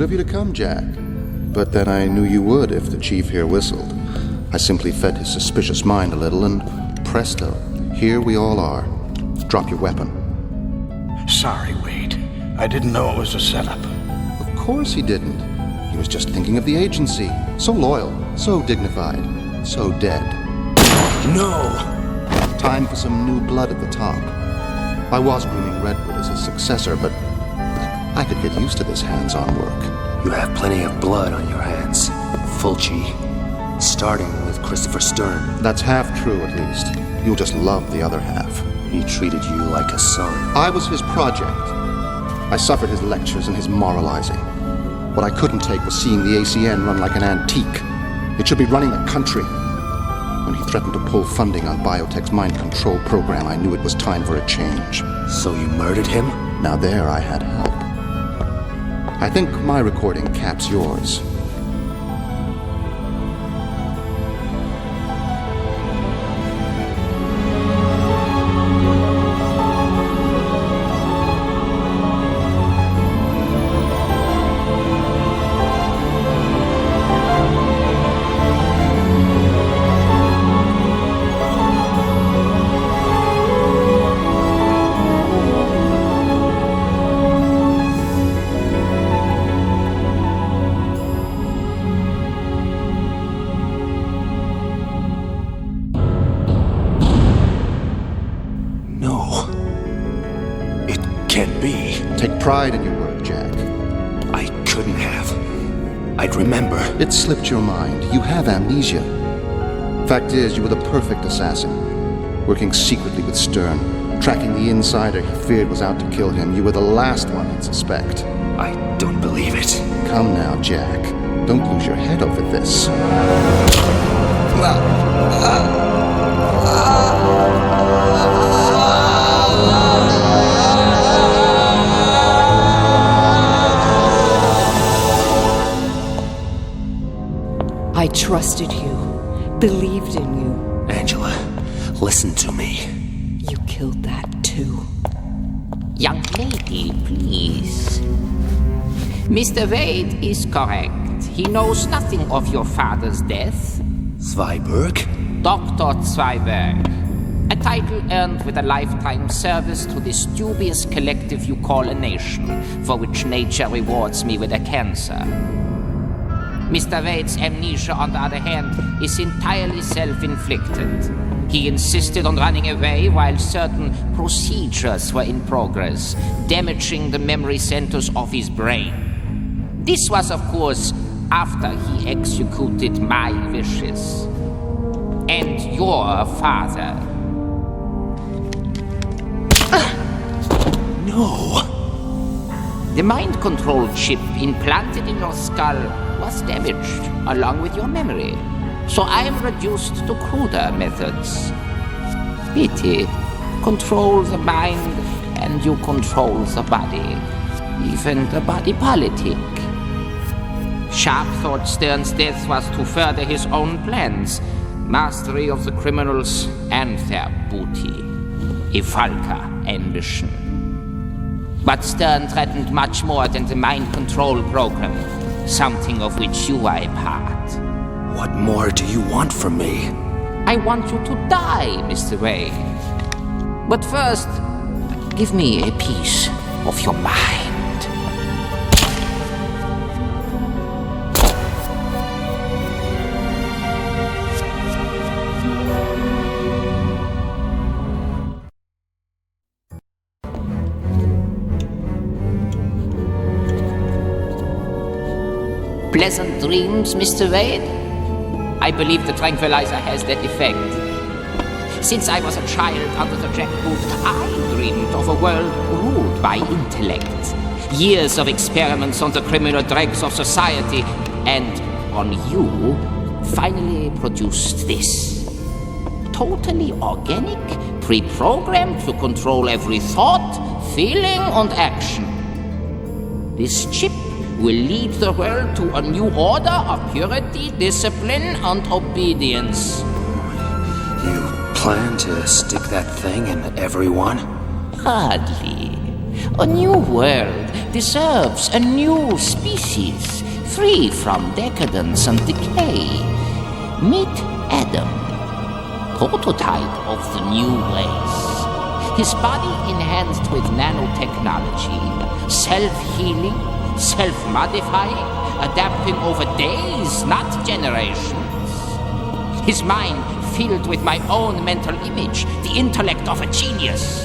of you to come, Jack. But then I knew you would if the chief here whistled. I simply fed his suspicious mind a little, and presto, here we all are. Drop your weapon. Sorry, Wade. I didn't know it was a setup. Of course he didn't. He was just thinking of the agency. So loyal, so dignified, so dead. No! Time for some new blood at the top. I was grooming Redwood as his successor, but I could get used to this hands-on work. You have plenty of blood on your hands, Fulci. Starting with Christopher Stern. That's half true, at least. You'll just love the other half. He treated you like a son. I was his project. I suffered his lectures and his moralizing. What I couldn't take was seeing the ACN run like an antique. It should be running the country. When he threatened to pull funding on Biotech's mind control program, I knew it was time for a change. So you murdered him? Now there I had help. I think my recording caps yours. Pride in your work, Jack. I couldn't have. I'd remember. It slipped your mind. You have amnesia. Fact is, you were the perfect assassin. Working secretly with Stern, tracking the insider he feared was out to kill him. You were the last one he'd suspect. I don't believe it. Come now, Jack. Don't lose your head over this. I trusted you, believed in you. Angela, listen to me. You killed that too. Young lady, please. Mr. Wade is correct. He knows nothing of your father's death. Zweiberg? Dr. Zweiberg. A title earned with a lifetime service to this dubious collective you call a nation, for which nature rewards me with a cancer. Mr. Wade's amnesia, on the other hand, is entirely self-inflicted. He insisted on running away while certain procedures were in progress, damaging the memory centers of his brain. This was, of course, after he executed my wishes. And your father. No! The mind control chip implanted in your skull was damaged, along with your memory. So I am reduced to cruder methods. Pity. Control the mind, and you control the body. Even the body politic. Sharp thought Stern's death was to further his own plans. Mastery of the criminals and their booty. A Valka ambition. But Stern threatened much more than the mind control program. Something of which you are a part. What more do you want from me? I want you to die, Mr. Wade. But first, give me a piece of your mind. Pleasant dreams, Mr. Wade? I believe the tranquilizer has that effect. Since I was a child under the jackboot, I dreamed of a world ruled by intellect. Years of experiments on the criminal dregs of society, and on you, finally produced this. Totally organic, pre-programmed to control every thought, feeling, and action. This chip will lead the world to a new order of purity, discipline, and obedience. You plan to stick that thing in everyone? Hardly. A new world deserves a new species, free from decadence and decay. Meet Adam, prototype of the new race. His body enhanced with nanotechnology, self-healing, self-modifying, adapting over days, not generations. His mind filled with my own mental image, the intellect of a genius.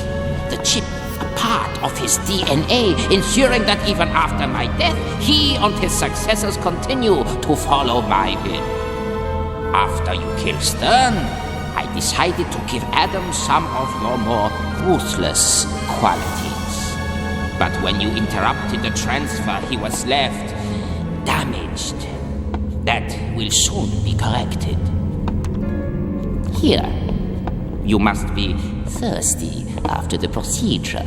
The chip, a part of his DNA, ensuring that even after my death, he and his successors continue to follow my will. After you killed Stern, I decided to give Adam some of your more ruthless qualities. But when you interrupted the transfer, he was left damaged. That will soon be corrected. Here, you must be thirsty after the procedure.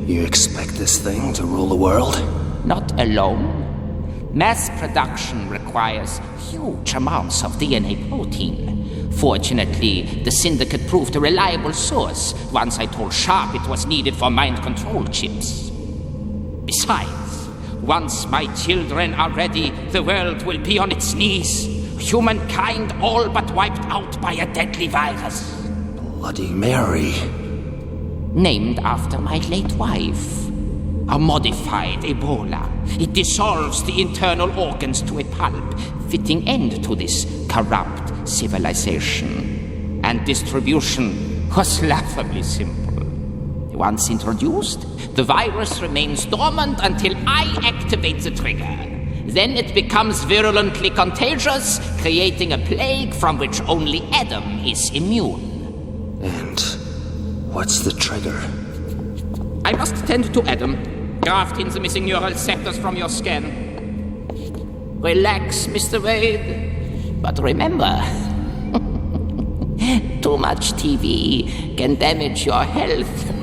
You expect this thing to rule the world? Not alone. Mass production requires huge amounts of DNA protein. Fortunately, the Syndicate proved a reliable source once I told Sharp it was needed for mind control chips. Besides, once my children are ready, the world will be on its knees. Humankind all but wiped out by a deadly virus. Bloody Mary. Named after my late wife. A modified Ebola. It dissolves the internal organs to a pulp, fitting end to this corrupt civilization. And distribution was laughably simple. Once introduced, the virus remains dormant until I activate the trigger. Then it becomes virulently contagious, creating a plague from which only Adam is immune. And what's the trigger? I must tend to Adam. Graft in the missing neural sectors from your scan. Relax, Mr. Wade. But remember, too much TV can damage your health.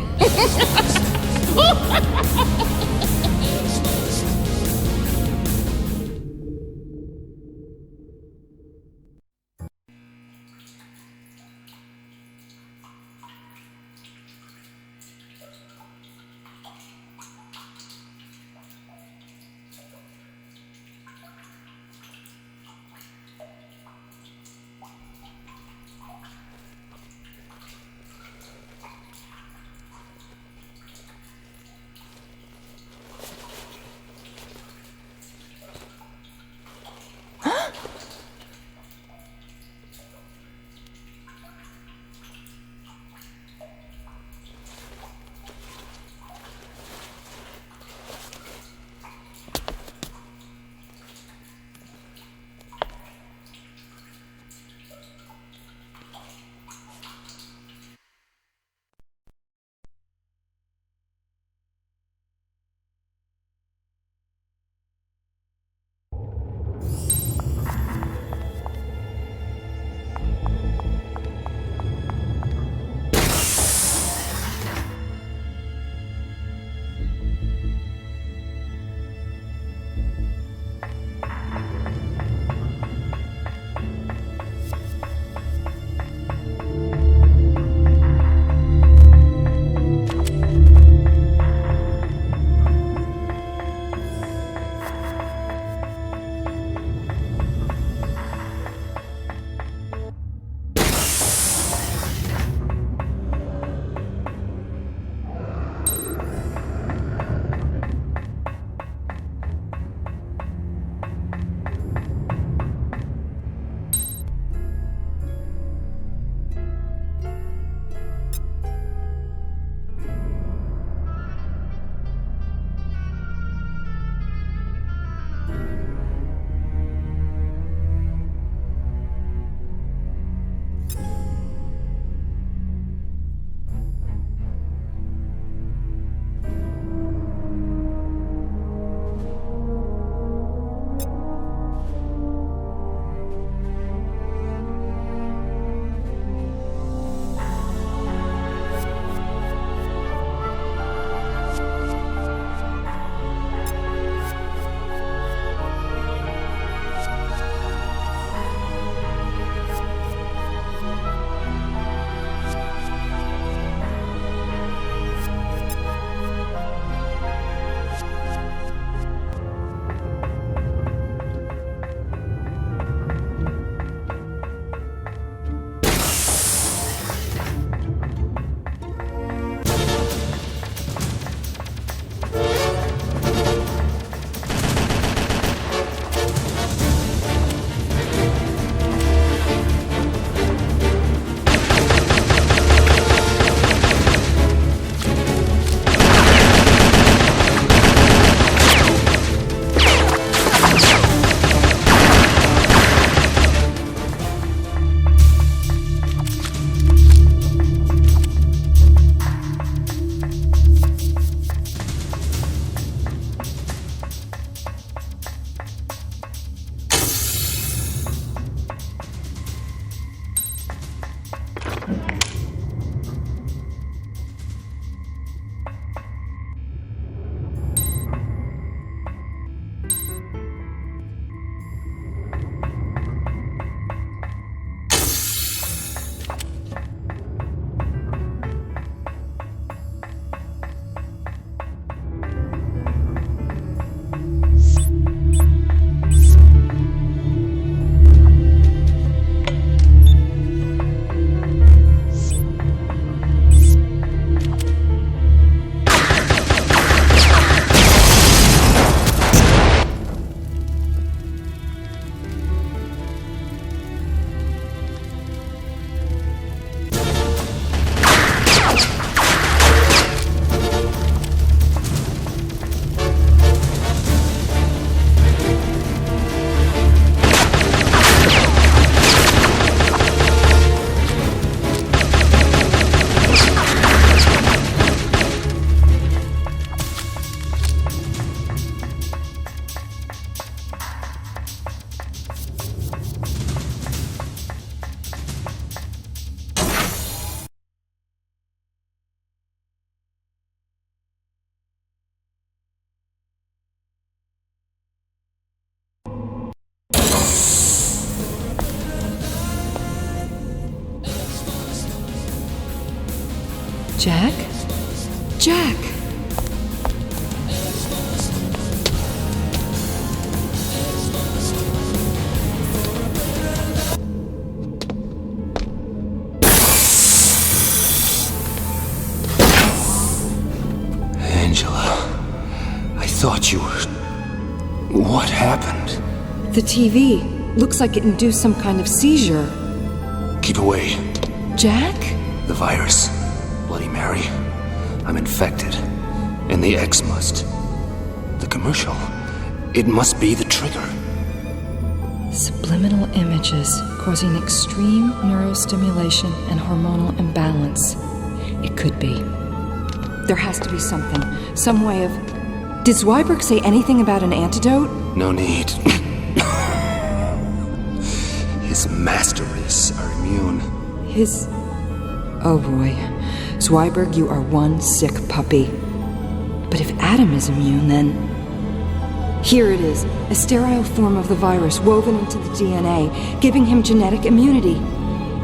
Jack? Jack! Angela, I thought you were... What happened? The TV. Looks like it induced some kind of seizure. Keep away. Jack? The virus. Bloody Mary. I'm infected. And the X must. The commercial. It must be the trigger. Subliminal images causing extreme neurostimulation and hormonal imbalance. It could be. There has to be something. Some way of... Did Zweiberg say anything about an antidote? No need. His master race are immune. His... Oh boy. Zweiberg, you are one sick puppy. But if Adam is immune, then... Here it is, a sterile form of the virus woven into the DNA, giving him genetic immunity.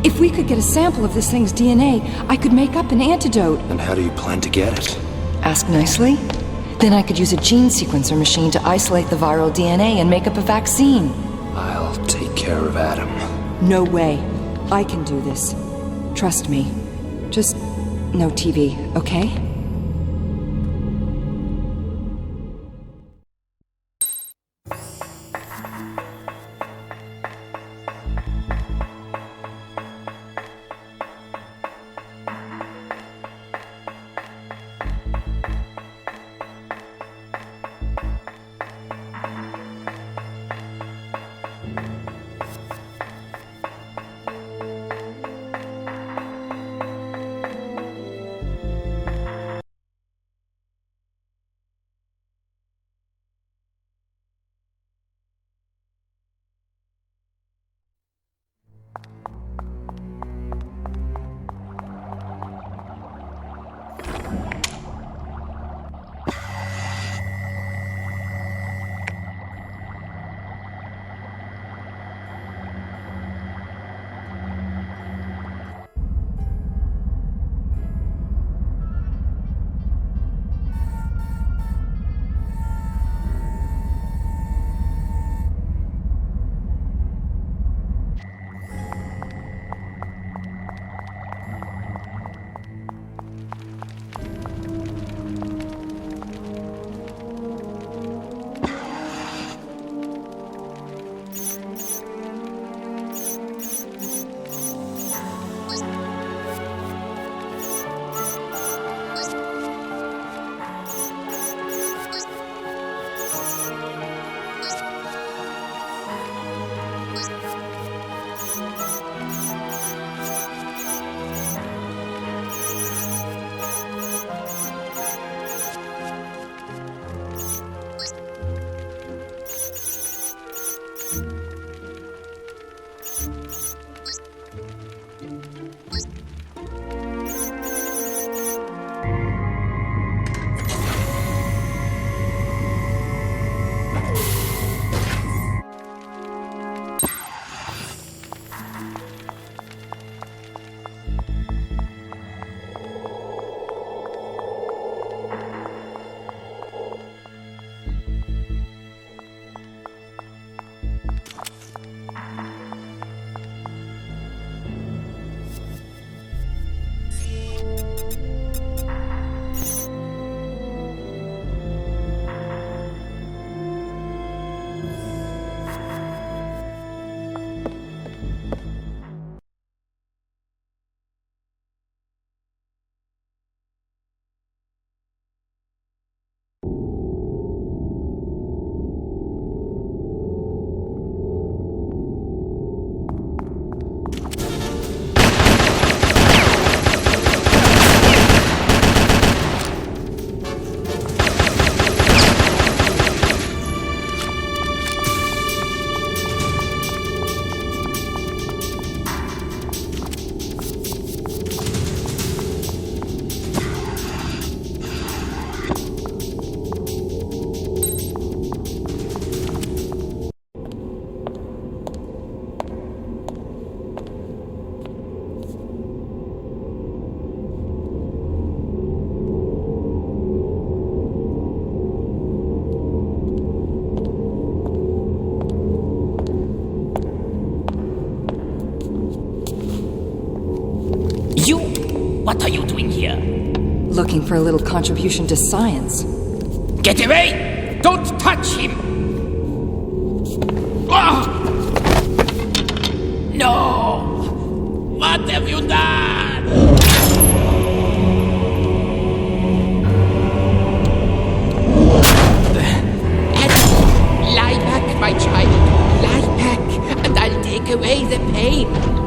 If we could get a sample of this thing's DNA, I could make up an antidote. And how do you plan to get it? Ask nicely. Then I could use a gene sequencer machine to isolate the viral DNA and make up a vaccine. I'll take care of Adam. No way. I can do this. Trust me. Just no TV, okay? What are you doing here? Looking for a little contribution to science. Get away! Don't touch him! Ah! No! What have you done? Lie back, my child. Lie back, and I'll take away the pain.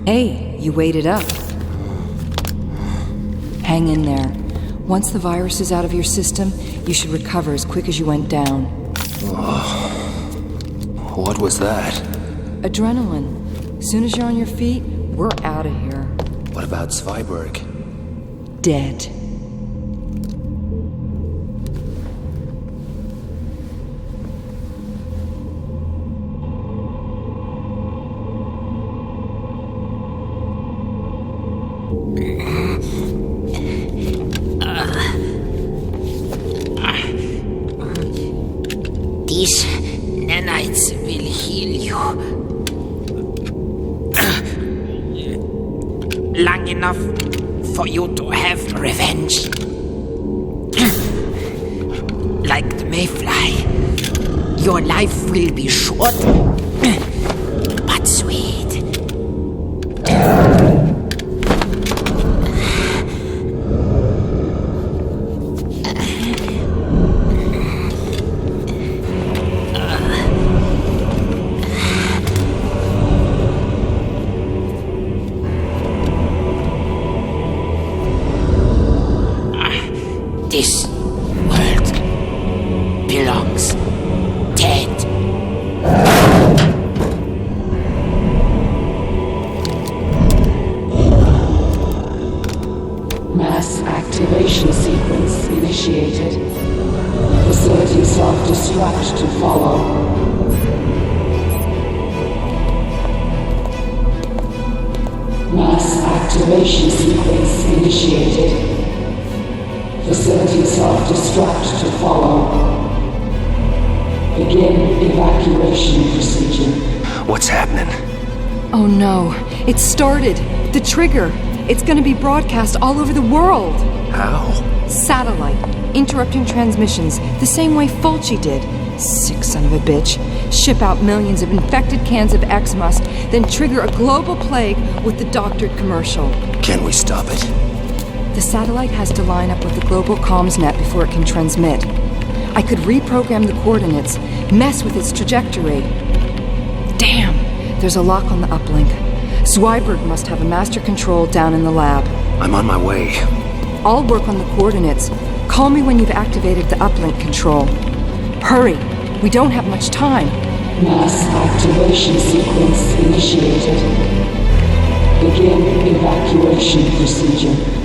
Hey, you waited up. Hang in there. Once the virus is out of your system, you should recover as quick as you went down. What was that? Adrenaline. Soon as you're on your feet, we're out of here. What about Zweiberg? Dead. These nanites will heal you. Long enough for you to have revenge. Like the mayfly, your life will be short, but sweet. This world belongs dead. Mass activation sequence initiated. Facility self-destruct to follow. Mass activation sequence initiated. Facility self-destruct to follow. Begin evacuation procedure. What's happening? Oh no, it started. The trigger. It's gonna be broadcast all over the world. How? Satellite. Interrupting transmissions, the same way Fulci did. Sick son of a bitch. Ship out millions of infected cans of X-Must, then trigger a global plague with the doctored commercial. Can we stop it? The satellite has to line up with the global comms net before it can transmit. I could reprogram the coordinates, mess with its trajectory. Damn, there's a lock on the uplink. Zweiberg must have a master control down in the lab. I'm on my way. I'll work on the coordinates. Call me when you've activated the uplink control. Hurry! We don't have much time. Mass activation sequence initiated. Begin evacuation procedure.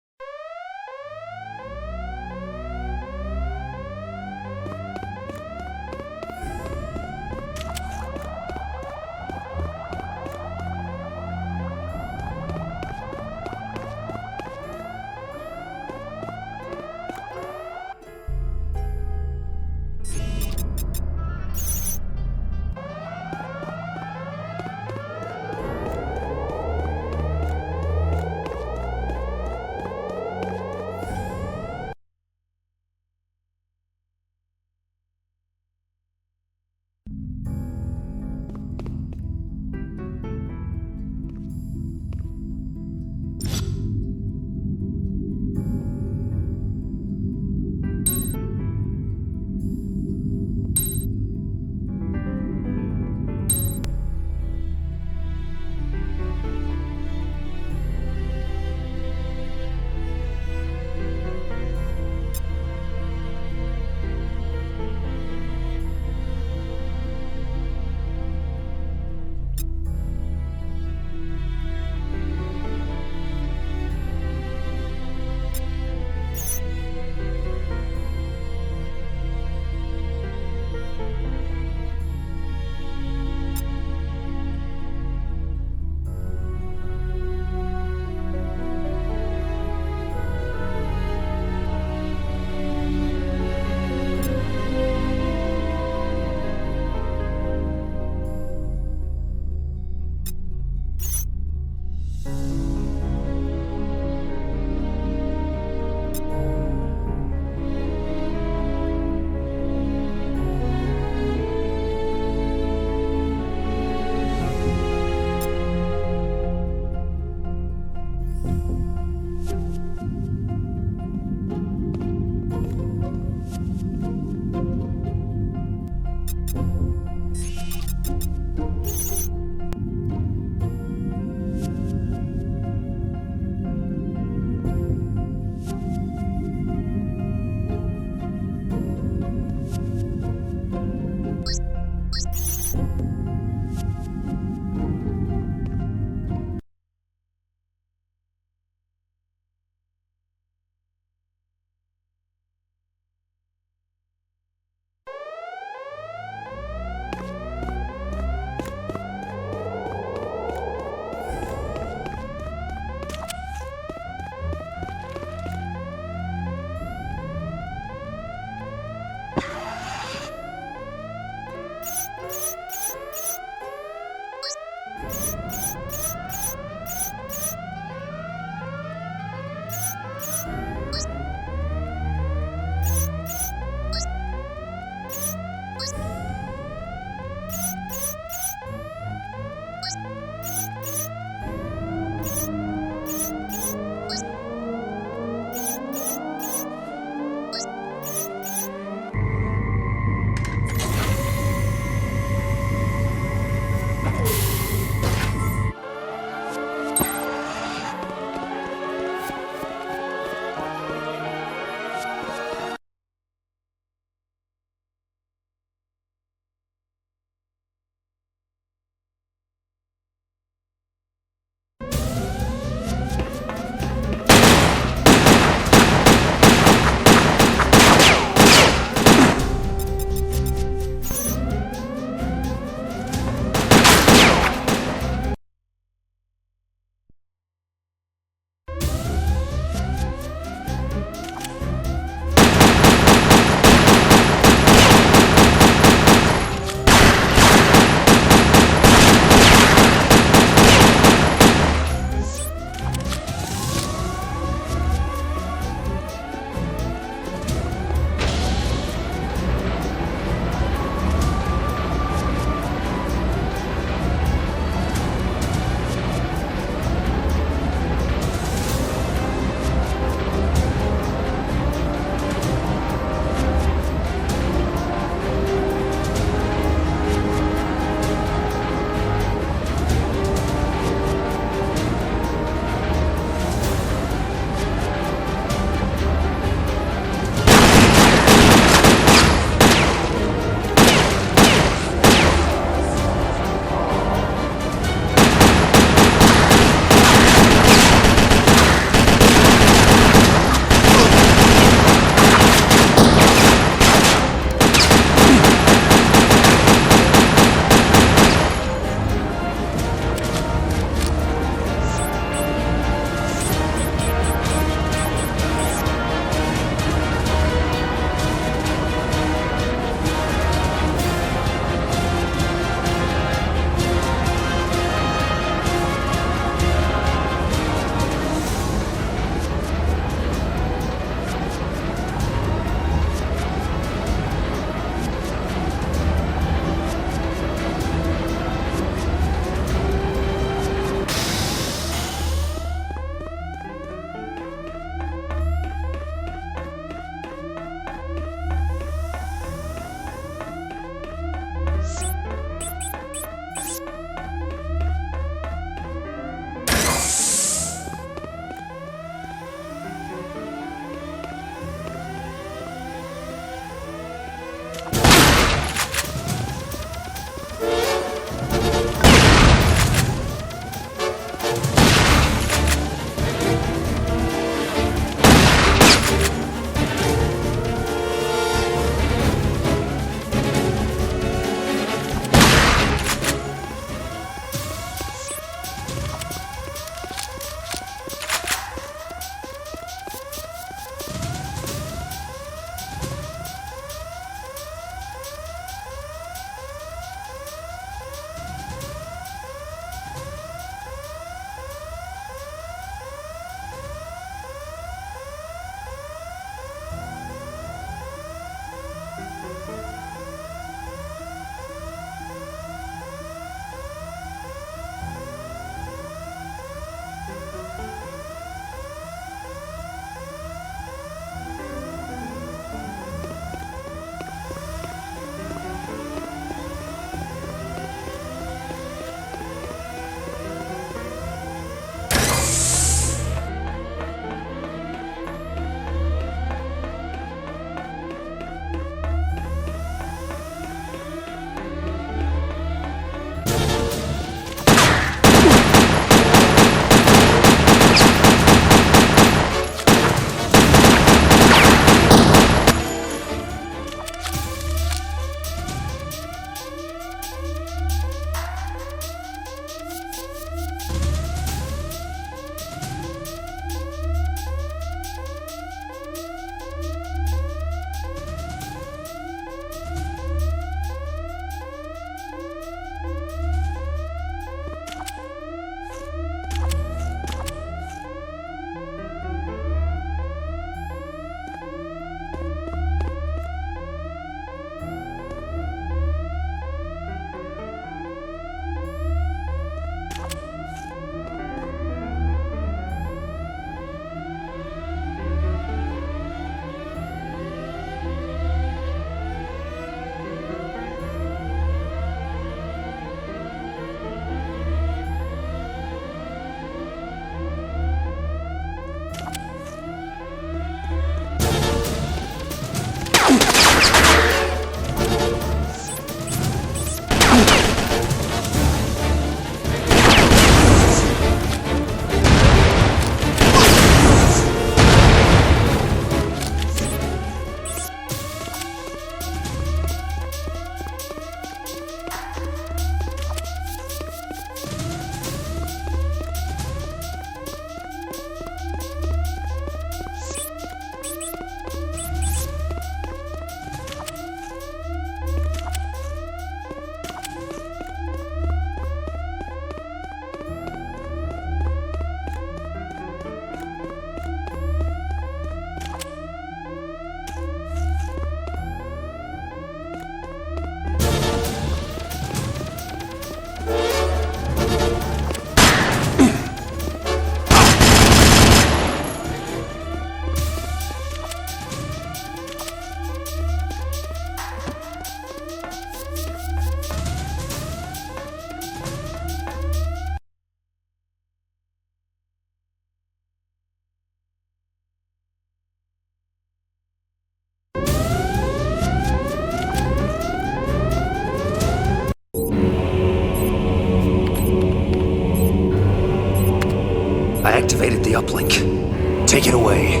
activated the uplink. Take it away.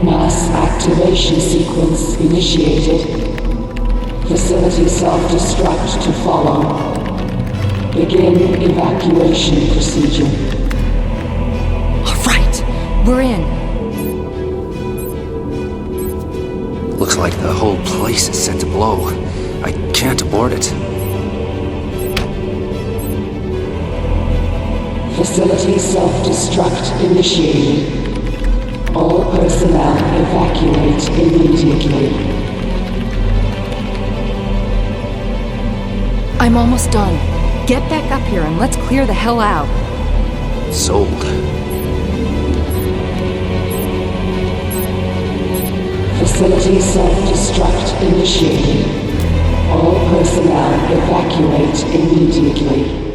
Mass activation sequence initiated. Facility self-destruct to follow. Begin evacuation procedure. All right, we're in. Looks like the whole place is set to blow. I can't abort it. Facility self-destruct initiated. All personnel evacuate immediately. I'm almost done. Get back up here and let's clear the hell out. Sold. Facility self-destruct initiated. All personnel evacuate immediately.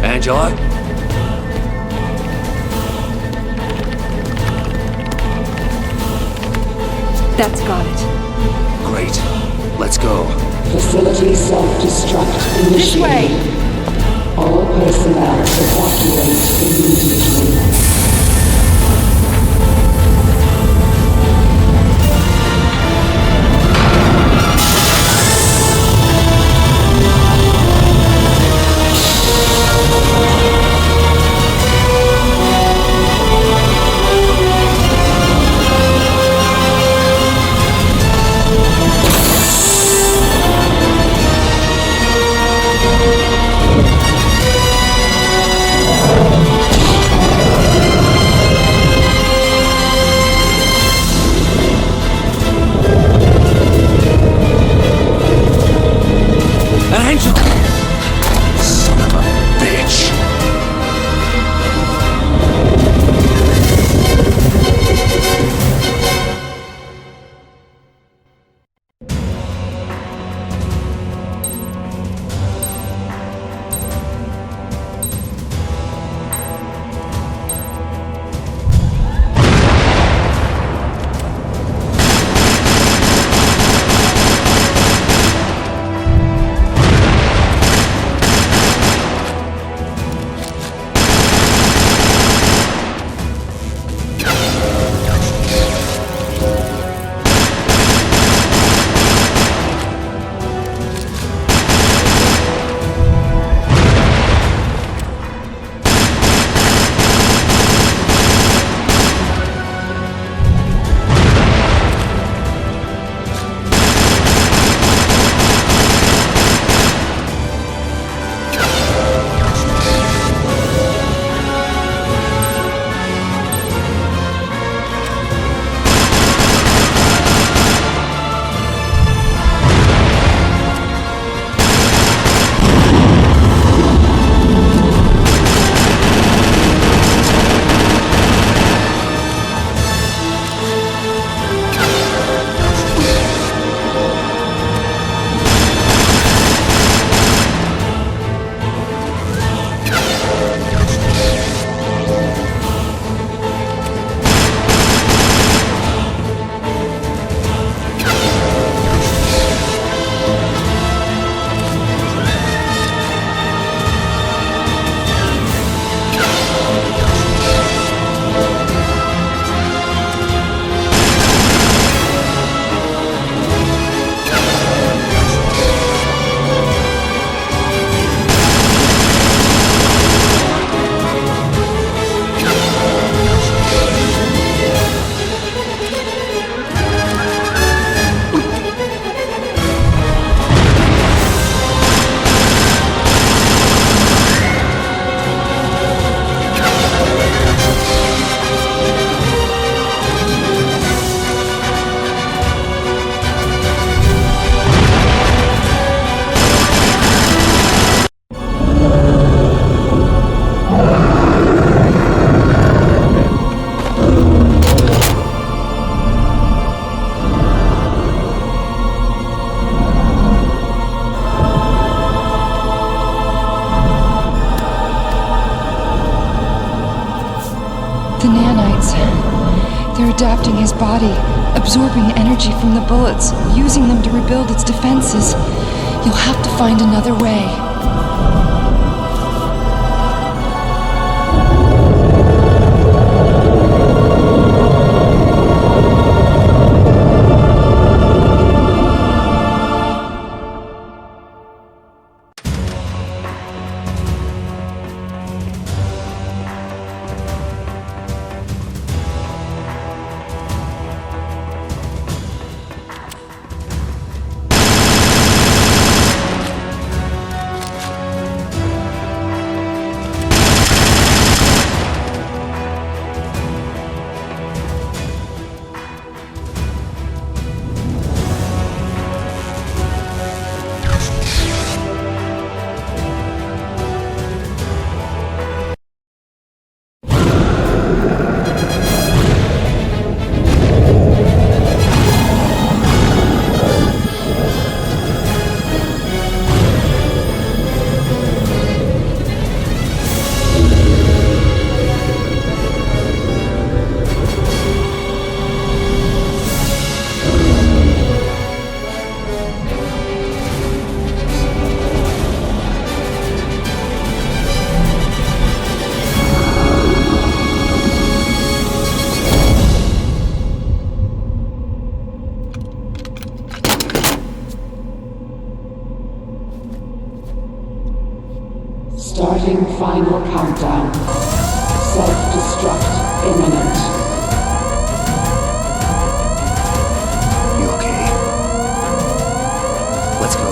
Angela? That's got it. Great. Let's go. Facility self-destruct initiated. This way! All personnel evacuate immediately. adapting his body, absorbing energy from the bullets, using them to rebuild its defenses. You'll have to find another way. Starting final countdown. Self-destruct imminent. You okay? Let's go.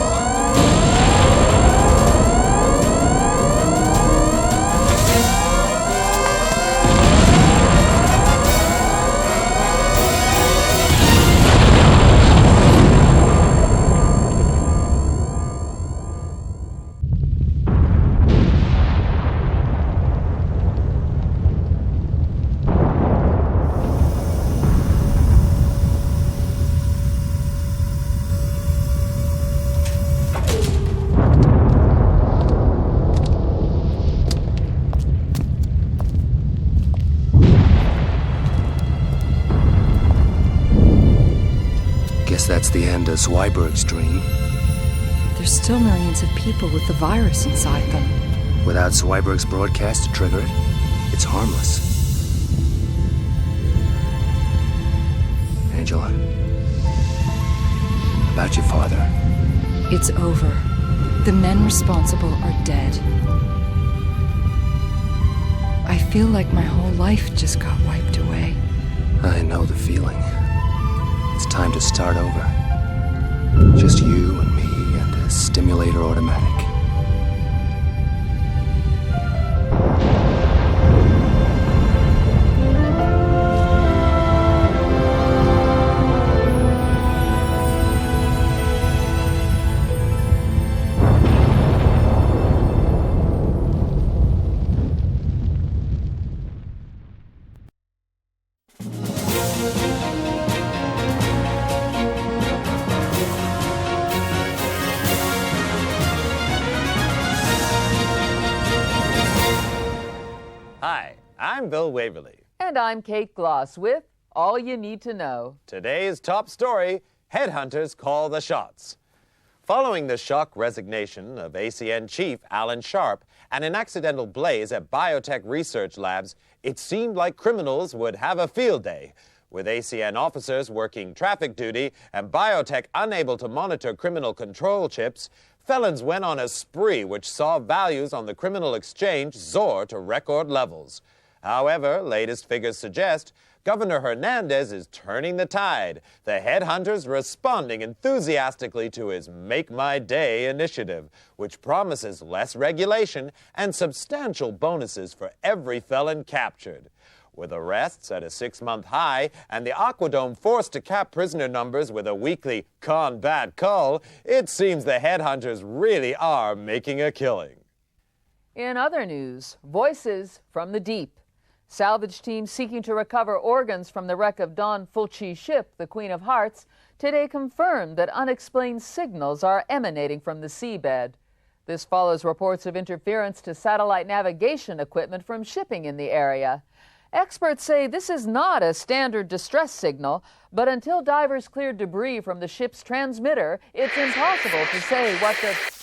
That's the end of Zweiberg's dream. There's still millions of people with the virus inside them. Without Zweiberg's broadcast to trigger it, it's harmless. Angela, about your father. It's over. The men responsible are dead. I feel like my whole life just got wiped away. I know the feeling. It's time to start over. Just you and me and a stimulator automatic. I'm Bill Waverly. And I'm Kate Gloss with All You Need to Know. Today's top story, Headhunters call the shots. Following the shock resignation of ACN chief Alan Sharp and an accidental blaze at Biotech Research Labs, it seemed like criminals would have a field day. With ACN officers working traffic duty and Biotech unable to monitor criminal control chips, felons went on a spree which saw values on the criminal exchange soar to record levels. However, latest figures suggest Governor Hernandez is turning the tide, the Headhunters responding enthusiastically to his Make My Day initiative, which promises less regulation and substantial bonuses for every felon captured. With arrests at a 6-month high and the Aquadome forced to cap prisoner numbers with a weekly combat cull, it seems the Headhunters really are making a killing. In other news, voices from the deep. Salvage teams seeking to recover organs from the wreck of Don Fulci's ship, the Queen of Hearts, today confirmed that unexplained signals are emanating from the seabed. This follows reports of interference to satellite navigation equipment from shipping in the area. Experts say this is not a standard distress signal, but until divers cleared debris from the ship's transmitter, it's impossible to say what the